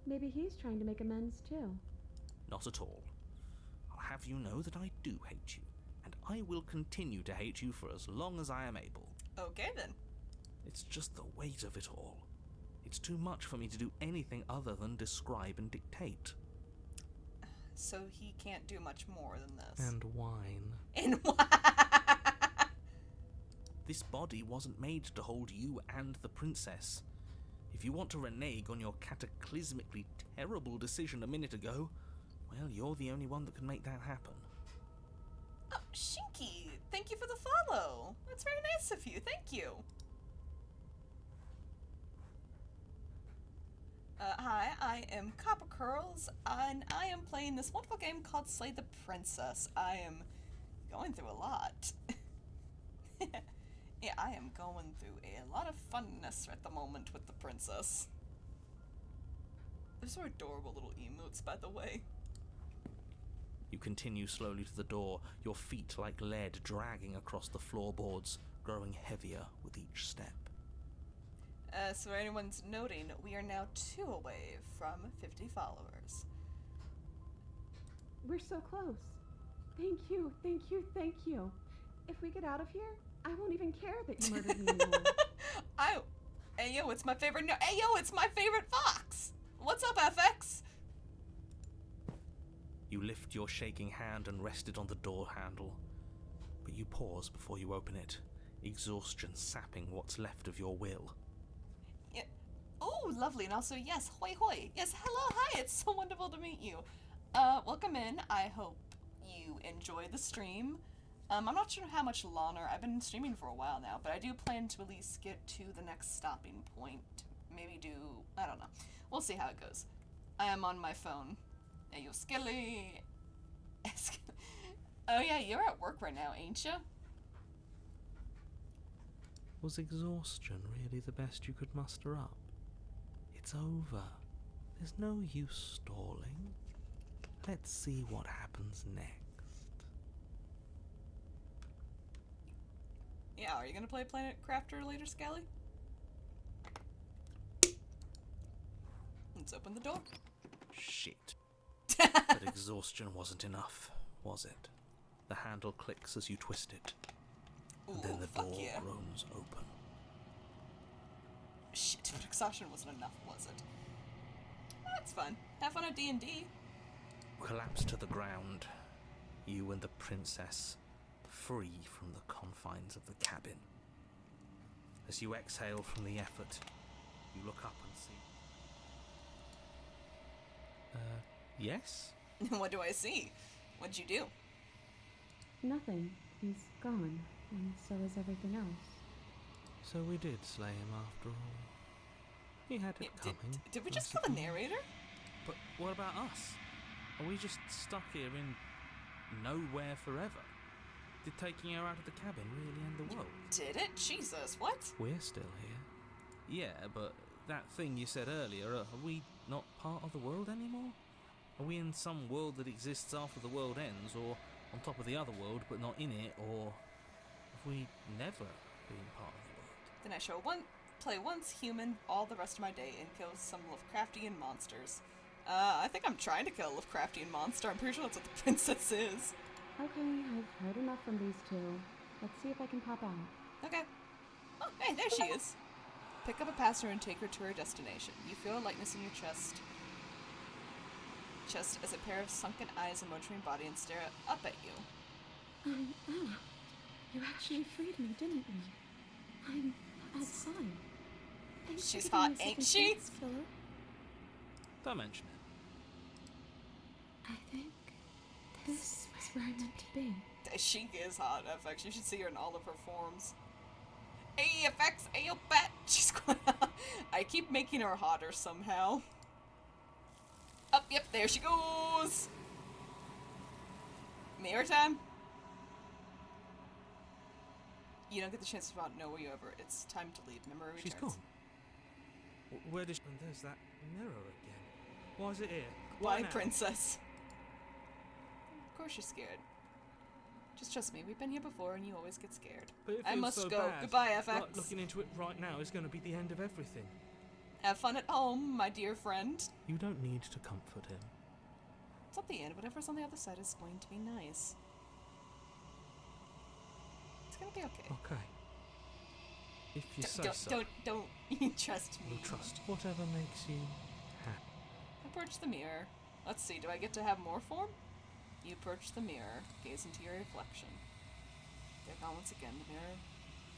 Maybe he's trying to make amends too. Not at all. I'll have you know that I do hate you, and I will continue to hate you for as long as I am able. Okay then. It's just the weight of it all. It's too much for me to do anything other than describe and dictate. So he can't do much more than this. And whine. And what? This body wasn't made to hold you and the princess. If you want to renege on your cataclysmically terrible decision a minute ago, well, you're the only one that can make that happen. Oh, Shinky, thank you for the follow. That's very nice of you. Thank you. Hi, I am Copper Curls, and I am playing this wonderful game called Slay the Princess. I am going through a lot. Yeah, I am going through a lot of funness at the moment with the princess. They're so adorable little emotes, by the way. You continue slowly to the door, your feet like lead dragging across the floorboards, growing heavier with each step. So for anyone's noting, we are now 2 away from 50 followers. We're so close. Thank you, thank you, thank you. If we get out of here, I won't even care that you murdered me anymore. Hey yo, it's my favorite. No, hey yo, it's my favorite fox. What's up, FX? You lift your shaking hand and rest it on the door handle, but you pause before you open it, exhaustion sapping what's left of your will. Yeah. Oh, lovely, and also yes, hoi hoi. Yes, hello, hi. It's so wonderful to meet you. Welcome in. I hope you enjoy the stream. I'm not sure how much longer. I've been streaming for a while now, but I do plan to at least get to the next stopping point. Maybe do, I don't know. We'll see how it goes. I am on my phone. Hey, yo, Skilly. Oh yeah, you're at work right now, ain't you? Was exhaustion really the best you could muster up? It's over. There's no use stalling. Let's see what happens next. Yeah, are you gonna play Planet Crafter later, Scally? Let's open the door. Shit. But exhaustion wasn't enough, was it? The handle clicks as you twist it. And then the door groans open. Shit, but exhaustion wasn't enough, was it? That's fun. Have fun at D&D. Collapse to the ground. You and the princess, free from the confines of the cabin. As you exhale from the effort, you look up and see... yes? What do I see? What'd you do? Nothing. He's gone, and so is everything else. So we did slay him after all. He had it coming. Did we just kill the narrator? But what about us? Are we just stuck here in nowhere forever? Did taking her out of the cabin really end the world? Did it? Jesus, what? We're still here. Yeah, but that thing you said earlier, are we not part of the world anymore? Are we in some world that exists after the world ends, or on top of the other world but not in it, or have we never been part of the world? Then I shall play once human all the rest of my day and kill some Lovecraftian monsters. I think I'm trying to kill a Lovecraftian monster. I'm pretty sure that's what the princess is. Okay, I've heard enough from these two. Let's see if I can pop out. Okay. Oh, hey, there she is. Pick up a passenger and take her to her destination. You feel a lightness in your chest as a pair of sunken eyes and motoring body and stare up at you. Anna, you actually freed me, didn't you? I'm outside. Thanks She's for giving hot, me a ain't second she? chance, Philip. Don't mention it. I think this is where I'm meant to be. She is hot, FX. You should see her in all of her forms. Hey, FX, hey, yo, bat. She's quite hot. I keep making her hotter somehow. Oh, yep, there she goes. Mirror time. You don't get the chance to know where you ever. It's time to leave. Memory returns. She's gone. Where did she... And there's that mirror again. Why is it here? Why, now? princess? Of course you're scared. Just trust me, we've been here before and you always get scared. But it I feels must so go. bad. Goodbye, FX. Like, looking into it right now is going to be the end of everything. Have fun at home, my dear friend. You don't need to comfort him. It's not the end. Whatever's on the other side is going to be nice. It's gonna be okay. Okay. If you say so. Don't you trust me. We'll trust you. Whatever makes you happy. Approach the mirror. Let's see, do I get to have more form? You approach the mirror, gaze into your reflection. There gone once again, the mirror.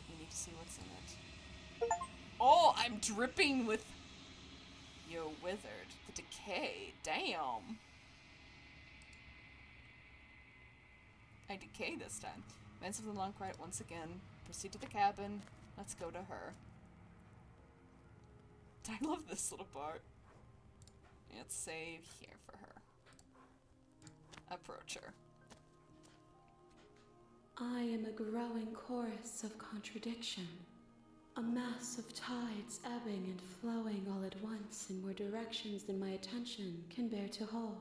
You need to see what's in it. Oh, I'm dripping with... You're withered. The decay. Damn. I decay this time. Events of the long quiet once again. Proceed to the cabin. Let's go to her. I love this little part. Let's save here for her. Approach her. I am a growing chorus of contradiction, a mass of tides ebbing and flowing all at once in more directions than my attention can bear to hold.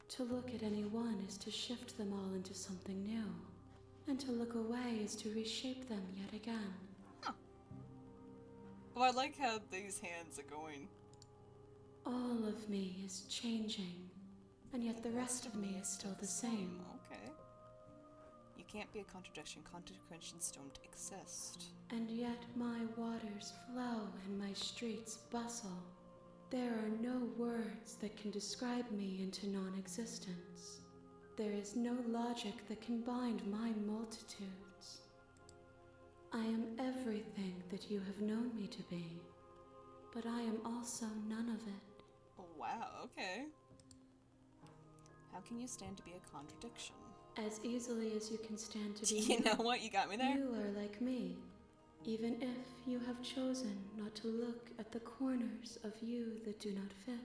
To look at any one is to shift them all into something new, and to look away is to reshape them yet again. Oh, I like how these hands are going. All of me is changing, and yet the rest of me is still the same. Okay. You can't be a contradiction. Contradictions don't exist. And yet my waters flow and my streets bustle. There are no words that can describe me into non-existence. There is no logic that can bind my multitudes. I am everything that you have known me to be, but I am also none of it. Oh, wow, okay. How can you stand to be a contradiction? As easily as you can stand to be You know what? You got me there. You are like me, even if you have chosen not to look at the corners of you that do not fit.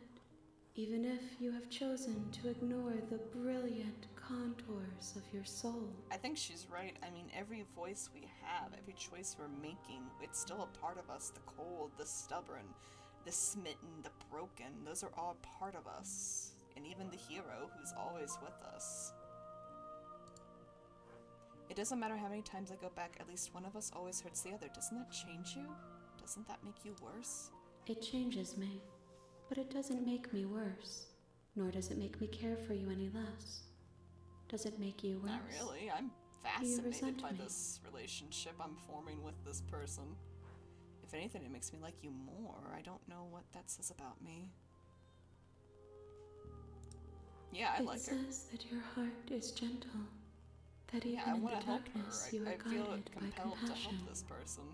Even if you have chosen to ignore the brilliant contours of your soul. I think she's right. I mean, every voice we have, every choice we're making, it's still a part of us. The cold, the stubborn, the smitten, the broken, those are all part of us. And even the hero who's always with us. It doesn't matter how many times I go back, at least one of us always hurts the other. Doesn't that change you? Doesn't that make you worse? It changes me, but it doesn't make me worse, nor does it make me care for you any less. Does it make you worse? Not really. I'm fascinated by this relationship I'm forming with this person. If anything, it makes me like you more. I don't know what that says about me. Yeah, I like her. It says that your heart is gentle, that even I in want the to help darkness her. you are I feel guided by compelled to compassion. help this person.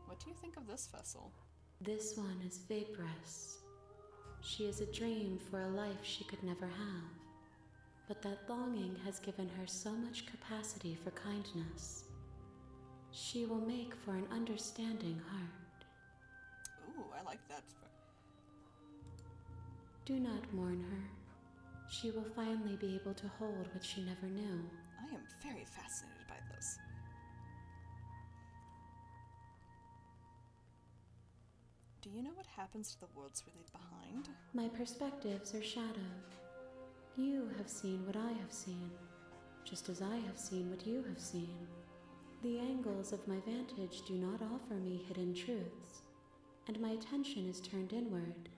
What do you think of this vessel? This one is vaporous. She is a dream for a life she could never have. But that longing has given her so much capacity for kindness. She will make for an understanding heart. Ooh, I like that. Do not mourn her. She will finally be able to hold what she never knew. I am very fascinated by this. Do you know what happens to the worlds we leave behind? My perspectives are shadowed. You have seen what I have seen, just as I have seen what you have seen. The angles of my vantage do not offer me hidden truths, and my attention is turned inward,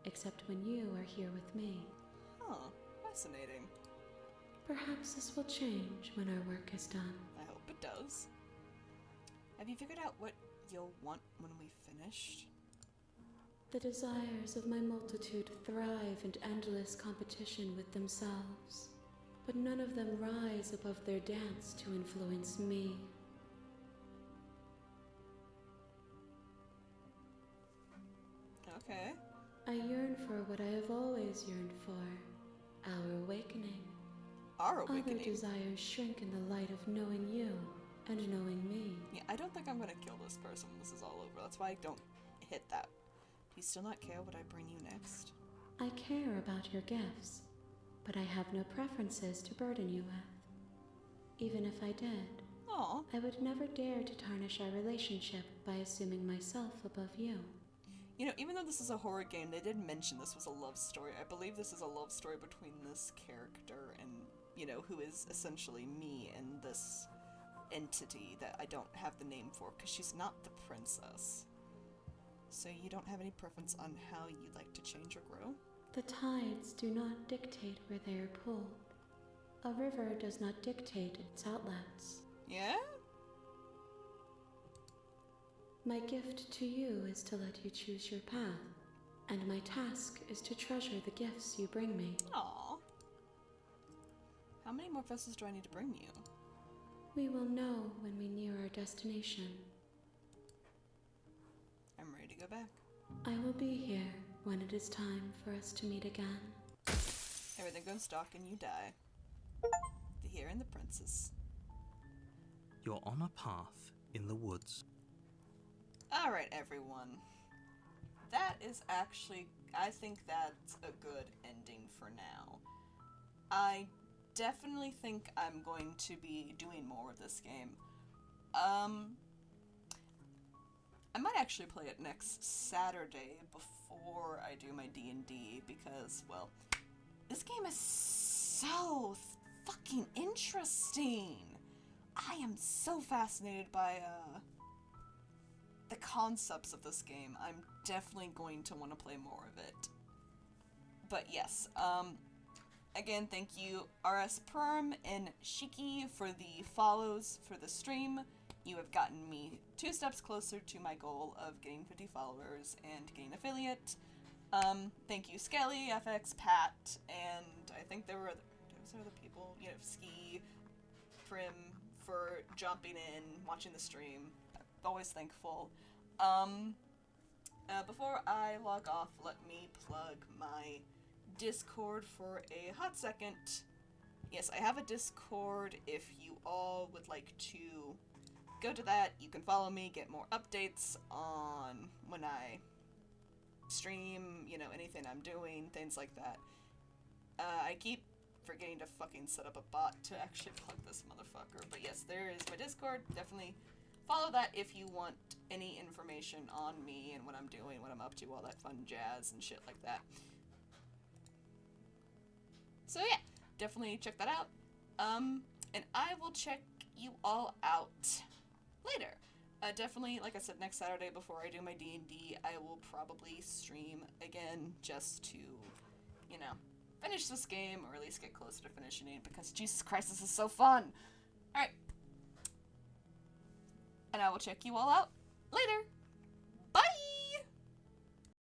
except when you are here with me. Huh, fascinating. Perhaps this will change when our work is done. I hope it does. Have you figured out what you'll want when we finished? The desires of my multitude thrive in endless competition with themselves, but none of them rise above their dance to influence me. Okay. I yearn for what I have always yearned for, our awakening. Our Other awakening. desires shrink in the light of knowing you and knowing me. Yeah, I don't think I'm gonna kill this person when this is all over. That's why I don't hit that. Do you still not care what I bring you next? I care about your gifts, but I have no preferences to burden you with. Even if I did, Aw. I would never dare to tarnish our relationship by assuming myself above you. You know, even though this is a horror game, they did mention this was a love story. I believe this is a love story between this character and, you know, who is essentially me and this entity that I don't have the name for, because she's not the princess. So you don't have any preference on how you'd like to change or grow? The tides do not dictate where they are pulled. A river does not dictate its outlets. Yeah? My gift to you is to let you choose your path, and my task is to treasure the gifts you bring me. Aw. How many more vessels do I need to bring you? We will know when we near our destination. I'm ready to go back. I will be here when it is time for us to meet again. Everything goes stock and you die. The hero and the princess. You're on a path in the woods. Alright, everyone. That is actually, I think that's a good ending for now. I definitely think I'm going to be doing more of this game. I might actually play it next Saturday before I do my D&D because, well, this game is so fucking interesting. I am so fascinated by, the concepts of this game. I'm definitely going to want to play more of it. But yes, again, thank you RS Perm and Shiki for the follows for the stream. You have gotten me 2 steps closer to my goal of getting 50 followers and getting affiliate. Thank you Skelly, FX, Pat, and I think there were other people, you know, Ski, Prim, for jumping in, watching the stream. Always thankful. Before I log off, let me plug my Discord for a hot second. Yes, I have a Discord. If you all would like to go to that, you can follow me, get more updates on when I stream, you know, anything I'm doing, things like that. I keep forgetting to fucking set up a bot to actually plug this motherfucker, but yes, there is my Discord. Definitely follow that if you want any information on me and what I'm doing, what I'm up to, all that fun jazz and shit like that. So yeah, definitely check that out. And I will check you all out later. Definitely, like I said, next Saturday before I do my D&D, I will probably stream again just to, you know, finish this game, or at least get closer to finishing it, because Jesus Christ, this is so fun! Alright. And I will check you all out later!